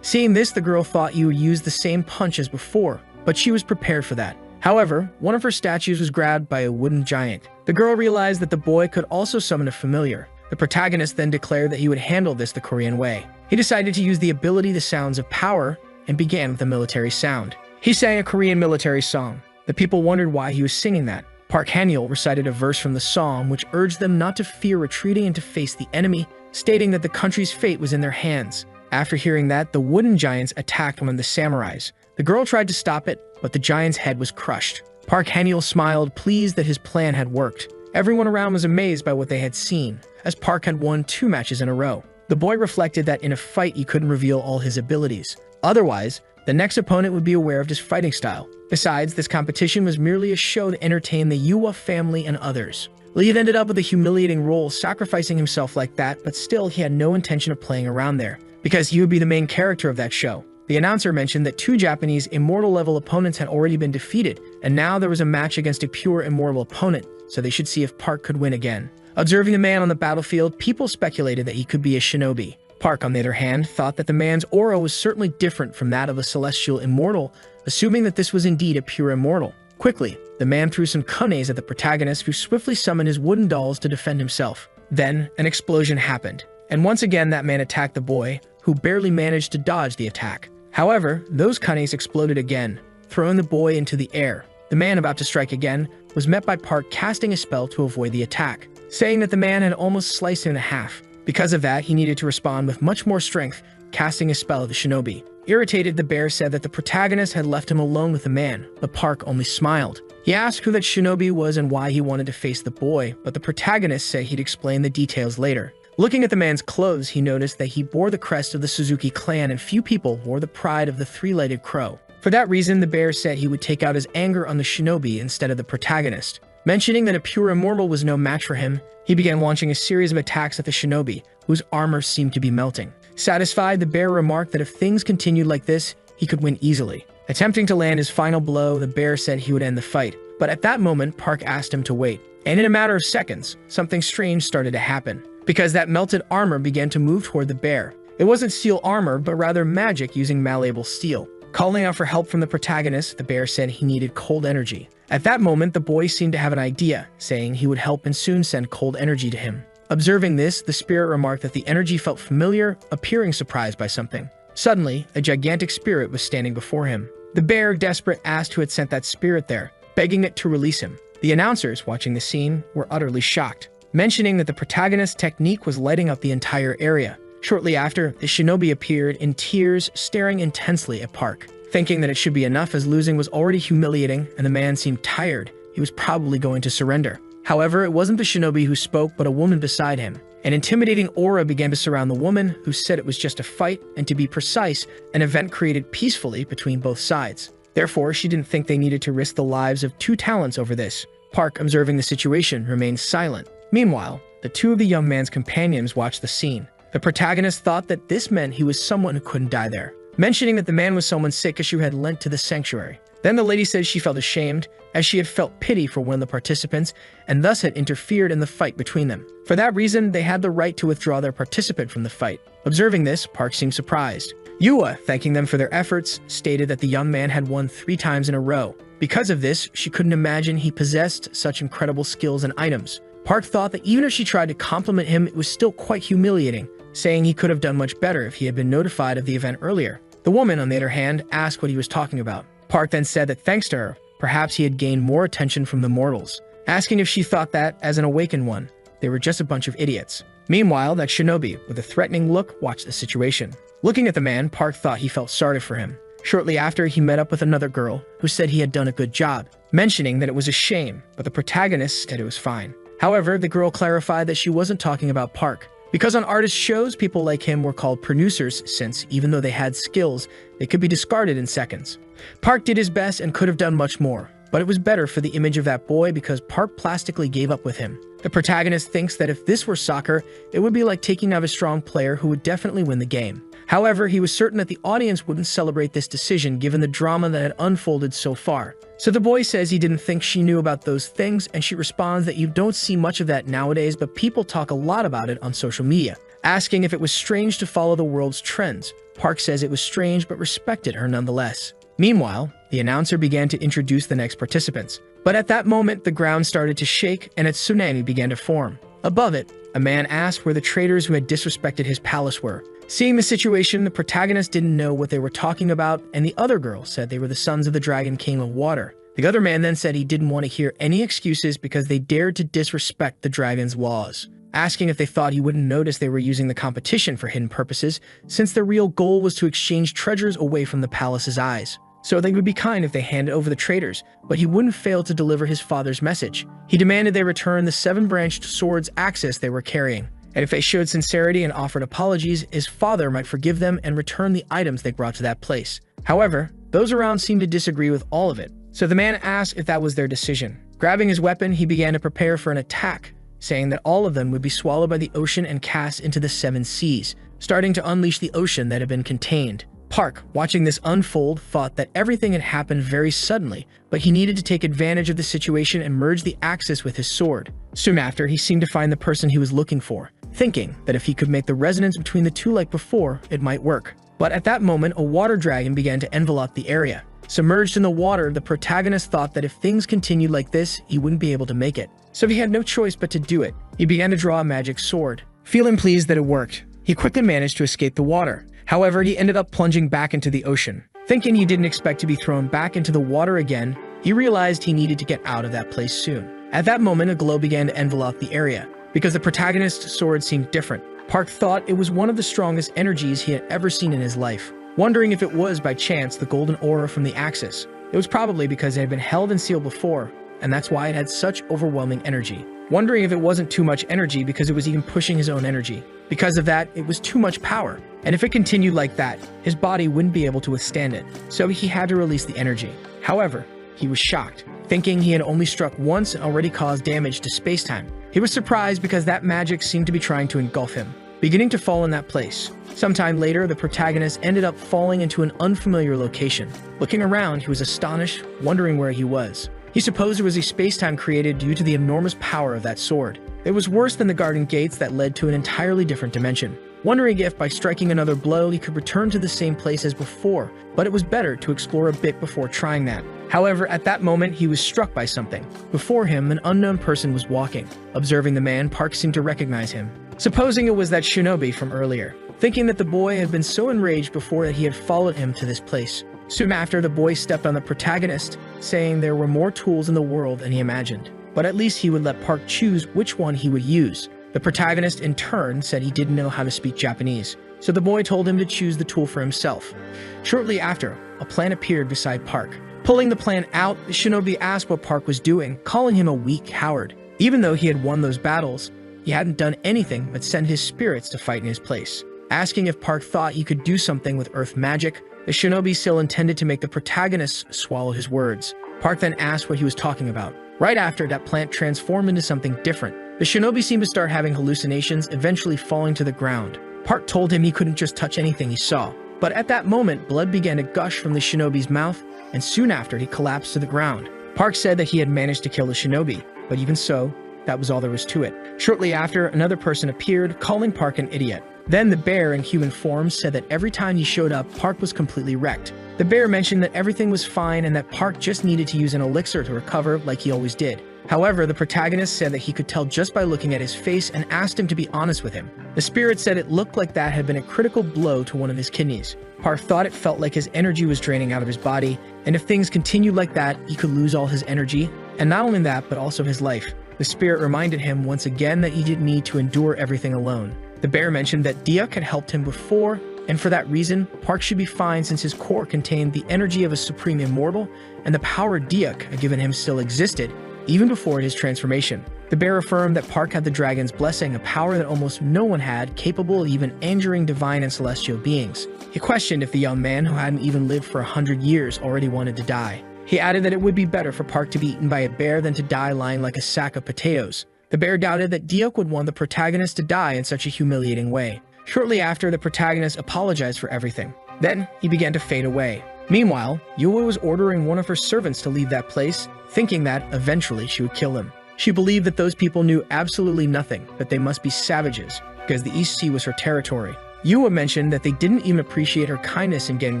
Seeing this, the girl thought he would use the same punch as before, but she was prepared for that. However, one of her statues was grabbed by a wooden giant. The girl realized that the boy could also summon a familiar. The protagonist then declared that he would handle this the Korean way. He decided to use the ability The Sounds of Power and began with a military sound. He sang a Korean military song. The people wondered why he was singing that. Park Han-yeol recited a verse from the song which urged them not to fear retreating and to face the enemy, stating that the country's fate was in their hands. After hearing that, the wooden giants attacked one of the samurais. The girl tried to stop it, but the giant's head was crushed. Park Han-yeol smiled, pleased that his plan had worked. Everyone around was amazed by what they had seen, as Park had won 2 matches in a row. The boy reflected that in a fight he couldn't reveal all his abilities. Otherwise, the next opponent would be aware of his fighting style. Besides, this competition was merely a show to entertain the Yuwa family and others. Lee had ended up with a humiliating role, sacrificing himself like that, but still he had no intention of playing around there, because he would be the main character of that show. The announcer mentioned that 2 Japanese immortal-level opponents had already been defeated, and now there was a match against a pure immortal opponent, so they should see if Park could win again. Observing the man on the battlefield, people speculated that he could be a shinobi. Park, on the other hand, thought that the man's aura was certainly different from that of a celestial immortal, assuming that this was indeed a pure immortal. Quickly, the man threw some kunes at the protagonist, who swiftly summoned his wooden dolls to defend himself. Then, an explosion happened, and once again that man attacked the boy, who barely managed to dodge the attack. However, those kunes exploded again, throwing the boy into the air. The man about to strike again was met by Park casting a spell to avoid the attack, saying that the man had almost sliced him in half. Because of that, he needed to respond with much more strength, casting a spell at the shinobi. Irritated, the bear said that the protagonist had left him alone with the man, but Park only smiled. He asked who that shinobi was and why he wanted to face the boy, but the protagonist said he'd explain the details later. Looking at the man's clothes, he noticed that he bore the crest of the Suzuki clan, and few people wore the pride of the 3-legged crow. For that reason, the bear said he would take out his anger on the shinobi instead of the protagonist. Mentioning that a pure immortal was no match for him, he began launching a series of attacks at the shinobi, whose armor seemed to be melting. Satisfied, the bear remarked that if things continued like this, he could win easily. Attempting to land his final blow, the bear said he would end the fight. But at that moment, Park asked him to wait. And in a matter of seconds, something strange started to happen, because that melted armor began to move toward the bear. It wasn't steel armor, but rather magic using malleable steel. Calling out for help from the protagonist, the bear said he needed cold energy. At that moment, the boy seemed to have an idea, saying he would help and soon send cold energy to him. Observing this, the spirit remarked that the energy felt familiar, appearing surprised by something. Suddenly, a gigantic spirit was standing before him. The bear, desperate, asked who had sent that spirit there, begging it to release him. The announcers, watching the scene, were utterly shocked, mentioning that the protagonist's technique was lighting up the entire area. Shortly after, the shinobi appeared in tears, staring intensely at Park. Thinking that it should be enough as losing was already humiliating and the man seemed tired, he was probably going to surrender. However, it wasn't the shinobi who spoke, but a woman beside him. An intimidating aura began to surround the woman, who said it was just a fight, and to be precise, an event created peacefully between both sides. Therefore, she didn't think they needed to risk the lives of 2 talents over this. Park, observing the situation, remained silent. Meanwhile, the 2 of the young man's companions watched the scene. The protagonist thought that this meant he was someone who couldn't die there, mentioning that the man was someone sick as she had lent to the sanctuary. Then the lady said she felt ashamed, as she had felt pity for one of the participants, and thus had interfered in the fight between them. For that reason, they had the right to withdraw their participant from the fight. Observing this, Park seemed surprised. Yuwa, thanking them for their efforts, stated that the young man had won 3 times in a row. Because of this, she couldn't imagine he possessed such incredible skills and items. Park thought that even if she tried to compliment him, it was still quite humiliating, saying he could have done much better if he had been notified of the event earlier. The woman, on the other hand, asked what he was talking about. Park then said that thanks to her, perhaps he had gained more attention from the mortals, asking if she thought that, as an awakened one, they were just a bunch of idiots. Meanwhile, that shinobi, with a threatening look, watched the situation. Looking at the man, Park thought he felt sorry for him. Shortly after, he met up with another girl, who said he had done a good job, mentioning that it was a shame, but the protagonist said it was fine. However, the girl clarified that she wasn't talking about Park. Because on artist shows, people like him were called producers since, even though they had skills, they could be discarded in seconds. Park did his best and could have done much more, but it was better for the image of that boy because Park plastically gave up with him. The protagonist thinks that if this were soccer, it would be like taking out a strong player who would definitely win the game. However, he was certain that the audience wouldn't celebrate this decision given the drama that had unfolded so far. So the boy says he didn't think she knew about those things, and she responds that you don't see much of that nowadays, but people talk a lot about it on social media. Asking if it was strange to follow the world's trends, Park says it was strange but respected her nonetheless. Meanwhile, the announcer began to introduce the next participants. But at that moment, the ground started to shake and a tsunami began to form. Above it, a man asked where the traitors who had disrespected his palace were. Seeing the situation, the protagonist didn't know what they were talking about, and the other girl said they were the sons of the Dragon King of Water. The other man then said he didn't want to hear any excuses because they dared to disrespect the dragon's laws. Asking if they thought he wouldn't notice they were using the competition for hidden purposes, since their real goal was to exchange treasures away from the palace's eyes. So they would be kind if they handed over the traitors, but he wouldn't fail to deliver his father's message. He demanded they return the 7-branched sword's axis they were carrying, and if they showed sincerity and offered apologies, his father might forgive them and return the items they brought to that place. However, those around seemed to disagree with all of it, so the man asked if that was their decision. Grabbing his weapon, he began to prepare for an attack, saying that all of them would be swallowed by the ocean and cast into the 7 seas, starting to unleash the ocean that had been contained. Park, watching this unfold, thought that everything had happened very suddenly, but he needed to take advantage of the situation and merge the axis with his sword. Soon after, he seemed to find the person he was looking for, thinking that if he could make the resonance between the two like before, it might work. But at that moment, a water dragon began to envelop the area. Submerged in the water, the protagonist thought that if things continued like this, he wouldn't be able to make it. So he had no choice but to do it. He began to draw a magic sword. Feeling pleased that it worked, he quickly managed to escape the water. However, he ended up plunging back into the ocean. Thinking he didn't expect to be thrown back into the water again, he realized he needed to get out of that place soon. At that moment, a glow began to envelop the area. Because the protagonist's sword seemed different, Park thought it was one of the strongest energies he had ever seen in his life. Wondering if it was, by chance, the golden aura from the axis. It was probably because it had been held and sealed before, and that's why it had such overwhelming energy. Wondering if it wasn't too much energy because it was even pushing his own energy. Because of that, it was too much power. And if it continued like that, his body wouldn't be able to withstand it. So he had to release the energy. However, he was shocked, thinking he had only struck once and already caused damage to space-time. He was surprised because that magic seemed to be trying to engulf him, beginning to fall in that place. Sometime later, the protagonist ended up falling into an unfamiliar location. Looking around, he was astonished, wondering where he was. He supposed it was a space-time created due to the enormous power of that sword. It was worse than the garden gates that led to an entirely different dimension. Wondering if, by striking another blow, he could return to the same place as before, but it was better to explore a bit before trying that. However, at that moment, he was struck by something. Before him, an unknown person was walking. Observing the man, Park seemed to recognize him, supposing it was that shinobi from earlier, thinking that the boy had been so enraged before that he had followed him to this place. Soon after, the boy stepped on the protagonist, saying there were more tools in the world than he imagined, but at least he would let Park choose which one he would use. The protagonist, in turn, said he didn't know how to speak Japanese, so the boy told him to choose the tool for himself. Shortly after, a plant appeared beside Park. Pulling the plant out, the shinobi asked what Park was doing, calling him a weak coward. Even though he had won those battles, he hadn't done anything but send his spirits to fight in his place. Asking if Park thought he could do something with earth magic, the shinobi still intended to make the protagonist swallow his words. Park then asked what he was talking about. Right after, that plant transformed into something different. The shinobi seemed to start having hallucinations, eventually falling to the ground. Park told him he couldn't just touch anything he saw. But at that moment, blood began to gush from the shinobi's mouth, and soon after, he collapsed to the ground. Park said that he had managed to kill the shinobi, but even so, that was all there was to it. Shortly after, another person appeared, calling Park an idiot. Then the bear in human form said that every time he showed up, Park was completely wrecked. The bear mentioned that everything was fine and that Park just needed to use an elixir to recover like he always did. However, the protagonist said that he could tell just by looking at his face and asked him to be honest with him. The spirit said it looked like that had been a critical blow to one of his kidneys. Park thought it felt like his energy was draining out of his body, and if things continued like that, he could lose all his energy, and not only that, but also his life. The spirit reminded him once again that he didn't need to endure everything alone. The bear mentioned that Diak had helped him before, and for that reason, Park should be fine since his core contained the energy of a supreme immortal, and the power Diak had given him still existed, even before his transformation. The bear affirmed that Park had the dragon's blessing, a power that almost no one had, capable of even injuring divine and celestial beings. He questioned if the young man, who hadn't even lived for 100 years, already wanted to die. He added that it would be better for Park to be eaten by a bear than to die lying like a sack of potatoes. The bear doubted that Deok would want the protagonist to die in such a humiliating way. Shortly after, the protagonist apologized for everything. Then, he began to fade away. Meanwhile, Yua was ordering one of her servants to leave that place, thinking that, eventually, she would kill him. She believed that those people knew absolutely nothing, that they must be savages, because the East Sea was her territory. Yua mentioned that they didn't even appreciate her kindness in getting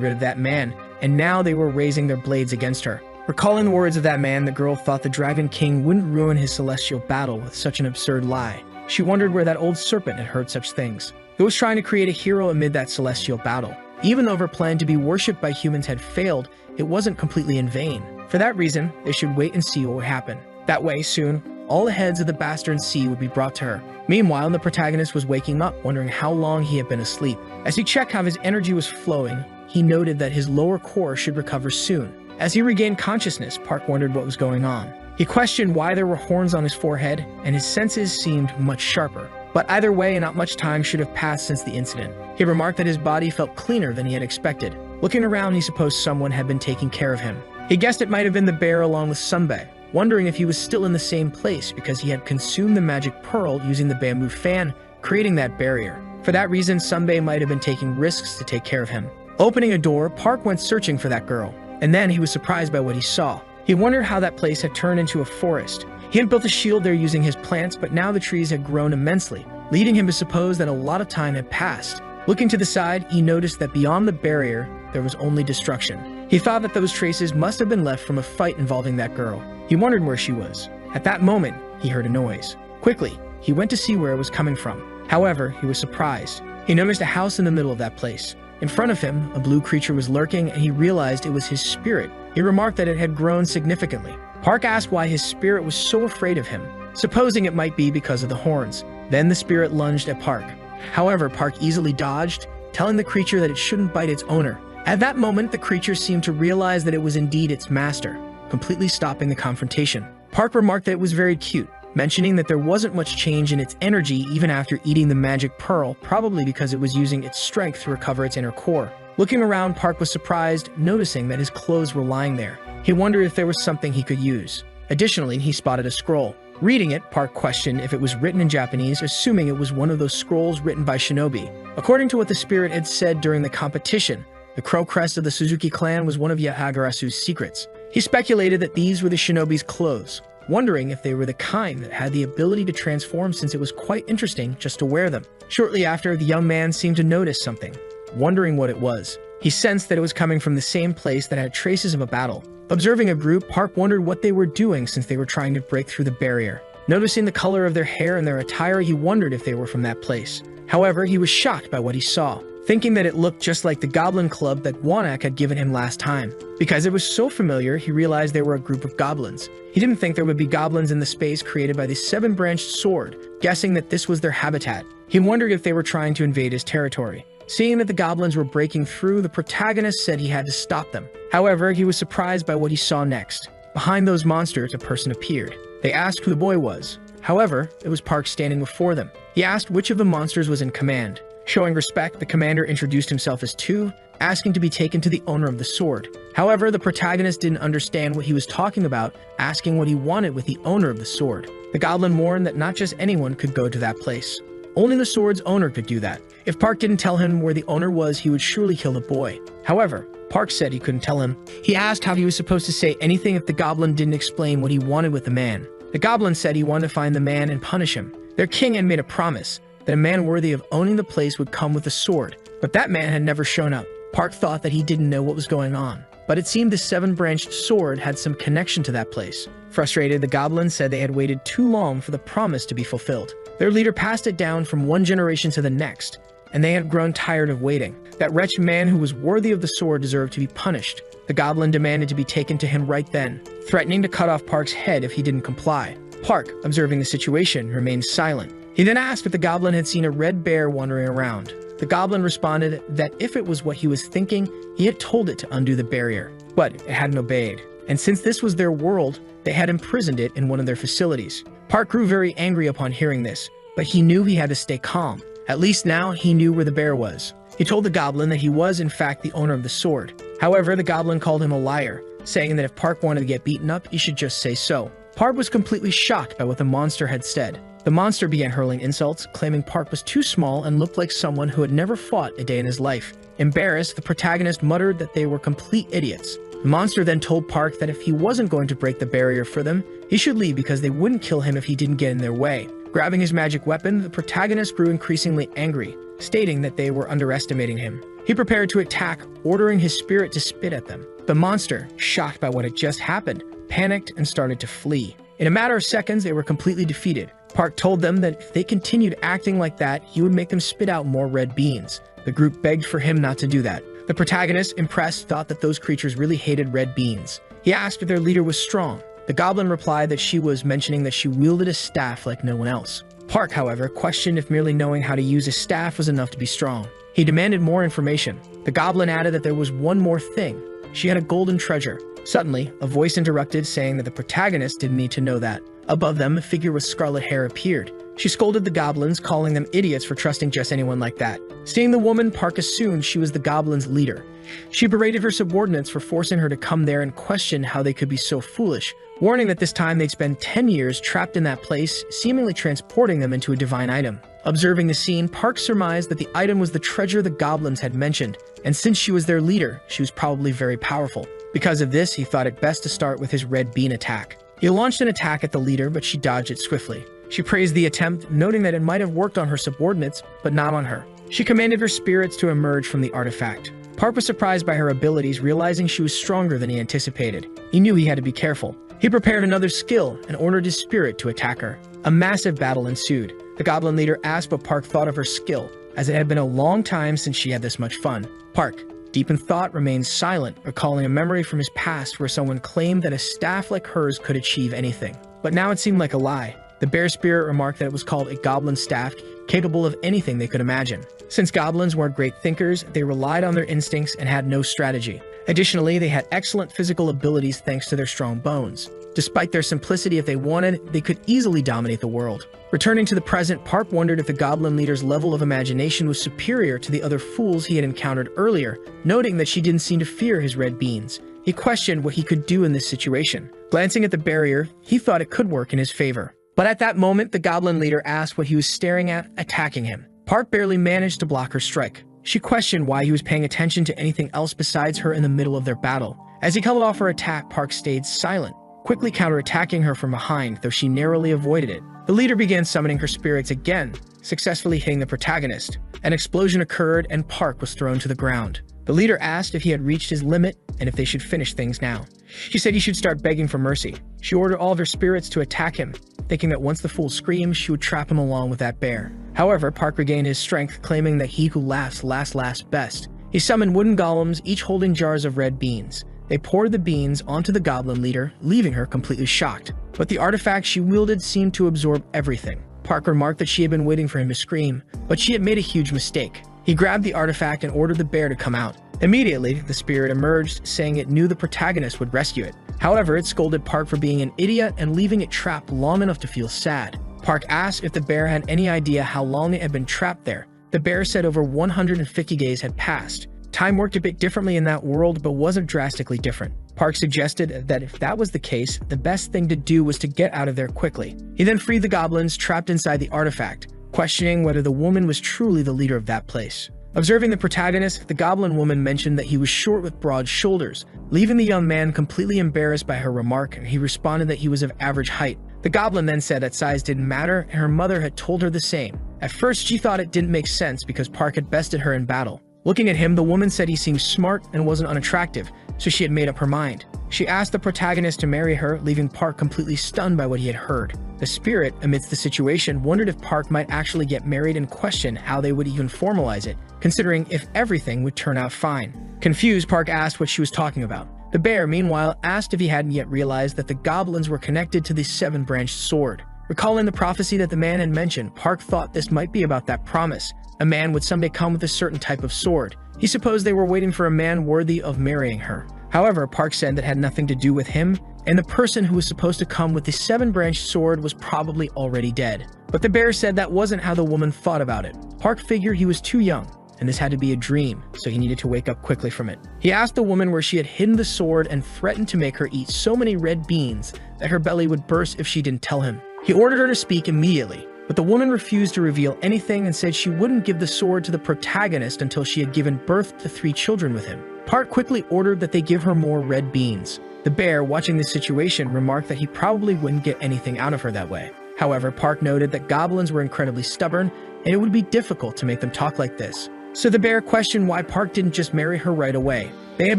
rid of that man, and now they were raising their blades against her. Recalling the words of that man, the girl thought the Dragon King wouldn't ruin his celestial battle with such an absurd lie. She wondered where that old serpent had heard such things. He was trying to create a hero amid that celestial battle. Even though her plan to be worshipped by humans had failed, it wasn't completely in vain. For that reason, they should wait and see what would happen. That way, soon, all the heads of the Bastard Sea would be brought to her. Meanwhile, the protagonist was waking up, wondering how long he had been asleep. As he checked how his energy was flowing, he noted that his lower core should recover soon. As he regained consciousness, Park wondered what was going on. He questioned why there were horns on his forehead, and his senses seemed much sharper. But either way, not much time should have passed since the incident. He remarked that his body felt cleaner than he had expected. Looking around, he supposed someone had been taking care of him. He guessed it might have been the bear along with Sunbae, wondering if he was still in the same place because he had consumed the magic pearl using the bamboo fan, creating that barrier. For that reason, Sunbae might have been taking risks to take care of him. Opening a door, Park went searching for that girl, and then he was surprised by what he saw. He wondered how that place had turned into a forest. He had built a shield there using his plants, but now the trees had grown immensely, leading him to suppose that a lot of time had passed. Looking to the side, he noticed that beyond the barrier, there was only destruction. He thought that those traces must have been left from a fight involving that girl. He wondered where she was. At that moment, he heard a noise. Quickly, he went to see where it was coming from. However, he was surprised. He noticed a house in the middle of that place. In front of him, a blue creature was lurking, and he realized it was his spirit. He remarked that it had grown significantly. Park asked why his spirit was so afraid of him, supposing it might be because of the horns. Then the spirit lunged at Park. However, Park easily dodged, telling the creature that it shouldn't bite its owner. At that moment, the creature seemed to realize that it was indeed its master, completely stopping the confrontation. Park remarked that it was very cute, mentioning that there wasn't much change in its energy even after eating the magic pearl, probably because it was using its strength to recover its inner core. Looking around, Park was surprised, noticing that his clothes were lying there. He wondered if there was something he could use. Additionally, he spotted a scroll. Reading it, Park questioned if it was written in Japanese, assuming it was one of those scrolls written by shinobi. According to what the spirit had said during the competition, the crow crest of the Suzuki clan was one of Yahagarasu's secrets. He speculated that these were the shinobi's clothes, wondering if they were the kind that had the ability to transform, since it was quite interesting just to wear them. Shortly after, the young man seemed to notice something, wondering what it was. He sensed that it was coming from the same place that had traces of a battle. Observing a group, Park wondered what they were doing since they were trying to break through the barrier. Noticing the color of their hair and their attire, he wondered if they were from that place. However, he was shocked by what he saw, thinking that it looked just like the goblin club that Wanak had given him last time. Because it was so familiar, he realized they were a group of goblins. He didn't think there would be goblins in the space created by the seven-branched sword, guessing that this was their habitat. He wondered if they were trying to invade his territory. Seeing that the goblins were breaking through, the protagonist said he had to stop them. However, he was surprised by what he saw next. Behind those monsters, a person appeared. They asked who the boy was. However, it was Park standing before them. He asked which of the monsters was in command. Showing respect, the commander introduced himself as Tu, asking to be taken to the owner of the sword. However, the protagonist didn't understand what he was talking about, asking what he wanted with the owner of the sword. The goblin warned that not just anyone could go to that place. Only the sword's owner could do that. If Park didn't tell him where the owner was, he would surely kill the boy. However, Park said he couldn't tell him. He asked how he was supposed to say anything if the goblin didn't explain what he wanted with the man. The goblin said he wanted to find the man and punish him. Their king had made a promise that a man worthy of owning the place would come with a sword, but that man had never shown up. Park thought that he didn't know what was going on, but it seemed the seven-branched sword had some connection to that place. Frustrated, the goblin said they had waited too long for the promise to be fulfilled. Their leader passed it down from one generation to the next, and they had grown tired of waiting. That wretched man who was worthy of the sword deserved to be punished. The goblin demanded to be taken to him right then, threatening to cut off Park's head if he didn't comply. Park, observing the situation, remained silent. He then asked if the goblin had seen a red bear wandering around. The goblin responded that if it was what he was thinking, he had told it to undo the barrier, but it hadn't obeyed. And since this was their world, they had imprisoned it in one of their facilities. Park grew very angry upon hearing this, but he knew he had to stay calm. At least now he knew where the bear was. He told the goblin that he was in fact the owner of the sword. However, the goblin called him a liar, saying that if Park wanted to get beaten up, he should just say so. Park was completely shocked by what the monster had said. The monster began hurling insults, claiming Park was too small and looked like someone who had never fought a day in his life. Embarrassed, the protagonist muttered that they were complete idiots. The monster then told Park that if he wasn't going to break the barrier for them, he should leave because they wouldn't kill him if he didn't get in their way. Grabbing his magic weapon, the protagonist grew increasingly angry, stating that they were underestimating him. He prepared to attack, ordering his spirit to spit at them. The monster, shocked by what had just happened, panicked and started to flee. In a matter of seconds, they were completely defeated. Park told them that if they continued acting like that, he would make them spit out more red beans. The group begged for him not to do that. The protagonist, impressed, thought that those creatures really hated red beans. He asked if their leader was strong. The goblin replied that she was, mentioning that she wielded a staff like no one else. Park, however, questioned if merely knowing how to use a staff was enough to be strong. He demanded more information. The goblin added that there was one more thing. She had a golden treasure. Suddenly, a voice interrupted, saying that the protagonist didn't need to know that. Above them, a figure with scarlet hair appeared. She scolded the goblins, calling them idiots for trusting just anyone like that. Seeing the woman, Park assumed she was the goblins' leader. She berated her subordinates for forcing her to come there and questioned how they could be so foolish, warning that this time they'd spend 10 years trapped in that place, seemingly transporting them into a divine item. Observing the scene, Park surmised that the item was the treasure the goblins had mentioned, and since she was their leader, she was probably very powerful. Because of this, he thought it best to start with his red bean attack. He launched an attack at the leader, but she dodged it swiftly. She praised the attempt, noting that it might have worked on her subordinates, but not on her. She commanded her spirits to emerge from the artifact. Park was surprised by her abilities, realizing she was stronger than he anticipated. He knew he had to be careful. He prepared another skill and ordered his spirit to attack her. A massive battle ensued. The goblin leader asked what Park thought of her skill, as it had been a long time since she had this much fun. Park, deep in thought, remained silent, recalling a memory from his past where someone claimed that a staff like hers could achieve anything. But now it seemed like a lie. The bear spirit remarked that it was called a goblin staff, capable of anything they could imagine. Since goblins weren't great thinkers, they relied on their instincts and had no strategy. Additionally, they had excellent physical abilities thanks to their strong bones. Despite their simplicity, if they wanted, they could easily dominate the world. Returning to the present, Park wondered if the goblin leader's level of imagination was superior to the other fools he had encountered earlier, noting that she didn't seem to fear his red beans. He questioned what he could do in this situation. Glancing at the barrier, he thought it could work in his favor. But at that moment, the goblin leader asked what he was staring at, attacking him. Park barely managed to block her strike. She questioned why he was paying attention to anything else besides her in the middle of their battle. As he held off her attack, Park stayed silent, quickly counterattacking her from behind, though she narrowly avoided it. The leader began summoning her spirits again, successfully hitting the protagonist. An explosion occurred and Park was thrown to the ground. The leader asked if he had reached his limit and if they should finish things now. She said he should start begging for mercy. She ordered all of her spirits to attack him, thinking that once the fool screamed, she would trap him along with that bear. However, Park regained his strength, claiming that he who laughs laughs best. He summoned wooden golems, each holding jars of red beans. They poured the beans onto the goblin leader, leaving her completely shocked. But the artifact she wielded seemed to absorb everything. Park remarked that she had been waiting for him to scream, but she had made a huge mistake. He grabbed the artifact and ordered the bear to come out. Immediately, the spirit emerged, saying it knew the protagonist would rescue it. However, it scolded Park for being an idiot and leaving it trapped long enough to feel sad. Park asked if the bear had any idea how long it had been trapped there. The bear said over 150 days had passed. Time worked a bit differently in that world, but wasn't drastically different. Park suggested that if that was the case, the best thing to do was to get out of there quickly. He then freed the goblins trapped inside the artifact, questioning whether the woman was truly the leader of that place. Observing the protagonist, the goblin woman mentioned that he was short with broad shoulders, leaving the young man completely embarrassed by her remark, and he responded that he was of average height. The goblin then said that size didn't matter, and her mother had told her the same. At first, she thought it didn't make sense because Park had bested her in battle. Looking at him, the woman said he seemed smart and wasn't unattractive, so she had made up her mind. She asked the protagonist to marry her, leaving Park completely stunned by what he had heard. The spirit, amidst the situation, wondered if Park might actually get married and questioned how they would even formalize it, considering if everything would turn out fine. Confused, Park asked what she was talking about. The bear, meanwhile, asked if he hadn't yet realized that the goblins were connected to the seven-branched sword. Recalling the prophecy that the man had mentioned, Park thought this might be about that promise. A man would someday come with a certain type of sword. He supposed they were waiting for a man worthy of marrying her. However, Park said that had nothing to do with him, and the person who was supposed to come with the seven-branched sword was probably already dead. But the bear said that wasn't how the woman thought about it. Park figured he was too young, and this had to be a dream, so he needed to wake up quickly from it. He asked the woman where she had hidden the sword and threatened to make her eat so many red beans that her belly would burst if she didn't tell him. He ordered her to speak immediately, but the woman refused to reveal anything and said she wouldn't give the sword to the protagonist until she had given birth to 3 children with him. Park quickly ordered that they give her more red beans. The bear, watching this situation, remarked that he probably wouldn't get anything out of her that way. However, Park noted that goblins were incredibly stubborn, and it would be difficult to make them talk like this. So the bear questioned why Park didn't just marry her right away. They had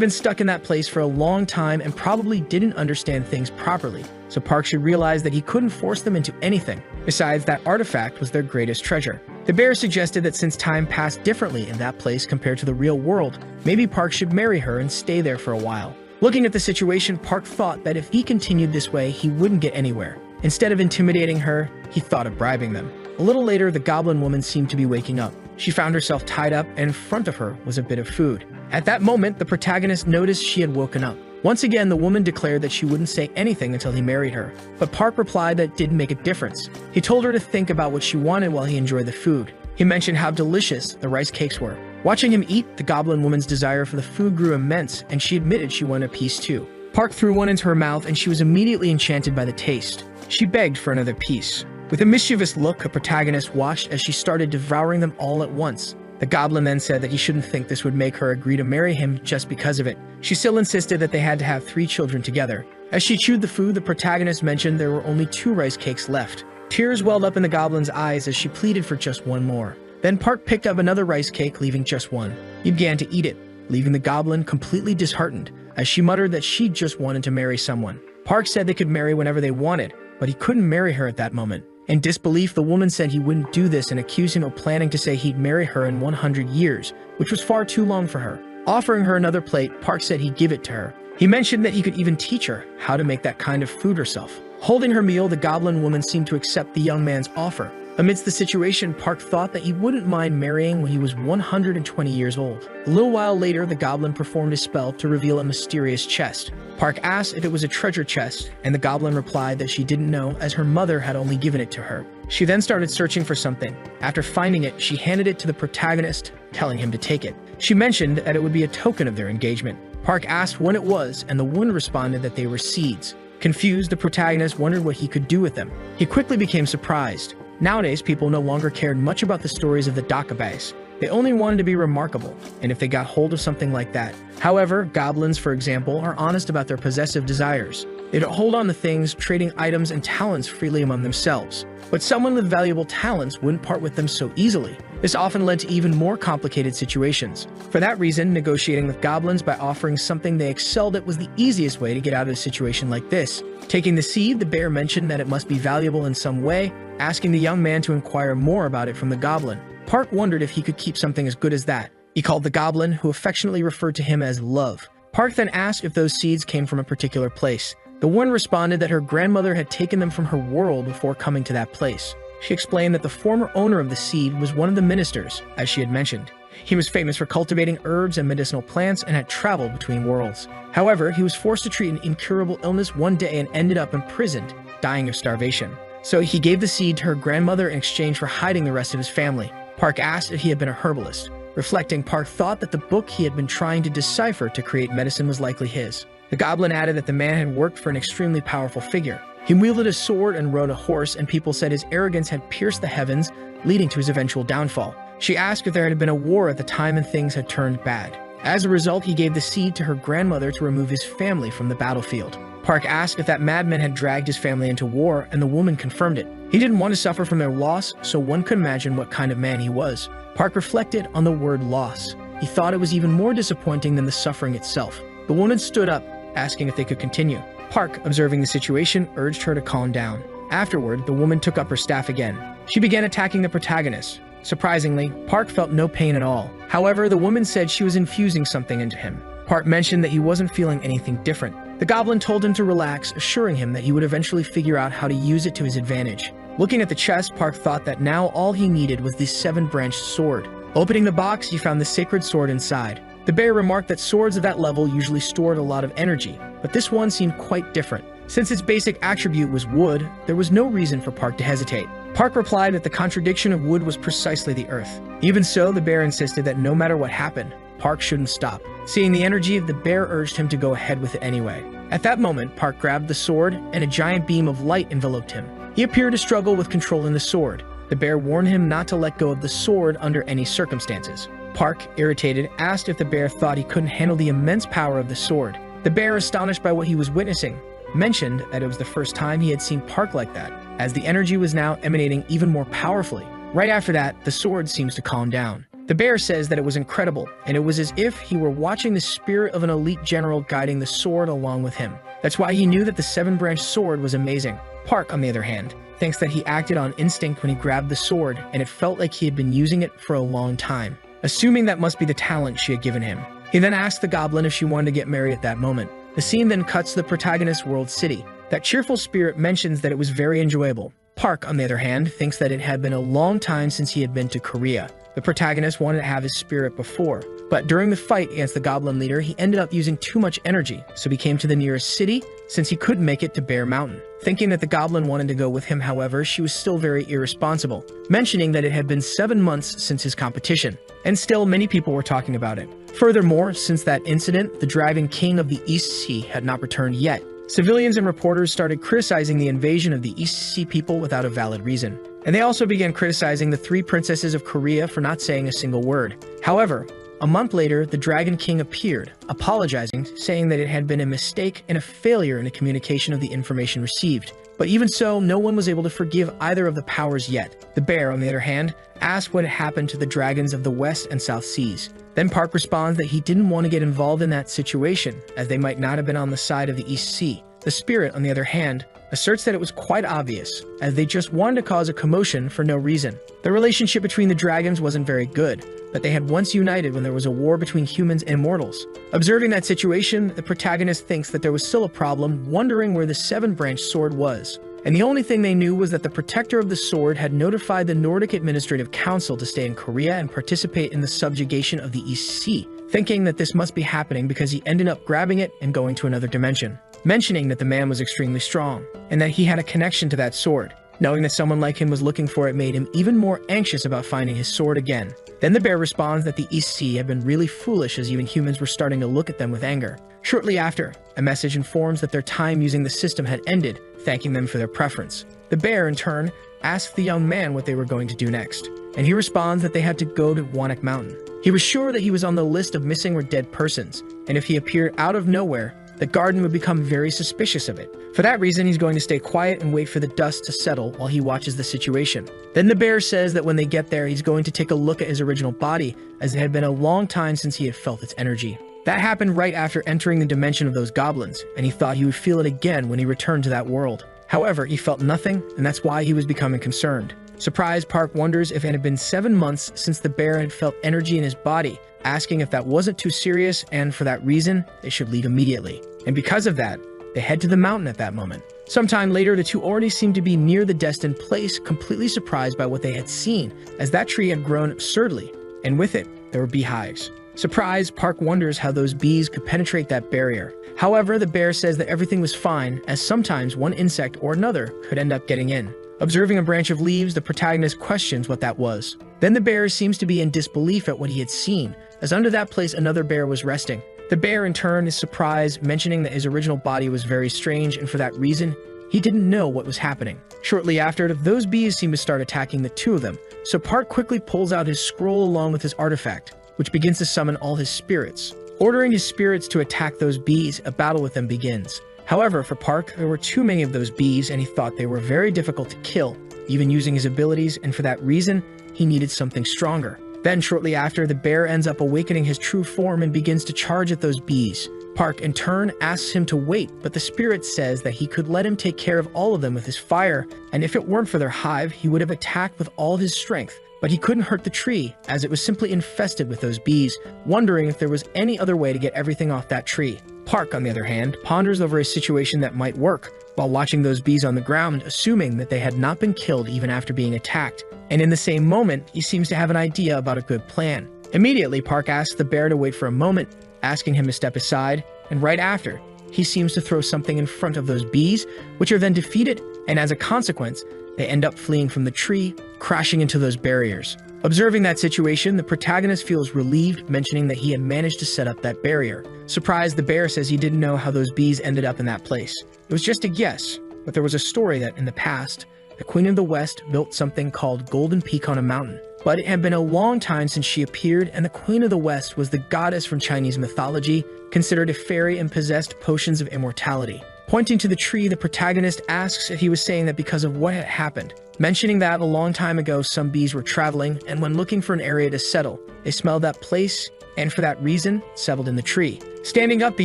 been stuck in that place for a long time and probably didn't understand things properly, so Park should realize that he couldn't force them into anything. Besides, that artifact was their greatest treasure. The bear suggested that since time passed differently in that place compared to the real world, maybe Park should marry her and stay there for a while. Looking at the situation, Park thought that if he continued this way, he wouldn't get anywhere. Instead of intimidating her, he thought of bribing them. A little later, the goblin woman seemed to be waking up. She found herself tied up, and in front of her was a bit of food. At that moment, the protagonist noticed she had woken up. Once again, the woman declared that she wouldn't say anything until he married her, but Park replied that it didn't make a difference. He told her to think about what she wanted while he enjoyed the food. He mentioned how delicious the rice cakes were. Watching him eat, the goblin woman's desire for the food grew immense, and she admitted she wanted a piece too. Park threw one into her mouth, and she was immediately enchanted by the taste. She begged for another piece. With a mischievous look, the protagonist watched as she started devouring them all at once. The goblin then said that he shouldn't think this would make her agree to marry him just because of it. She still insisted that they had to have 3 children together. As she chewed the food, the protagonist mentioned there were only 2 rice cakes left. Tears welled up in the goblin's eyes as she pleaded for just one more. Then Park picked up another rice cake, leaving just one. He began to eat it, leaving the goblin completely disheartened, as she muttered that she just wanted to marry someone. Park said they could marry whenever they wanted, but he couldn't marry her at that moment. In disbelief, the woman said he wouldn't do this and accused him of planning to say he'd marry her in 100 years, which was far too long for her. Offering her another plate, Park said he'd give it to her. He mentioned that he could even teach her how to make that kind of food herself. Holding her meal, the goblin woman seemed to accept the young man's offer. Amidst the situation, Park thought that he wouldn't mind marrying when he was 120 years old. A little while later, the goblin performed a spell to reveal a mysterious chest. Park asked if it was a treasure chest, and the goblin replied that she didn't know as her mother had only given it to her. She then started searching for something. After finding it, she handed it to the protagonist, telling him to take it. She mentioned that it would be a token of their engagement. Park asked when it was, and the woman responded that they were seeds. Confused, the protagonist wondered what he could do with them. He quickly became surprised. Nowadays, people no longer cared much about the stories of the dakabais. They only wanted to be remarkable, and if they got hold of something like that. However, goblins, for example, are honest about their possessive desires. They don't hold on to things, trading items and talents freely among themselves. But someone with valuable talents wouldn't part with them so easily. This often led to even more complicated situations. For that reason, negotiating with goblins by offering something they excelled at was the easiest way to get out of a situation like this. Taking the seed, the bear mentioned that it must be valuable in some way, asking the young man to inquire more about it from the goblin. Park wondered if he could keep something as good as that. He called the goblin, who affectionately referred to him as Love. Park then asked if those seeds came from a particular place. The woman responded that her grandmother had taken them from her world before coming to that place. She explained that the former owner of the seed was one of the ministers, as she had mentioned. He was famous for cultivating herbs and medicinal plants and had traveled between worlds. However, he was forced to treat an incurable illness one day and ended up imprisoned, dying of starvation. So he gave the seed to her grandmother in exchange for hiding the rest of his family. Park asked if he had been a herbalist. Reflecting, Park thought that the book he had been trying to decipher to create medicine was likely his. The goblin added that the man had worked for an extremely powerful figure. He wielded a sword and rode a horse, and people said his arrogance had pierced the heavens, leading to his eventual downfall. She asked if there had been a war at the time and things had turned bad. As a result, he gave the seed to her grandmother to remove his family from the battlefield. Park asked if that madman had dragged his family into war, and the woman confirmed it. He didn't want to suffer from their loss, so one could imagine what kind of man he was. Park reflected on the word loss. He thought it was even more disappointing than the suffering itself. The woman stood up, asking if they could continue. Park, observing the situation, urged her to calm down. Afterward, the woman took up her staff again. She began attacking the protagonist. Surprisingly, Park felt no pain at all. However, the woman said she was infusing something into him. Park mentioned that he wasn't feeling anything different. The goblin told him to relax, assuring him that he would eventually figure out how to use it to his advantage. Looking at the chest, Park thought that now all he needed was the 7-branched sword. Opening the box, he found the sacred sword inside. The bear remarked that swords of that level usually stored a lot of energy, but this one seemed quite different. Since its basic attribute was wood, there was no reason for Park to hesitate. Park replied that the contradiction of wood was precisely the earth. Even so, the bear insisted that no matter what happened, Park shouldn't stop. Seeing the energy, the bear urged him to go ahead with it anyway. At that moment, Park grabbed the sword, and a giant beam of light enveloped him. He appeared to struggle with controlling the sword. The bear warned him not to let go of the sword under any circumstances. Park, irritated, asked if the bear thought he couldn't handle the immense power of the sword. The bear, astonished by what he was witnessing, mentioned that it was the first time he had seen Park like that, as the energy was now emanating even more powerfully. Right after that, the sword seems to calm down. The bear says that it was incredible, and it was as if he were watching the spirit of an elite general guiding the sword along with him. That's why he knew that the seven-branched sword was amazing. Park, on the other hand, thinks that he acted on instinct when he grabbed the sword, and it felt like he had been using it for a long time, assuming that must be the talent she had given him. He then asked the goblin if she wanted to get married at that moment. The scene then cuts to the protagonist's world city. That cheerful spirit mentions that it was very enjoyable. Park, on the other hand, thinks that it had been a long time since he had been to Korea. The protagonist wanted to have his spirit before, but during the fight against the goblin leader, he ended up using too much energy, so he came to the nearest city since he couldn't make it to Bear Mountain. Thinking that the goblin wanted to go with him, however, she was still very irresponsible, mentioning that it had been 7 months since his competition, and still many people were talking about it. Furthermore, since that incident, the Dragon King of the East Sea had not returned yet. Civilians and reporters started criticizing the invasion of the East Sea people without a valid reason. And they also began criticizing the 3 princesses of Korea for not saying a single word. However, a month later, the Dragon King appeared, apologizing, saying that it had been a mistake and a failure in the communication of the information received. But even so, no one was able to forgive either of the powers yet. The bear, on the other hand, asked what had happened to the dragons of the West and South Seas. Then Park responds that he didn't want to get involved in that situation, as they might not have been on the side of the East Sea. The spirit, on the other hand, asserts that it was quite obvious, as they just wanted to cause a commotion for no reason. The relationship between the dragons wasn't very good, but they had once united when there was a war between humans and mortals. Observing that situation, the protagonist thinks that there was still a problem, wondering where the seven-branched sword was. And the only thing they knew was that the protector of the sword had notified the Nordic Administrative Council to stay in Korea and participate in the subjugation of the East Sea, thinking that this must be happening because he ended up grabbing it and going to another dimension, mentioning that the man was extremely strong, and that he had a connection to that sword. Knowing that someone like him was looking for it made him even more anxious about finding his sword again. Then the bear responds that the East Sea had been really foolish, as even humans were starting to look at them with anger. Shortly after, a message informs that their time using the system had ended, thanking them for their preference. The bear, in turn, asks the young man what they were going to do next, and he responds that they had to go to Wanak Mountain. He was sure that he was on the list of missing or dead persons, and if he appeared out of nowhere, the garden would become very suspicious of it. For that reason, he's going to stay quiet and wait for the dust to settle while he watches the situation. Then the bear says that when they get there, he's going to take a look at his original body, as it had been a long time since he had felt its energy. That happened right after entering the dimension of those goblins, and he thought he would feel it again when he returned to that world. However, he felt nothing, and that's why he was becoming concerned. Surprised, Park wonders if it had been 7 months since the bear had felt energy in his body, asking if that wasn't too serious, and for that reason, they should leave immediately. And because of that, they head to the mountain at that moment. Sometime later, the two already seemed to be near the destined place, completely surprised by what they had seen, as that tree had grown absurdly, and with it, there were beehives. Surprised, Park wonders how those bees could penetrate that barrier. However, the bear says that everything was fine, as sometimes one insect or another could end up getting in. Observing a branch of leaves, the protagonist questions what that was. Then the bear seems to be in disbelief at what he had seen, as under that place another bear was resting. The bear, in turn, is surprised, mentioning that his original body was very strange, and for that reason, he didn't know what was happening. Shortly after, those bees seem to start attacking the two of them, so Park quickly pulls out his scroll along with his artifact, which begins to summon all his spirits. Ordering his spirits to attack those bees, a battle with them begins. However, for Park, there were too many of those bees, and he thought they were very difficult to kill, even using his abilities, and for that reason, he needed something stronger. Then, shortly after, the bear ends up awakening his true form and begins to charge at those bees. Park, in turn, asks him to wait, but the spirit says that he could let him take care of all of them with his fire, and if it weren't for their hive, he would have attacked with all his strength. But he couldn't hurt the tree, as it was simply infested with those bees, wondering if there was any other way to get everything off that tree. Park, on the other hand, ponders over a situation that might work, while watching those bees on the ground, assuming that they had not been killed even after being attacked. And in the same moment, he seems to have an idea about a good plan. Immediately, Park asks the bear to wait for a moment, asking him to step aside, and right after, he seems to throw something in front of those bees, which are then defeated, and as a consequence, they end up fleeing from the tree, crashing into those barriers. Observing that situation, the protagonist feels relieved, mentioning that he had managed to set up that barrier. Surprised, the bear says he didn't know how those bees ended up in that place. It was just a guess, but there was a story that in the past, the Queen of the West built something called Golden Peak on a mountain. But it had been a long time since she appeared, and the Queen of the West was the goddess from Chinese mythology, considered a fairy and possessed potions of immortality. Pointing to the tree, the protagonist asks if he was saying that because of what had happened, mentioning that a long time ago some bees were traveling, and when looking for an area to settle, they smelled that place, and for that reason, settled in the tree. Standing up, the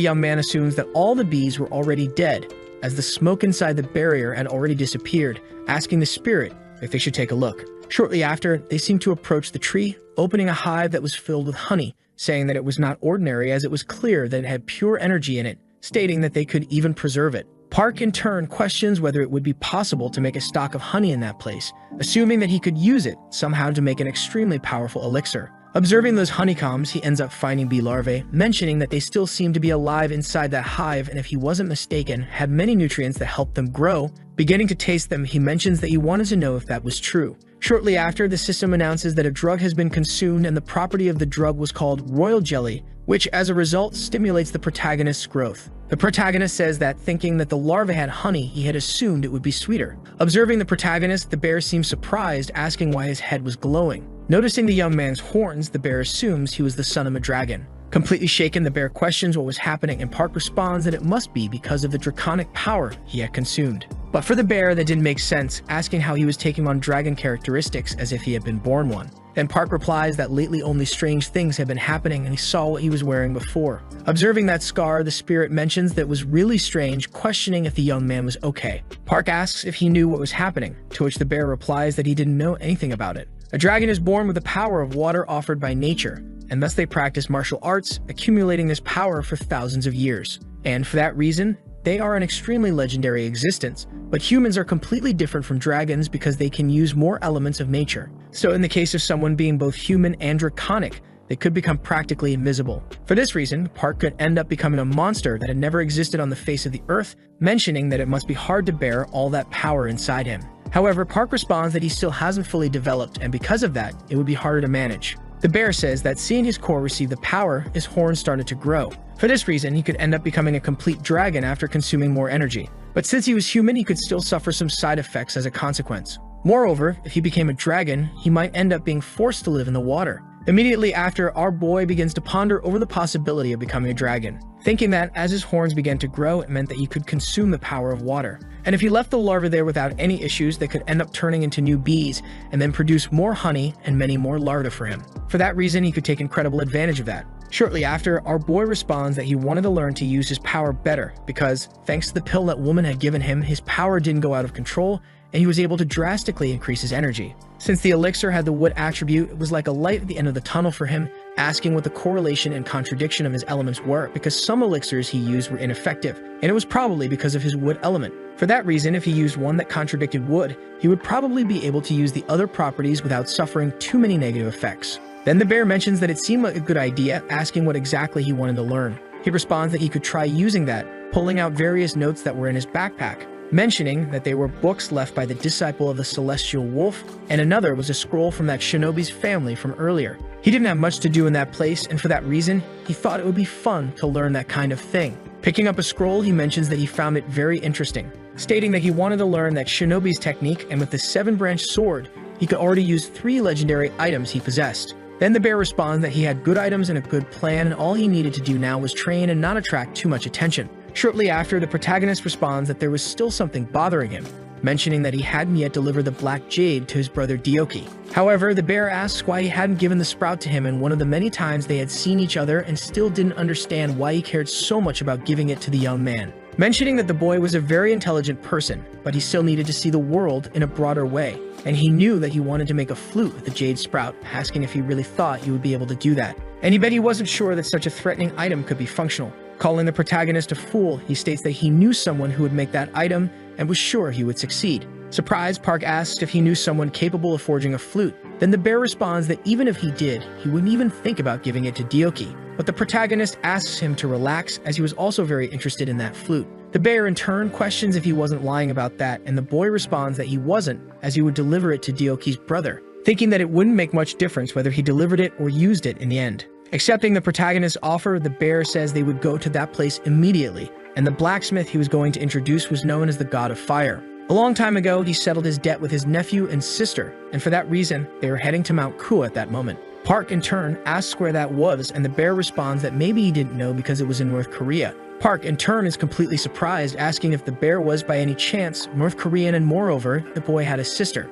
young man assumes that all the bees were already dead, as the smoke inside the barrier had already disappeared, asking the spirit if they should take a look. Shortly after, they seemed to approach the tree, opening a hive that was filled with honey, saying that it was not ordinary as it was clear that it had pure energy in it, stating that they could even preserve it. Park in turn questions whether it would be possible to make a stock of honey in that place, assuming that he could use it somehow to make an extremely powerful elixir. Observing those honeycombs, he ends up finding bee larvae, mentioning that they still seem to be alive inside that hive and if he wasn't mistaken, had many nutrients that helped them grow. Beginning to taste them, he mentions that he wanted to know if that was true. Shortly after, the system announces that a drug has been consumed and the property of the drug was called royal jelly, which as a result stimulates the protagonist's growth. The protagonist says that thinking that the larva had honey, he had assumed it would be sweeter. Observing the protagonist, the bear seems surprised, asking why his head was glowing. Noticing the young man's horns, the bear assumes he was the son of a dragon. Completely shaken, the bear questions what was happening, and Park responds that it must be because of the draconic power he had consumed. But for the bear, that didn't make sense, asking how he was taking on dragon characteristics as if he had been born one. Then Park replies that lately only strange things had been happening and he saw what he was wearing before. Observing that scar, the spirit mentions that it was really strange, questioning if the young man was okay. Park asks if he knew what was happening, to which the bear replies that he didn't know anything about it. A dragon is born with the power of water offered by nature, and thus they practice martial arts, accumulating this power for thousands of years. And for that reason, they are an extremely legendary existence, but humans are completely different from dragons because they can use more elements of nature. So in the case of someone being both human and draconic, they could become practically invisible. For this reason, Park could end up becoming a monster that had never existed on the face of the earth, mentioning that it must be hard to bear all that power inside him. However, Park responds that he still hasn't fully developed, and because of that, it would be harder to manage. The bear says that seeing his core receive the power, his horns started to grow. For this reason, he could end up becoming a complete dragon after consuming more energy. But since he was human, he could still suffer some side effects as a consequence. Moreover, if he became a dragon, he might end up being forced to live in the water. Immediately after, our boy begins to ponder over the possibility of becoming a dragon, thinking that as his horns began to grow, it meant that he could consume the power of water. And if he left the larvae there without any issues, they could end up turning into new bees and then produce more honey and many more larvae for him. For that reason, he could take incredible advantage of that. Shortly after, our boy responds that he wanted to learn to use his power better because, thanks to the pill that woman had given him, his power didn't go out of control and he was able to drastically increase his energy. Since the elixir had the wood attribute, it was like a light at the end of the tunnel for him, asking what the correlation and contradiction of his elements were because some elixirs he used were ineffective, and it was probably because of his wood element. For that reason, if he used one that contradicted wood, he would probably be able to use the other properties without suffering too many negative effects. Then the bear mentions that it seemed like a good idea, asking what exactly he wanted to learn. He responds that he could try using that, pulling out various notes that were in his backpack, mentioning that they were books left by the disciple of the celestial wolf, and another was a scroll from that shinobi's family from earlier. He didn't have much to do in that place, and for that reason, he thought it would be fun to learn that kind of thing. Picking up a scroll, he mentions that he found it very interesting, stating that he wanted to learn that shinobi's technique, and with the 7-branch sword, he could already use 3 legendary items he possessed. Then the bear responds that he had good items and a good plan, and all he needed to do now was train and not attract too much attention. Shortly after, the protagonist responds that there was still something bothering him, mentioning that he hadn't yet delivered the black jade to his brother Dioki. However, the bear asks why he hadn't given the sprout to him in one of the many times they had seen each other and still didn't understand why he cared so much about giving it to the young man. Mentioning that the boy was a very intelligent person, but he still needed to see the world in a broader way, and he knew that he wanted to make a flute with the jade sprout, asking if he really thought he would be able to do that. And he bet he wasn't sure that such a threatening item could be functional. Calling the protagonist a fool, he states that he knew someone who would make that item and was sure he would succeed. Surprised, Park asks if he knew someone capable of forging a flute, Then the bear responds that even if he did, he wouldn't even think about giving it to Dioki. But the protagonist asks him to relax, as he was also very interested in that flute. The bear in turn questions if he wasn't lying about that, and the boy responds that he wasn't, as he would deliver it to Dioki's brother, thinking that it wouldn't make much difference whether he delivered it or used it in the end. Accepting the protagonist's offer, the bear says they would go to that place immediately, and the blacksmith he was going to introduce was known as the god of fire. A long time ago, he settled his debt with his nephew and sister, and for that reason, they were heading to Mount Kua at that moment. Park, in turn, asks where that was, and the bear responds that maybe he didn't know because it was in North Korea. Park, in turn, is completely surprised, asking if the bear was by any chance North Korean, and moreover, the boy had a sister.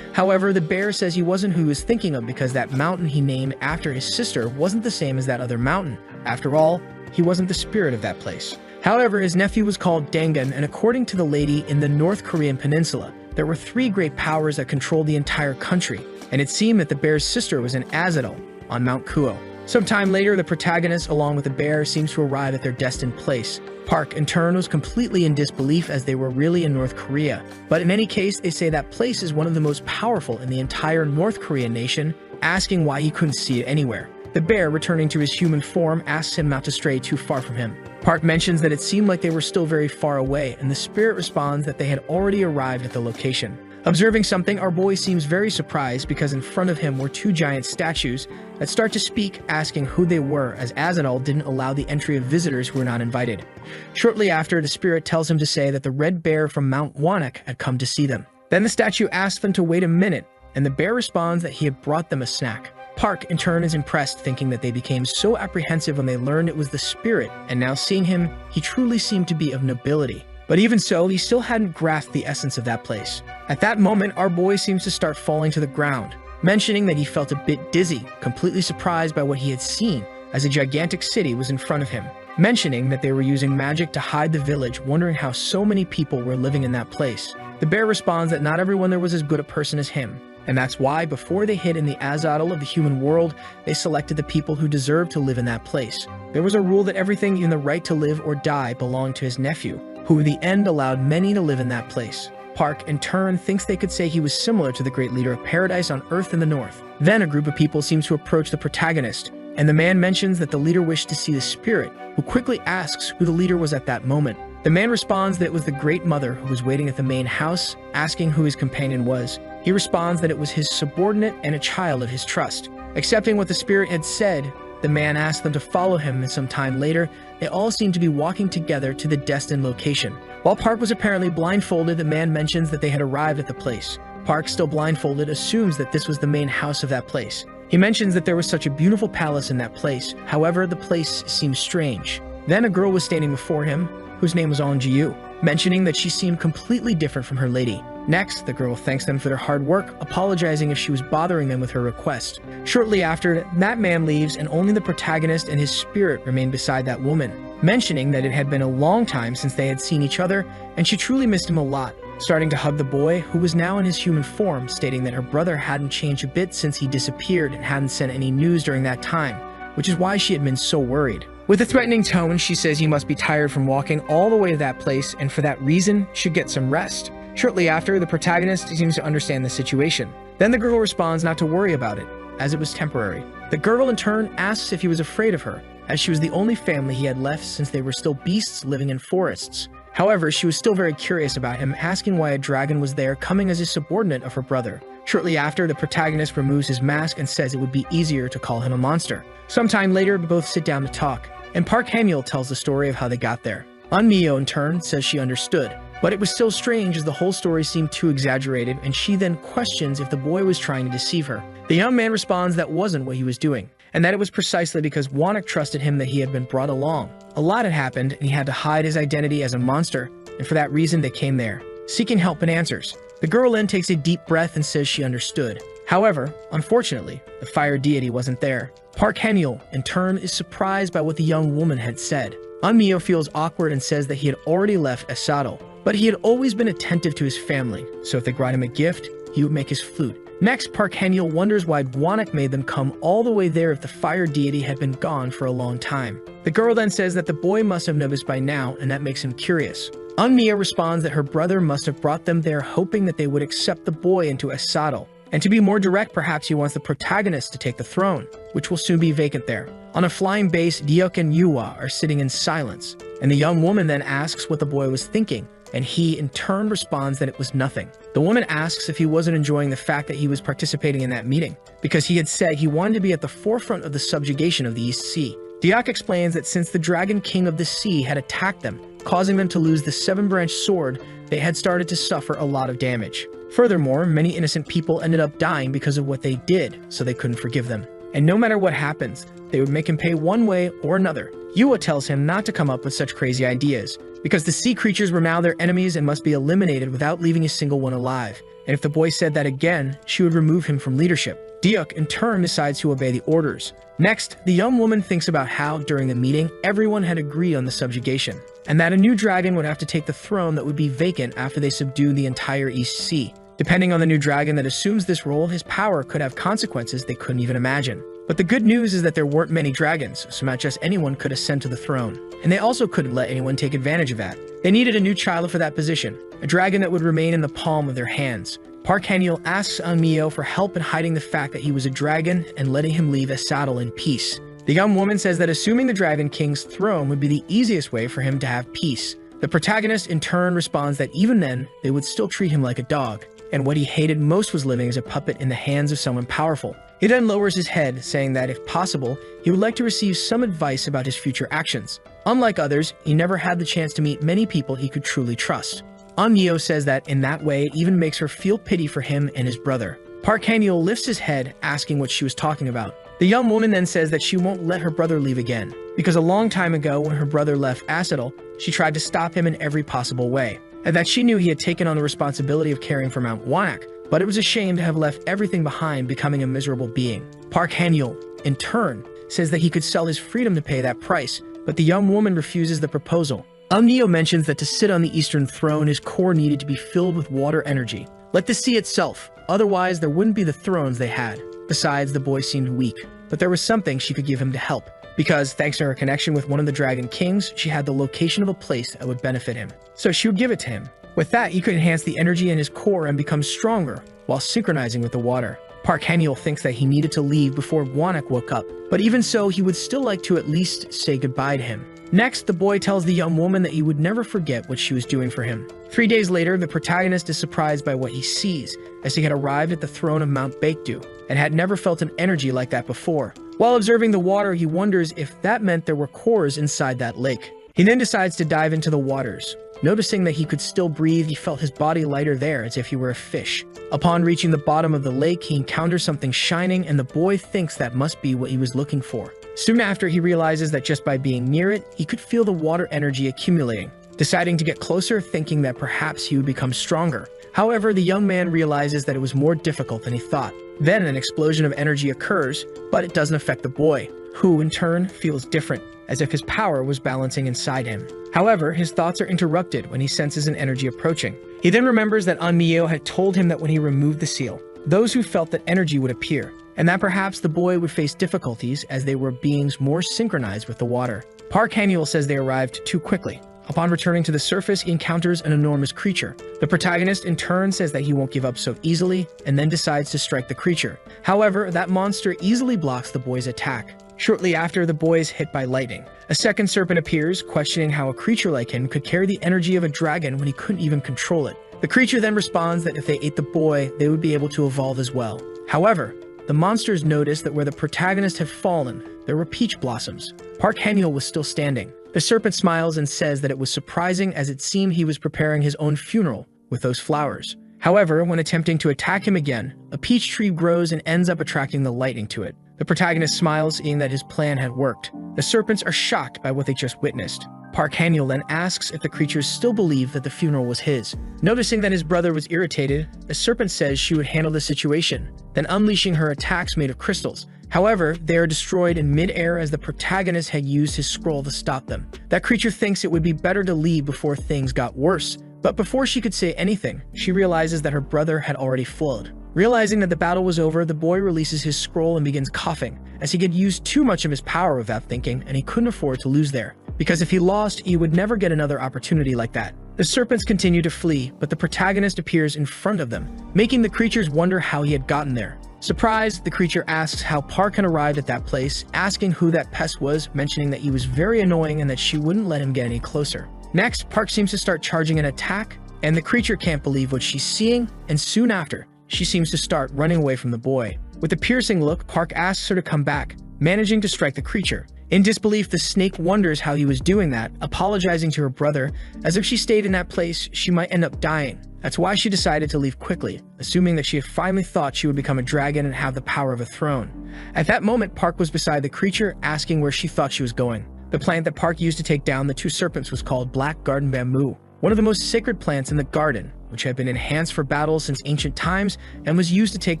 However, the bear says he wasn't who he was thinking of because that mountain he named after his sister wasn't the same as that other mountain. After all, he wasn't the spirit of that place. However, his nephew was called Dangan, and according to the lady in the North Korean peninsula, there were 3 great powers that controlled the entire country, and it seemed that the bear's sister was in Azadal on Mount Kuo. Sometime later, the protagonist, along with the bear, seems to arrive at their destined place. Park, in turn, was completely in disbelief as they were really in North Korea. But in any case, they say that place is one of the most powerful in the entire North Korean nation, asking why he couldn't see it anywhere. The bear, returning to his human form, asks him not to stray too far from him. Park mentions that it seemed like they were still very far away, and the spirit responds that they had already arrived at the location. Observing something, our boy seems very surprised because in front of him were 2 giant statues that start to speak, asking who they were, as Azadal didn't allow the entry of visitors who were not invited. Shortly after, the spirit tells him to say that the red bear from Mount Wanak had come to see them. Then the statue asks them to wait a minute, and the bear responds that he had brought them a snack. Park, in turn, is impressed, thinking that they became so apprehensive when they learned it was the spirit, and now seeing him, he truly seemed to be of nobility. But even so, he still hadn't grasped the essence of that place. At that moment, our boy seems to start falling to the ground, mentioning that he felt a bit dizzy, completely surprised by what he had seen, as a gigantic city was in front of him, mentioning that they were using magic to hide the village, wondering how so many people were living in that place. The bear responds that not everyone there was as good a person as him, and that's why, before they hid in the Azadal of the human world, they selected the people who deserved to live in that place. There was a rule that everything in the right to live or die belonged to his nephew, who in the end allowed many to live in that place. Park, in turn, thinks they could say he was similar to the great leader of paradise on Earth in the north. Then a group of people seems to approach the protagonist, and the man mentions that the leader wished to see the spirit, who quickly asks who the leader was at that moment. The man responds that it was the Great Mother who was waiting at the main house, asking who his companion was. He responds that it was his subordinate and a child of his trust. Accepting what the spirit had said, the man asked them to follow him, and some time later, they all seemed to be walking together to the destined location. While Park was apparently blindfolded, the man mentions that they had arrived at the place. Park, still blindfolded, assumes that this was the main house of that place. He mentions that there was such a beautiful palace in that place, however, the place seemed strange. Then a girl was standing before him, whose name was On Ji-yu, mentioning that she seemed completely different from her lady. Next, the girl thanks them for their hard work, apologizing if she was bothering them with her request. Shortly after, that man leaves and only the protagonist and his spirit remain beside that woman, mentioning that it had been a long time since they had seen each other and she truly missed him a lot, starting to hug the boy, who was now in his human form, stating that her brother hadn't changed a bit since he disappeared and hadn't sent any news during that time, which is why she had been so worried. With a threatening tone, she says he must be tired from walking all the way to that place and for that reason should get some rest. Shortly after, the protagonist seems to understand the situation. Then the girl responds not to worry about it, as it was temporary. The girl in turn asks if he was afraid of her, as she was the only family he had left since they were still beasts living in forests. However, she was still very curious about him, asking why a dragon was there, coming as a subordinate of her brother. Shortly after, the protagonist removes his mask and says it would be easier to call him a monster. Sometime later, we both sit down to talk, and Park Han-yeol tells the story of how they got there. Eun-myo, in turn, says she understood, but it was still strange as the whole story seemed too exaggerated, and she then questions if the boy was trying to deceive her. The young man responds that wasn't what he was doing, and that it was precisely because Wanak trusted him that he had been brought along. A lot had happened, and he had to hide his identity as a monster, and for that reason they came there, seeking help and answers. The girl then takes a deep breath and says she understood. However, unfortunately, the fire deity wasn't there. Park Han-yeol, in turn, is surprised by what the young woman had said. Eun-myo feels awkward and says that he had already left Asado, but he had always been attentive to his family, so if they brought him a gift, he would make his flute. Next, Park Han-yeol wonders why Wanak made them come all the way there if the fire deity had been gone for a long time. The girl then says that the boy must have noticed by now, and that makes him curious. Eun-myo responds that her brother must have brought them there hoping that they would accept the boy into Asado, And to be more direct, perhaps he wants the protagonist to take the throne, which will soon be vacant there. On a flying base, Deok and Yuwa are sitting in silence, and the young woman then asks what the boy was thinking, and he in turn responds that it was nothing. The woman asks if he wasn't enjoying the fact that he was participating in that meeting, because he had said he wanted to be at the forefront of the subjugation of the East Sea. Deok explains that since the Dragon King of the Sea had attacked them, causing them to lose the seven-branched sword, they had started to suffer a lot of damage. Furthermore, many innocent people ended up dying because of what they did, so they couldn't forgive them. And no matter what happens, they would make him pay one way or another. Yuwa tells him not to come up with such crazy ideas, because the sea creatures were now their enemies and must be eliminated without leaving a single one alive. And if the boy said that again, she would remove him from leadership. Deok, in turn, decides to obey the orders. Next, the young woman thinks about how, during the meeting, everyone had agreed on the subjugation, and that a new dragon would have to take the throne that would be vacant after they subdue the entire East Sea. Depending on the new dragon that assumes this role, his power could have consequences they couldn't even imagine. But the good news is that there weren't many dragons, so not just anyone could ascend to the throne. And they also couldn't let anyone take advantage of that. They needed a new child for that position, a dragon that would remain in the palm of their hands. Park Han-yeol asks Eun-myo for help in hiding the fact that he was a dragon and letting him leave a saddle in peace. The young woman says that assuming the Dragon King's throne would be the easiest way for him to have peace. The protagonist in turn responds that even then, they would still treat him like a dog, and what he hated most was living as a puppet in the hands of someone powerful. He then lowers his head, saying that if possible, he would like to receive some advice about his future actions. Unlike others, he never had the chance to meet many people he could truly trust. Eun-myo says that in that way, it even makes her feel pity for him and his brother. Park Han-yeol lifts his head, asking what she was talking about. The young woman then says that she won't let her brother leave again, because a long time ago when her brother left Asadal, she tried to stop him in every possible way, and that she knew he had taken on the responsibility of caring for Mount Wanak, but it was a shame to have left everything behind, becoming a miserable being. Park Han-yeol, in turn, says that he could sell his freedom to pay that price, but the young woman refuses the proposal. Eun-myo mentions that to sit on the Eastern Throne, his core needed to be filled with water energy, like the sea itself, otherwise there wouldn't be the thrones they had. Besides, the boy seemed weak, but there was something she could give him to help, because thanks to her connection with one of the Dragon Kings, she had the location of a place that would benefit him. So she would give it to him. With that, he could enhance the energy in his core and become stronger, while synchronizing with the water. Park Han-yeol thinks that he needed to leave before Wanak woke up, but even so, he would still like to at least say goodbye to him. Next, the boy tells the young woman that he would never forget what she was doing for him. 3 days later, the protagonist is surprised by what he sees, as he had arrived at the throne of Mount Baekdu, and had never felt an energy like that before. While observing the water, he wonders if that meant there were cores inside that lake. He then decides to dive into the waters. Noticing that he could still breathe, he felt his body lighter there as if he were a fish. Upon reaching the bottom of the lake, he encounters something shining, and the boy thinks that must be what he was looking for. Soon after, he realizes that just by being near it, he could feel the water energy accumulating, deciding to get closer, thinking that perhaps he would become stronger. However, the young man realizes that it was more difficult than he thought. Then an explosion of energy occurs, but it doesn't affect the boy, who in turn feels different, as if his power was balancing inside him. However, his thoughts are interrupted when he senses an energy approaching. He then remembers that Eun-myo had told him that when he removed the seal, those who felt that energy would appear, and that perhaps the boy would face difficulties as they were beings more synchronized with the water. Park Han-yeol says they arrived too quickly. Upon returning to the surface, he encounters an enormous creature. The protagonist in turn says that he won't give up so easily, and then decides to strike the creature. However, that monster easily blocks the boy's attack. Shortly after, the boy is hit by lightning. A second serpent appears, questioning how a creature like him could carry the energy of a dragon when he couldn't even control it. The creature then responds that if they ate the boy, they would be able to evolve as well. However, the monsters noticed that where the protagonist had fallen, there were peach blossoms. Park Han-yeol was still standing. The serpent smiles and says that it was surprising, as it seemed he was preparing his own funeral with those flowers. However, when attempting to attack him again, a peach tree grows and ends up attracting the lightning to it. The protagonist smiles, seeing that his plan had worked. The serpents are shocked by what they just witnessed. Park Han-yeol then asks if the creatures still believe that the funeral was his. Noticing that his brother was irritated, the serpent says she would handle the situation, then unleashing her attacks made of crystals. However, they are destroyed in mid-air as the protagonist had used his scroll to stop them. That creature thinks it would be better to leave before things got worse, but before she could say anything, she realizes that her brother had already fled. Realizing that the battle was over, the boy releases his scroll and begins coughing, as he had used too much of his power without thinking, and he couldn't afford to lose there, because if he lost, he would never get another opportunity like that. The serpents continue to flee, but the protagonist appears in front of them, making the creatures wonder how he had gotten there. Surprised, the creature asks how Park had arrived at that place, asking who that pest was, mentioning that he was very annoying and that she wouldn't let him get any closer. Next, Park seems to start charging an attack, and the creature can't believe what she's seeing, and soon after, she seems to start running away from the boy. With a piercing look, Park asks her to come back, managing to strike the creature. In disbelief, the snake wonders how he was doing that, apologizing to her brother, as if she stayed in that place, she might end up dying. That's why she decided to leave quickly, assuming that she had finally thought she would become a dragon and have the power of a throne. At that moment, Park was beside the creature, asking where she thought she was going. The plant that Park used to take down the two serpents was called black garden bamboo, one of the most sacred plants in the garden, which had been enhanced for battle since ancient times and was used to take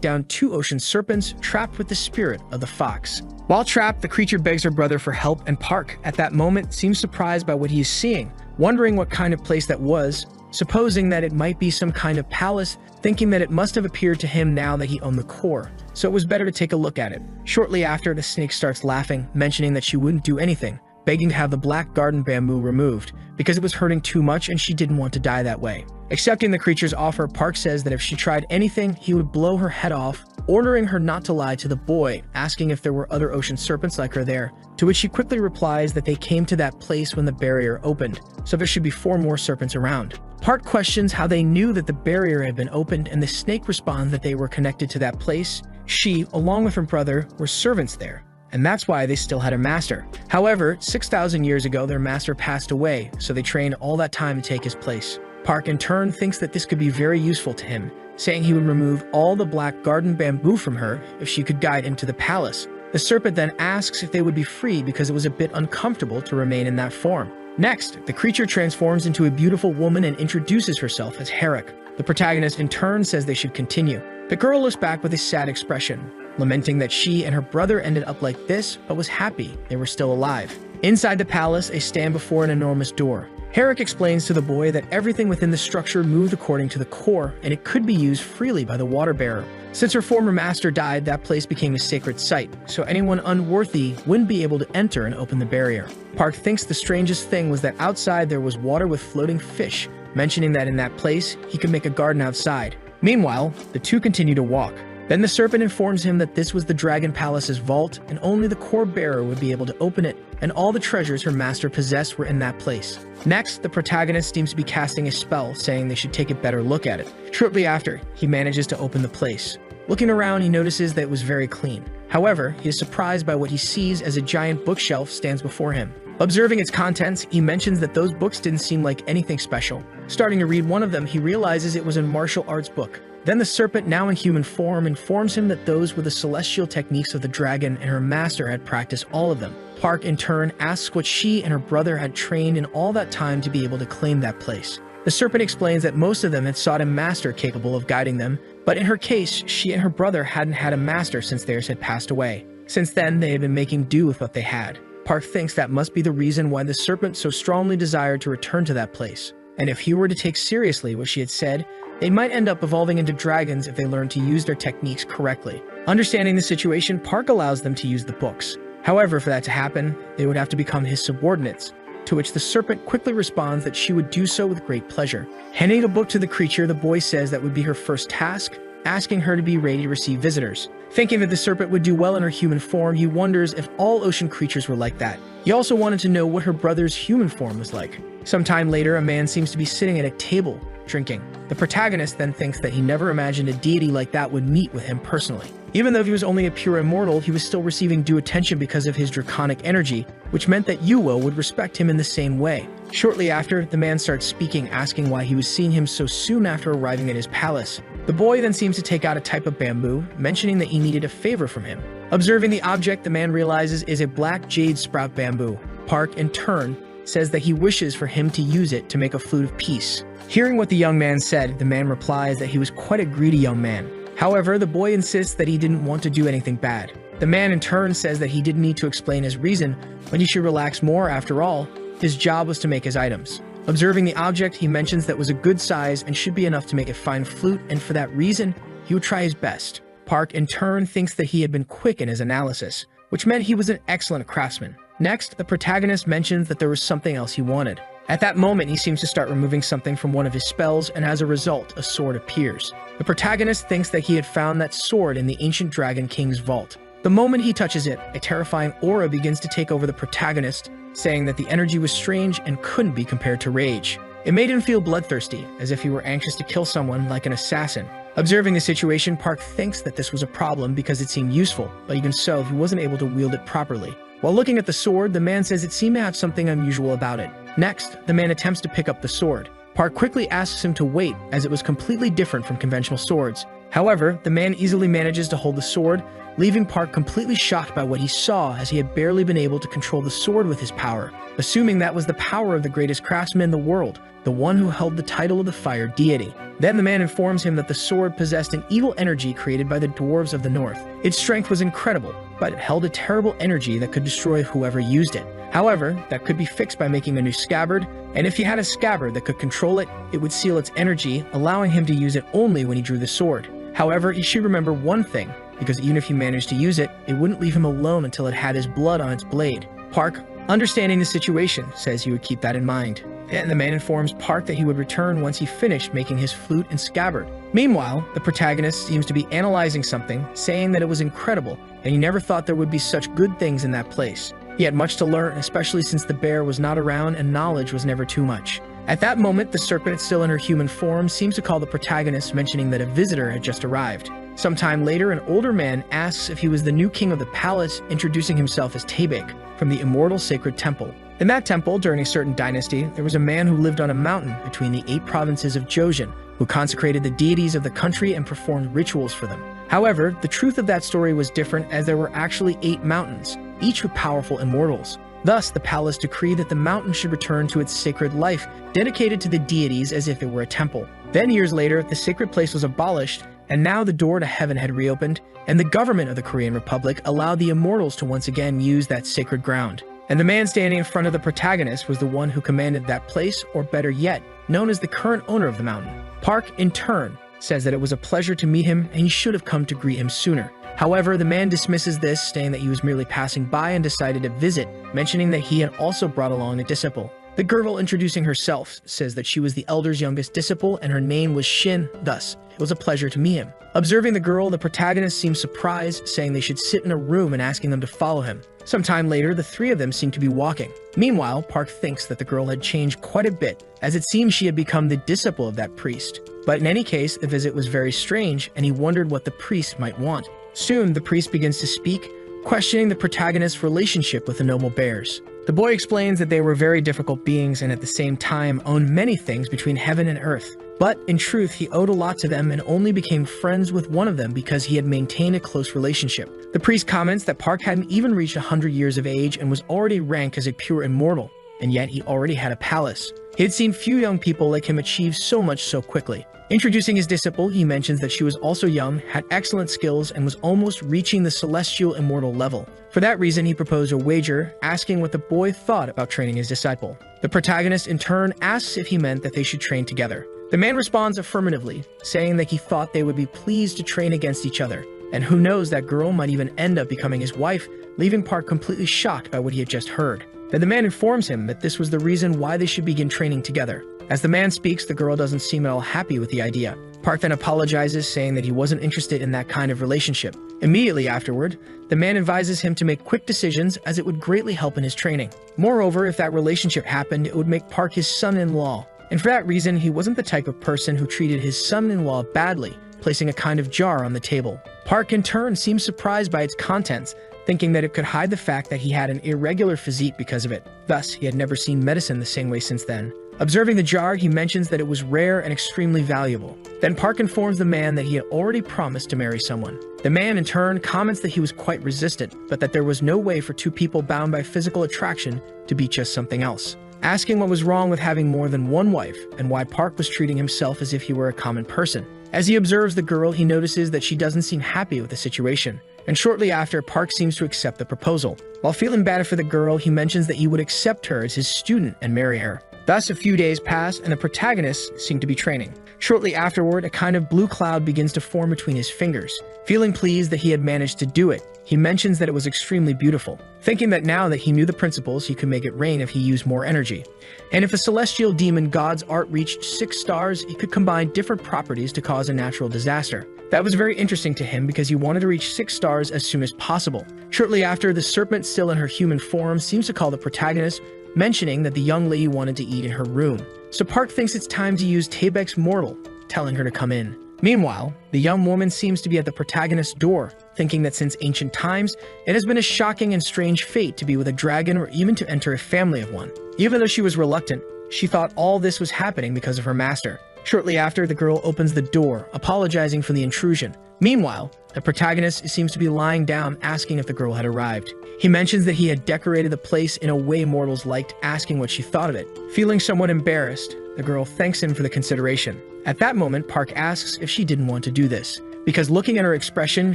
down two ocean serpents trapped with the spirit of the fox. While trapped, the creature begs her brother for help, and Park, at that moment, seems surprised by what he is seeing, wondering what kind of place that was, supposing that it might be some kind of palace, thinking that it must have appeared to him now that he owned the core, so it was better to take a look at it. Shortly after, the snake starts laughing, mentioning that she wouldn't do anything, begging to have the black garden bamboo removed, because it was hurting too much and she didn't want to die that way. Accepting the creature's offer, Park says that if she tried anything, he would blow her head off, ordering her not to lie to the boy, asking if there were other ocean serpents like her there, to which she quickly replies that they came to that place when the barrier opened, so there should be 4 more serpents around. Park questions how they knew that the barrier had been opened, and the snake responds that they were connected to that place. She, along with her brother, were servants there, and that's why they still had a master. However, 6,000 years ago, their master passed away, so they trained all that time to take his place. Park, in turn, thinks that this could be very useful to him, saying he would remove all the black garden bamboo from her if she could guide him to the palace. The serpent then asks if they would be free because it was a bit uncomfortable to remain in that form. Next, the creature transforms into a beautiful woman and introduces herself as Herrick. The protagonist, in turn, says they should continue. The girl looks back with a sad expression, lamenting that she and her brother ended up like this, but was happy they were still alive. Inside the palace, they stand before an enormous door. Herrick explains to the boy that everything within the structure moved according to the core, and it could be used freely by the water bearer. Since her former master died, that place became a sacred site, so anyone unworthy wouldn't be able to enter and open the barrier. Park thinks the strangest thing was that outside there was water with floating fish, mentioning that in that place, he could make a garden outside. Meanwhile, the two continue to walk. Then the serpent informs him that this was the Dragon Palace's vault, and only the core bearer would be able to open it, and all the treasures her master possessed were in that place. Next, the protagonist seems to be casting a spell, saying they should take a better look at it. Shortly after, he manages to open the place. Looking around, he notices that it was very clean. However, he is surprised by what he sees as a giant bookshelf stands before him. Observing its contents, he mentions that those books didn't seem like anything special. Starting to read one of them, he realizes it was a martial arts book. Then the serpent, now in human form, informs him that those were the celestial techniques of the dragon and her master had practiced all of them. Park, in turn, asks what she and her brother had trained in all that time to be able to claim that place. The serpent explains that most of them had sought a master capable of guiding them, but in her case, she and her brother hadn't had a master since theirs had passed away. Since then, they had been making do with what they had. Park thinks that must be the reason why the serpent so strongly desired to return to that place. And if he were to take seriously what she had said, they might end up evolving into dragons if they learn to use their techniques correctly. Understanding the situation, Park allows them to use the books. However, for that to happen, they would have to become his subordinates, to which the serpent quickly responds that she would do so with great pleasure. Handing a book to the creature, the boy says that would be her first task, asking her to be ready to receive visitors. Thinking that the serpent would do well in her human form, he wonders if all ocean creatures were like that. He also wanted to know what her brother's human form was like. Sometime later, a man seems to be sitting at a table, drinking. The protagonist then thinks that he never imagined a deity like that would meet with him personally. Even though he was only a pure immortal, he was still receiving due attention because of his draconic energy, which meant that Yuo would respect him in the same way. Shortly after, the man starts speaking, asking why he was seeing him so soon after arriving at his palace. The boy then seems to take out a type of bamboo, mentioning that he needed a favor from him. Observing the object, the man realizes is a black jade sprout bamboo. Park, in turn, says that he wishes for him to use it to make a flute of peace. Hearing what the young man said, the man replies that he was quite a greedy young man. However, the boy insists that he didn't want to do anything bad. The man in turn says that he didn't need to explain his reason, but he should relax more. After all, his job was to make his items. Observing the object, he mentions that was a good size and should be enough to make a fine flute, and for that reason, he would try his best. Park, in turn, thinks that he had been quick in his analysis, which meant he was an excellent craftsman. Next, the protagonist mentions that there was something else he wanted. At that moment, he seems to start removing something from one of his spells, and as a result, a sword appears. The protagonist thinks that he had found that sword in the ancient Dragon King's vault. The moment he touches it, a terrifying aura begins to take over the protagonist, saying that the energy was strange and couldn't be compared to rage. It made him feel bloodthirsty, as if he were anxious to kill someone like an assassin. Observing the situation, Park thinks that this was a problem because it seemed useful, but even so, he wasn't able to wield it properly. While looking at the sword, the man says it seemed to have something unusual about it. Next, the man attempts to pick up the sword. Park quickly asks him to wait, as it was completely different from conventional swords. However, the man easily manages to hold the sword, leaving Park completely shocked by what he saw, as he had barely been able to control the sword with his power, assuming that was the power of the greatest craftsman in the world, the one who held the title of the fire deity. Then the man informs him that the sword possessed an evil energy created by the dwarves of the north. Its strength was incredible, but it held a terrible energy that could destroy whoever used it. However, that could be fixed by making a new scabbard, and if he had a scabbard that could control it, it would seal its energy, allowing him to use it only when he drew the sword. However, he should remember one thing, because even if he managed to use it, it wouldn't leave him alone until it had his blood on its blade. Park, understanding the situation, says he would keep that in mind. And the man informs Park that he would return once he finished making his flute and scabbard. Meanwhile, the protagonist seems to be analyzing something, saying that it was incredible, and he never thought there would be such good things in that place. He had much to learn, especially since the bear was not around and knowledge was never too much. At that moment, the serpent, still in her human form, seems to call the protagonist, mentioning that a visitor had just arrived. Sometime later, an older man asks if he was the new king of the palace, introducing himself as Taebek, from the immortal sacred temple. In that temple, during a certain dynasty, there was a man who lived on a mountain between the 8 provinces of Joseon, who consecrated the deities of the country and performed rituals for them. However, the truth of that story was different, as there were actually 8 mountains, each with powerful immortals. Thus, the palace decreed that the mountain should return to its sacred life, dedicated to the deities as if it were a temple. Then years later, the sacred place was abolished, and now the door to heaven had reopened, and the government of the Korean Republic allowed the immortals to once again use that sacred ground. And the man standing in front of the protagonist was the one who commanded that place, or better yet, known as the current owner of the mountain. Park, in turn, says that it was a pleasure to meet him and he should have come to greet him sooner. However, the man dismisses this, saying that he was merely passing by and decided to visit, mentioning that he had also brought along a disciple. The girl, introducing herself, says that she was the elder's youngest disciple and her name was Shin, thus, it was a pleasure to meet him. Observing the girl, the protagonist seems surprised, saying they should sit in a room and asking them to follow him. Sometime later, the 3 of them seem to be walking. Meanwhile, Park thinks that the girl had changed quite a bit, as it seems she had become the disciple of that priest. But in any case, the visit was very strange, and he wondered what the priest might want. Soon, the priest begins to speak, questioning the protagonist's relationship with the noble bears. The boy explains that they were very difficult beings and at the same time owned many things between heaven and earth. But in truth, he owed a lot to them and only became friends with one of them because he had maintained a close relationship. The priest comments that Park hadn't even reached 100 years of age and was already ranked as a pure immortal, and yet he already had a palace. He had seen few young people like him achieve so much so quickly. Introducing his disciple, he mentions that she was also young, had excellent skills, and was almost reaching the celestial immortal level. For that reason, he proposed a wager, asking what the boy thought about training his disciple. The protagonist, in turn, asks if he meant that they should train together. The man responds affirmatively, saying that he thought they would be pleased to train against each other, and who knows, that girl might even end up becoming his wife, leaving Park completely shocked by what he had just heard. Then the man informs him that this was the reason why they should begin training together. As the man speaks, the girl doesn't seem at all happy with the idea. Park then apologizes, saying that he wasn't interested in that kind of relationship. Immediately afterward, the man advises him to make quick decisions, as it would greatly help in his training. Moreover, if that relationship happened, it would make Park his son-in-law. And for that reason, he wasn't the type of person who treated his son-in-law badly, placing a kind of jar on the table. Park, in turn, seems surprised by its contents, thinking that it could hide the fact that he had an irregular physique because of it. Thus, he had never seen medicine the same way since then. Observing the jar, he mentions that it was rare and extremely valuable. Then Park informs the man that he had already promised to marry someone. The man, in turn, comments that he was quite resistant, but that there was no way for 2 people bound by physical attraction to be just something else. Asking what was wrong with having more than one wife, and why Park was treating himself as if he were a common person. As he observes the girl, he notices that she doesn't seem happy with the situation. And shortly after, Park seems to accept the proposal. While feeling bad for the girl, he mentions that he would accept her as his student and marry her. Thus, a few days pass, and the protagonist seemed to be training. Shortly afterward, a kind of blue cloud begins to form between his fingers. Feeling pleased that he had managed to do it, he mentions that it was extremely beautiful, thinking that now that he knew the principles, he could make it rain if he used more energy. And if a celestial demon god's art reached 6 stars, he could combine different properties to cause a natural disaster. That was very interesting to him because he wanted to reach 6 stars as soon as possible. Shortly after, the serpent, still in her human form, seems to call the protagonist, mentioning that the young lady wanted to eat in her room. So Park thinks it's time to use Taebek's mortal, telling her to come in. Meanwhile, the young woman seems to be at the protagonist's door, thinking that since ancient times, it has been a shocking and strange fate to be with a dragon or even to enter a family of one. Even though she was reluctant, she thought all this was happening because of her master. Shortly after, the girl opens the door, apologizing for the intrusion. Meanwhile, the protagonist seems to be lying down, asking if the girl had arrived. He mentions that he had decorated the place in a way mortals liked, asking what she thought of it. Feeling somewhat embarrassed, the girl thanks him for the consideration. At that moment, Park asks if she didn't want to do this, because looking at her expression,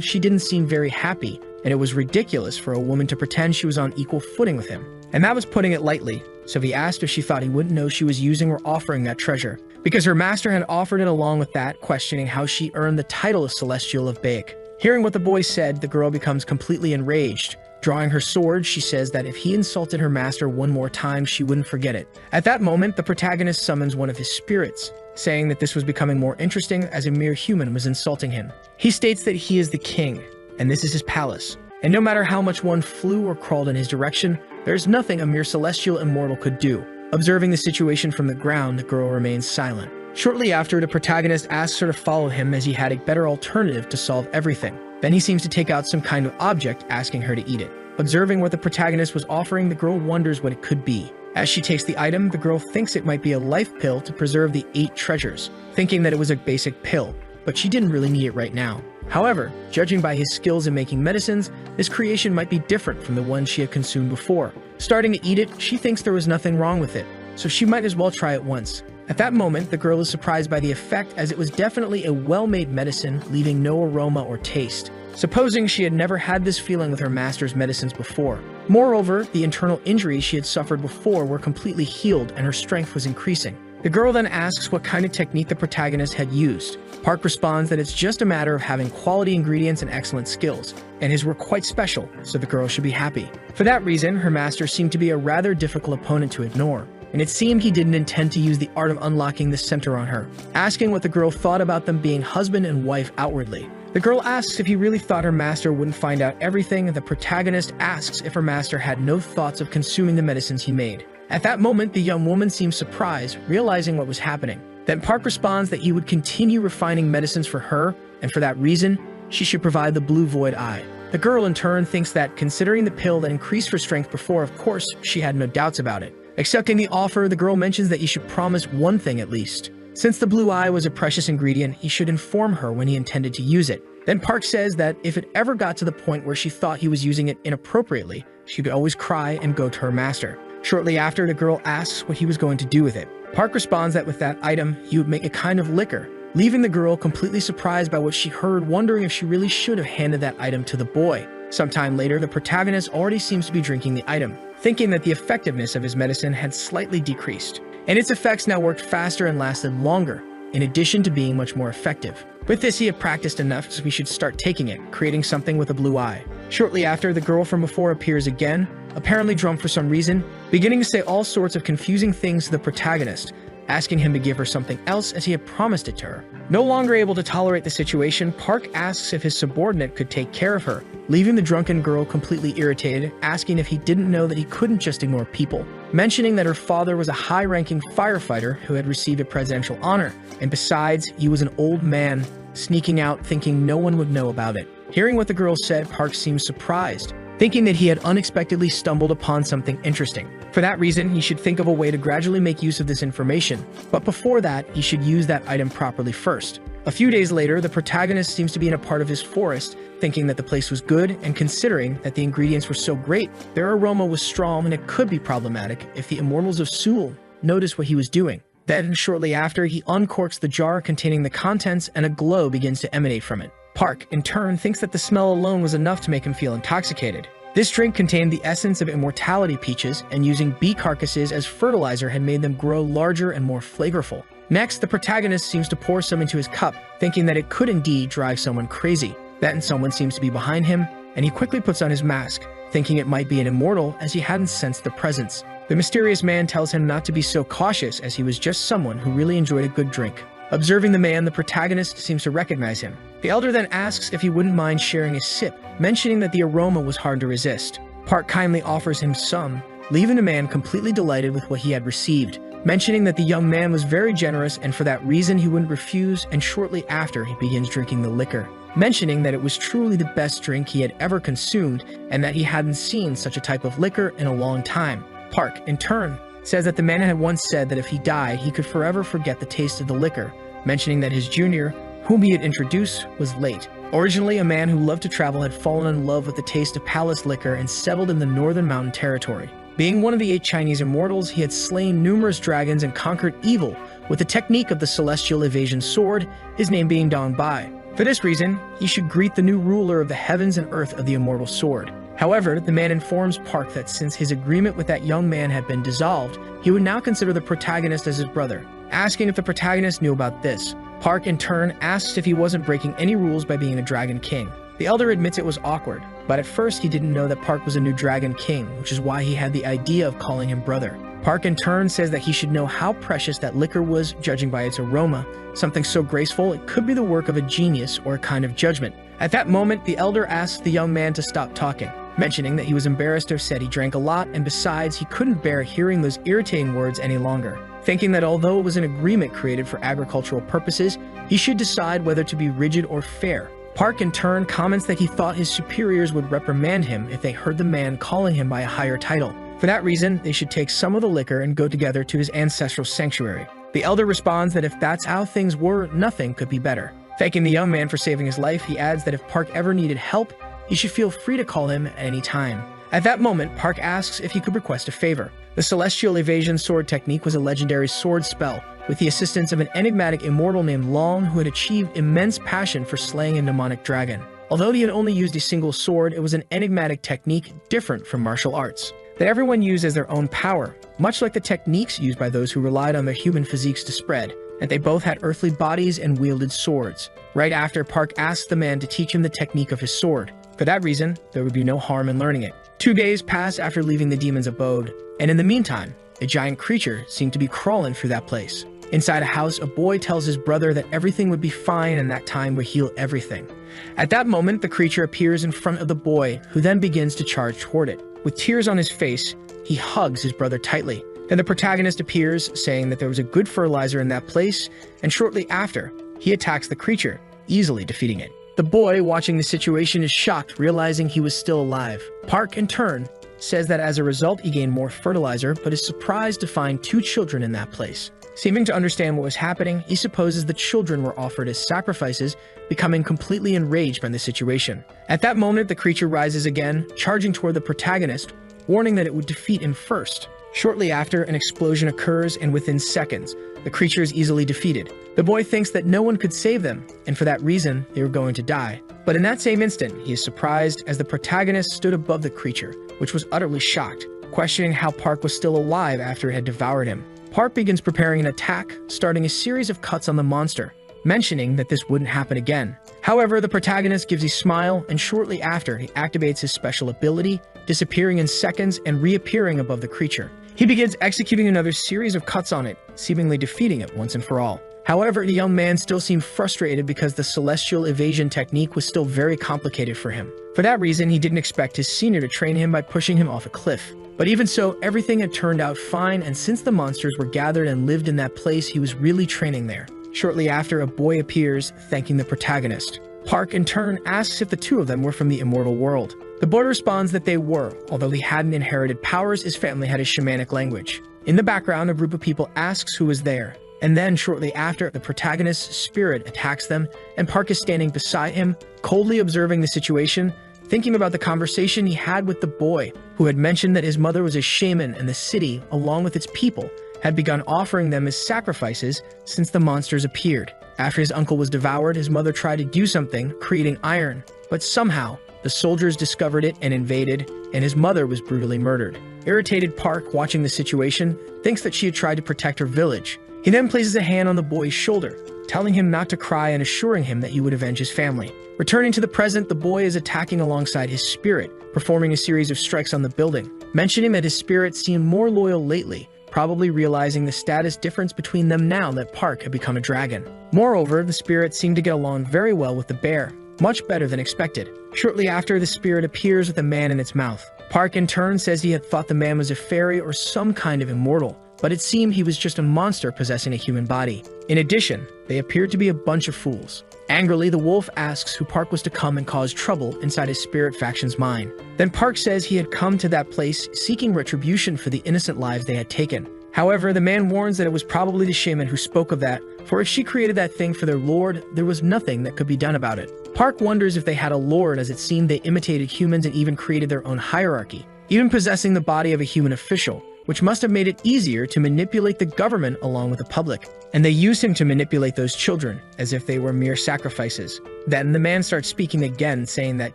she didn't seem very happy, and it was ridiculous for a woman to pretend she was on equal footing with him. And that was putting it lightly, so he asked if she thought he wouldn't know she was using or offering that treasure, because her master had offered it along with that, questioning how she earned the title of Celestial of Baek. Hearing what the boy said, the girl becomes completely enraged. Drawing her sword, she says that if he insulted her master one more time, she wouldn't forget it. At that moment, the protagonist summons one of his spirits, saying that this was becoming more interesting as a mere human was insulting him. He states that he is the king, and this is his palace, and no matter how much one flew or crawled in his direction, there's nothing a mere celestial immortal could do. Observing the situation from the ground, the girl remains silent. Shortly after, the protagonist asks her to follow him as he had a better alternative to solve everything. Then he seems to take out some kind of object, asking her to eat it. Observing what the protagonist was offering, the girl wonders what it could be. As she takes the item, the girl thinks it might be a life pill to preserve the 8 treasures, thinking that it was a basic pill, but she didn't really need it right now. However, judging by his skills in making medicines, this creation might be different from the one she had consumed before. Starting to eat it, she thinks there was nothing wrong with it, so she might as well try it once. At that moment, the girl is surprised by the effect, as it was definitely a well-made medicine, leaving no aroma or taste. Supposing she had never had this feeling with her master's medicines before. Moreover, the internal injuries she had suffered before were completely healed and her strength was increasing. The girl then asks what kind of technique the protagonist had used. Park responds that it's just a matter of having quality ingredients and excellent skills, and his were quite special, so the girl should be happy. For that reason, her master seemed to be a rather difficult opponent to ignore, and it seemed he didn't intend to use the art of unlocking the center on her, asking what the girl thought about them being husband and wife outwardly. The girl asks if he really thought her master wouldn't find out everything, and the protagonist asks if her master had no thoughts of consuming the medicines he made. At that moment, the young woman seems surprised, realizing what was happening. Then Park responds that he would continue refining medicines for her, and for that reason, she should provide the blue void eye. The girl in turn thinks that, considering the pill that increased her strength before, of course, she had no doubts about it. Accepting the offer, the girl mentions that he should promise one thing at least. Since the blue eye was a precious ingredient, he should inform her when he intended to use it. Then Park says that if it ever got to the point where she thought he was using it inappropriately, she could always cry and go to her master. Shortly after, the girl asks what he was going to do with it. Park responds that with that item, he would make a kind of liquor, leaving the girl completely surprised by what she heard, wondering if she really should have handed that item to the boy. Sometime later, the protagonist already seems to be drinking the item, thinking that the effectiveness of his medicine had slightly decreased, and its effects now worked faster and lasted longer, in addition to being much more effective. With this, he had practiced enough, so we should start taking it, creating something with a blue eye. Shortly after, the girl from before appears again, apparently drunk for some reason, beginning to say all sorts of confusing things to the protagonist, asking him to give her something else as he had promised it to her. No longer able to tolerate the situation, Park asks if his subordinate could take care of her, leaving the drunken girl completely irritated, asking if he didn't know that he couldn't just ignore people, mentioning that her father was a high-ranking firefighter who had received a presidential honor, and besides, he was an old man, sneaking out thinking no one would know about it. Hearing what the girl said, Park seemed surprised, thinking that he had unexpectedly stumbled upon something interesting. For that reason, he should think of a way to gradually make use of this information, but before that, he should use that item properly first. A few days later, the protagonist seems to be in a part of his forest, thinking that the place was good, and considering that the ingredients were so great, their aroma was strong and it could be problematic if the immortals of Seoul noticed what he was doing. Then, shortly after, he uncorks the jar containing the contents and a glow begins to emanate from it. Park, in turn, thinks that the smell alone was enough to make him feel intoxicated. This drink contained the essence of immortality peaches, and using bee carcasses as fertilizer had made them grow larger and more flavorful. Next, the protagonist seems to pour some into his cup, thinking that it could indeed drive someone crazy. Then someone seems to be behind him, and he quickly puts on his mask, thinking it might be an immortal as he hadn't sensed the presence. The mysterious man tells him not to be so cautious as he was just someone who really enjoyed a good drink. Observing the man, the protagonist seems to recognize him. The elder then asks if he wouldn't mind sharing a sip, mentioning that the aroma was hard to resist. Park kindly offers him some, leaving the man completely delighted with what he had received, mentioning that the young man was very generous and for that reason he wouldn't refuse, and shortly after he begins drinking the liquor, mentioning that it was truly the best drink he had ever consumed and that he hadn't seen such a type of liquor in a long time. Park, in turn, says that the man had once said that if he died, he could forever forget the taste of the liquor, mentioning that his junior, whom he had introduced, was late. Originally a man who loved to travel, had fallen in love with the taste of palace liquor and settled in the northern mountain territory. Being one of the 8 Chinese immortals, he had slain numerous dragons and conquered evil with the technique of the celestial evasion sword, his name being Dong Bai. For this reason, he should greet the new ruler of the heavens and earth of the immortal sword. However, the man informs Park that since his agreement with that young man had been dissolved, he would now consider the protagonist as his brother. Asking if the protagonist knew about this, Park in turn asks if he wasn't breaking any rules by being a dragon king. The elder admits it was awkward, but at first he didn't know that Park was a new dragon king, which is why he had the idea of calling him brother. Park in turn says that he should know how precious that liquor was, judging by its aroma, something so graceful it could be the work of a genius or a kind of judgment. At that moment, the elder asks the young man to stop talking, mentioning that he was embarrassed to have said he drank a lot, and besides, he couldn't bear hearing those irritating words any longer. Thinking that although it was an agreement created for agricultural purposes, he should decide whether to be rigid or fair. Park in turn comments that he thought his superiors would reprimand him if they heard the man calling him by a higher title. For that reason, they should take some of the liquor and go together to his ancestral sanctuary. The elder responds that if that's how things were, nothing could be better. Thanking the young man for saving his life, he adds that if Park ever needed help, he should feel free to call him at any time. At that moment, Park asks if he could request a favor. The celestial evasion sword technique was a legendary sword spell, with the assistance of an enigmatic immortal named Long who had achieved immense passion for slaying a demonic dragon. Although he had only used a single sword, it was an enigmatic technique different from martial arts, that everyone used as their own power, much like the techniques used by those who relied on their human physiques to spread, and they both had earthly bodies and wielded swords. Right after, Park asked the man to teach him the technique of his sword. For that reason, there would be no harm in learning it. 2 days pass after leaving the demon's abode, and in the meantime, a giant creature seemed to be crawling through that place. Inside a house, a boy tells his brother that everything would be fine and that time would heal everything. At that moment, the creature appears in front of the boy, who then begins to charge toward it. With tears on his face, he hugs his brother tightly. Then the protagonist appears, saying that there was a good fertilizer in that place, and shortly after, he attacks the creature, easily defeating it. The boy, watching the situation, is shocked, realizing he was still alive. Park, in turn, says that as a result he gained more fertilizer, but is surprised to find 2 children in that place. Seeming to understand what was happening, he supposes the children were offered as sacrifices, becoming completely enraged by the situation. At that moment, the creature rises again, charging toward the protagonist, warning that it would defeat him first. Shortly after, an explosion occurs, and within seconds, the creature is easily defeated. The boy thinks that no one could save them, and for that reason, they were going to die. But in that same instant, he is surprised as the protagonist stood above the creature, which was utterly shocked, questioning how Park was still alive after it had devoured him. Park begins preparing an attack, starting a series of cuts on the monster, mentioning that this wouldn't happen again. However, the protagonist gives a smile, and shortly after, he activates his special ability, disappearing in seconds and reappearing above the creature. He begins executing another series of cuts on it, seemingly defeating it once and for all. However, the young man still seemed frustrated because the celestial evasion technique was still very complicated for him. For that reason, he didn't expect his senior to train him by pushing him off a cliff. But even so, everything had turned out fine, and since the monsters were gathered and lived in that place, he was really training there. Shortly after, a boy appears, thanking the protagonist. Park, in turn, asks if the 2 of them were from the immortal world. The boy responds that they were. Although he hadn't inherited powers, his family had a shamanic language. In the background, a group of people asks who was there. And then, shortly after, the protagonist's spirit attacks them, and Park is standing beside him, coldly observing the situation, thinking about the conversation he had with the boy, who had mentioned that his mother was a shaman and the city, along with its people, had begun offering them as sacrifices since the monsters appeared. After his uncle was devoured, his mother tried to do something, creating iron, but somehow, the soldiers discovered it and invaded, and his mother was brutally murdered. Irritated Park, watching the situation, thinks that she had tried to protect her village. He then places a hand on the boy's shoulder, telling him not to cry and assuring him that he would avenge his family. Returning to the present, the boy is attacking alongside his spirit, performing a series of strikes on the building, mentioning that his spirit seemed more loyal lately, probably realizing the status difference between them now that Park had become a dragon. Moreover, the spirit seemed to get along very well with the bear, much better than expected. Shortly after, the spirit appears with a man in its mouth. Park in turn says he had thought the man was a fairy or some kind of immortal, but it seemed he was just a monster possessing a human body. In addition, they appeared to be a bunch of fools. Angrily, the wolf asks who Park was to come and cause trouble inside his spirit faction's mind. Then Park says he had come to that place seeking retribution for the innocent lives they had taken. However, the man warns that it was probably the shaman who spoke of that, for if she created that thing for their lord, there was nothing that could be done about it. Park wonders if they had a lord, as it seemed they imitated humans and even created their own hierarchy, even possessing the body of a human official, which must have made it easier to manipulate the government along with the public. And they used him to manipulate those children, as if they were mere sacrifices. Then the man starts speaking again, saying that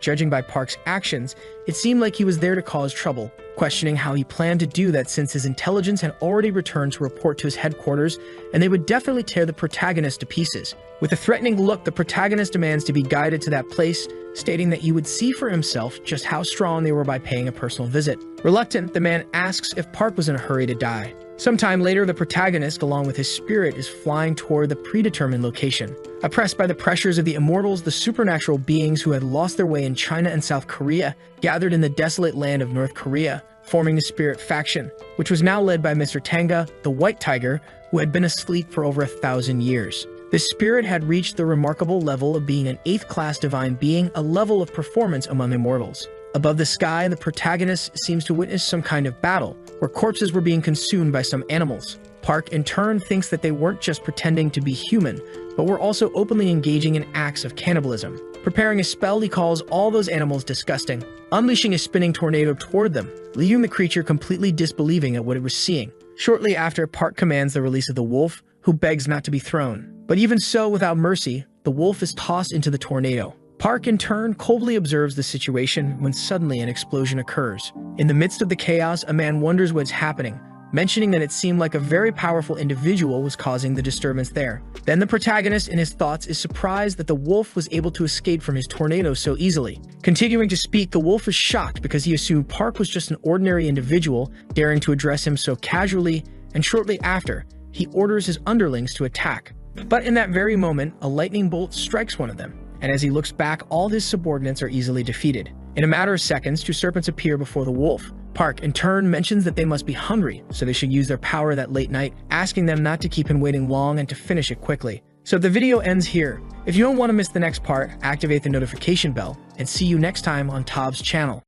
judging by Park's actions, it seemed like he was there to cause trouble, questioning how he planned to do that since his intelligence had already returned to report to his headquarters, and they would definitely tear the protagonist to pieces. With a threatening look, the protagonist demands to be guided to that place, stating that he would see for himself just how strong they were by paying a personal visit. Reluctant, the man asks if Park was in a hurry to die. Sometime later, the protagonist, along with his spirit, is flying toward the predetermined location. Oppressed by the pressures of the immortals, the supernatural beings who had lost their way in China and South Korea gathered in the desolate land of North Korea, forming the spirit faction, which was now led by Mr. Tanga, the White Tiger, who had been asleep for over 1,000 years. This spirit had reached the remarkable level of being an 8th-class divine being, a level of performance among immortals. Above the sky, the protagonist seems to witness some kind of battle, where corpses were being consumed by some animals. Park, in turn, thinks that they weren't just pretending to be human, but were also openly engaging in acts of cannibalism. Preparing a spell, he calls all those animals disgusting, unleashing a spinning tornado toward them, leaving the creature completely disbelieving at what it was seeing. Shortly after, Park commands the release of the wolf, who begs not to be thrown. But even so, without mercy, the wolf is tossed into the tornado. Park, in turn, coldly observes the situation when suddenly an explosion occurs. In the midst of the chaos, a man wonders what's happening, mentioning that it seemed like a very powerful individual was causing the disturbance there. Then the protagonist, in his thoughts, is surprised that the wolf was able to escape from his tornado so easily. Continuing to speak, the wolf is shocked because he assumed Park was just an ordinary individual, daring to address him so casually, and shortly after, he orders his underlings to attack. But in that very moment, a lightning bolt strikes one of them, and as he looks back, all his subordinates are easily defeated. In a matter of seconds, 2 serpents appear before the wolf. Park, in turn, mentions that they must be hungry, so they should use their power that late night, asking them not to keep him waiting long and to finish it quickly. So the video ends here. If you don't want to miss the next part, activate the notification bell, and see you next time on Tov's channel.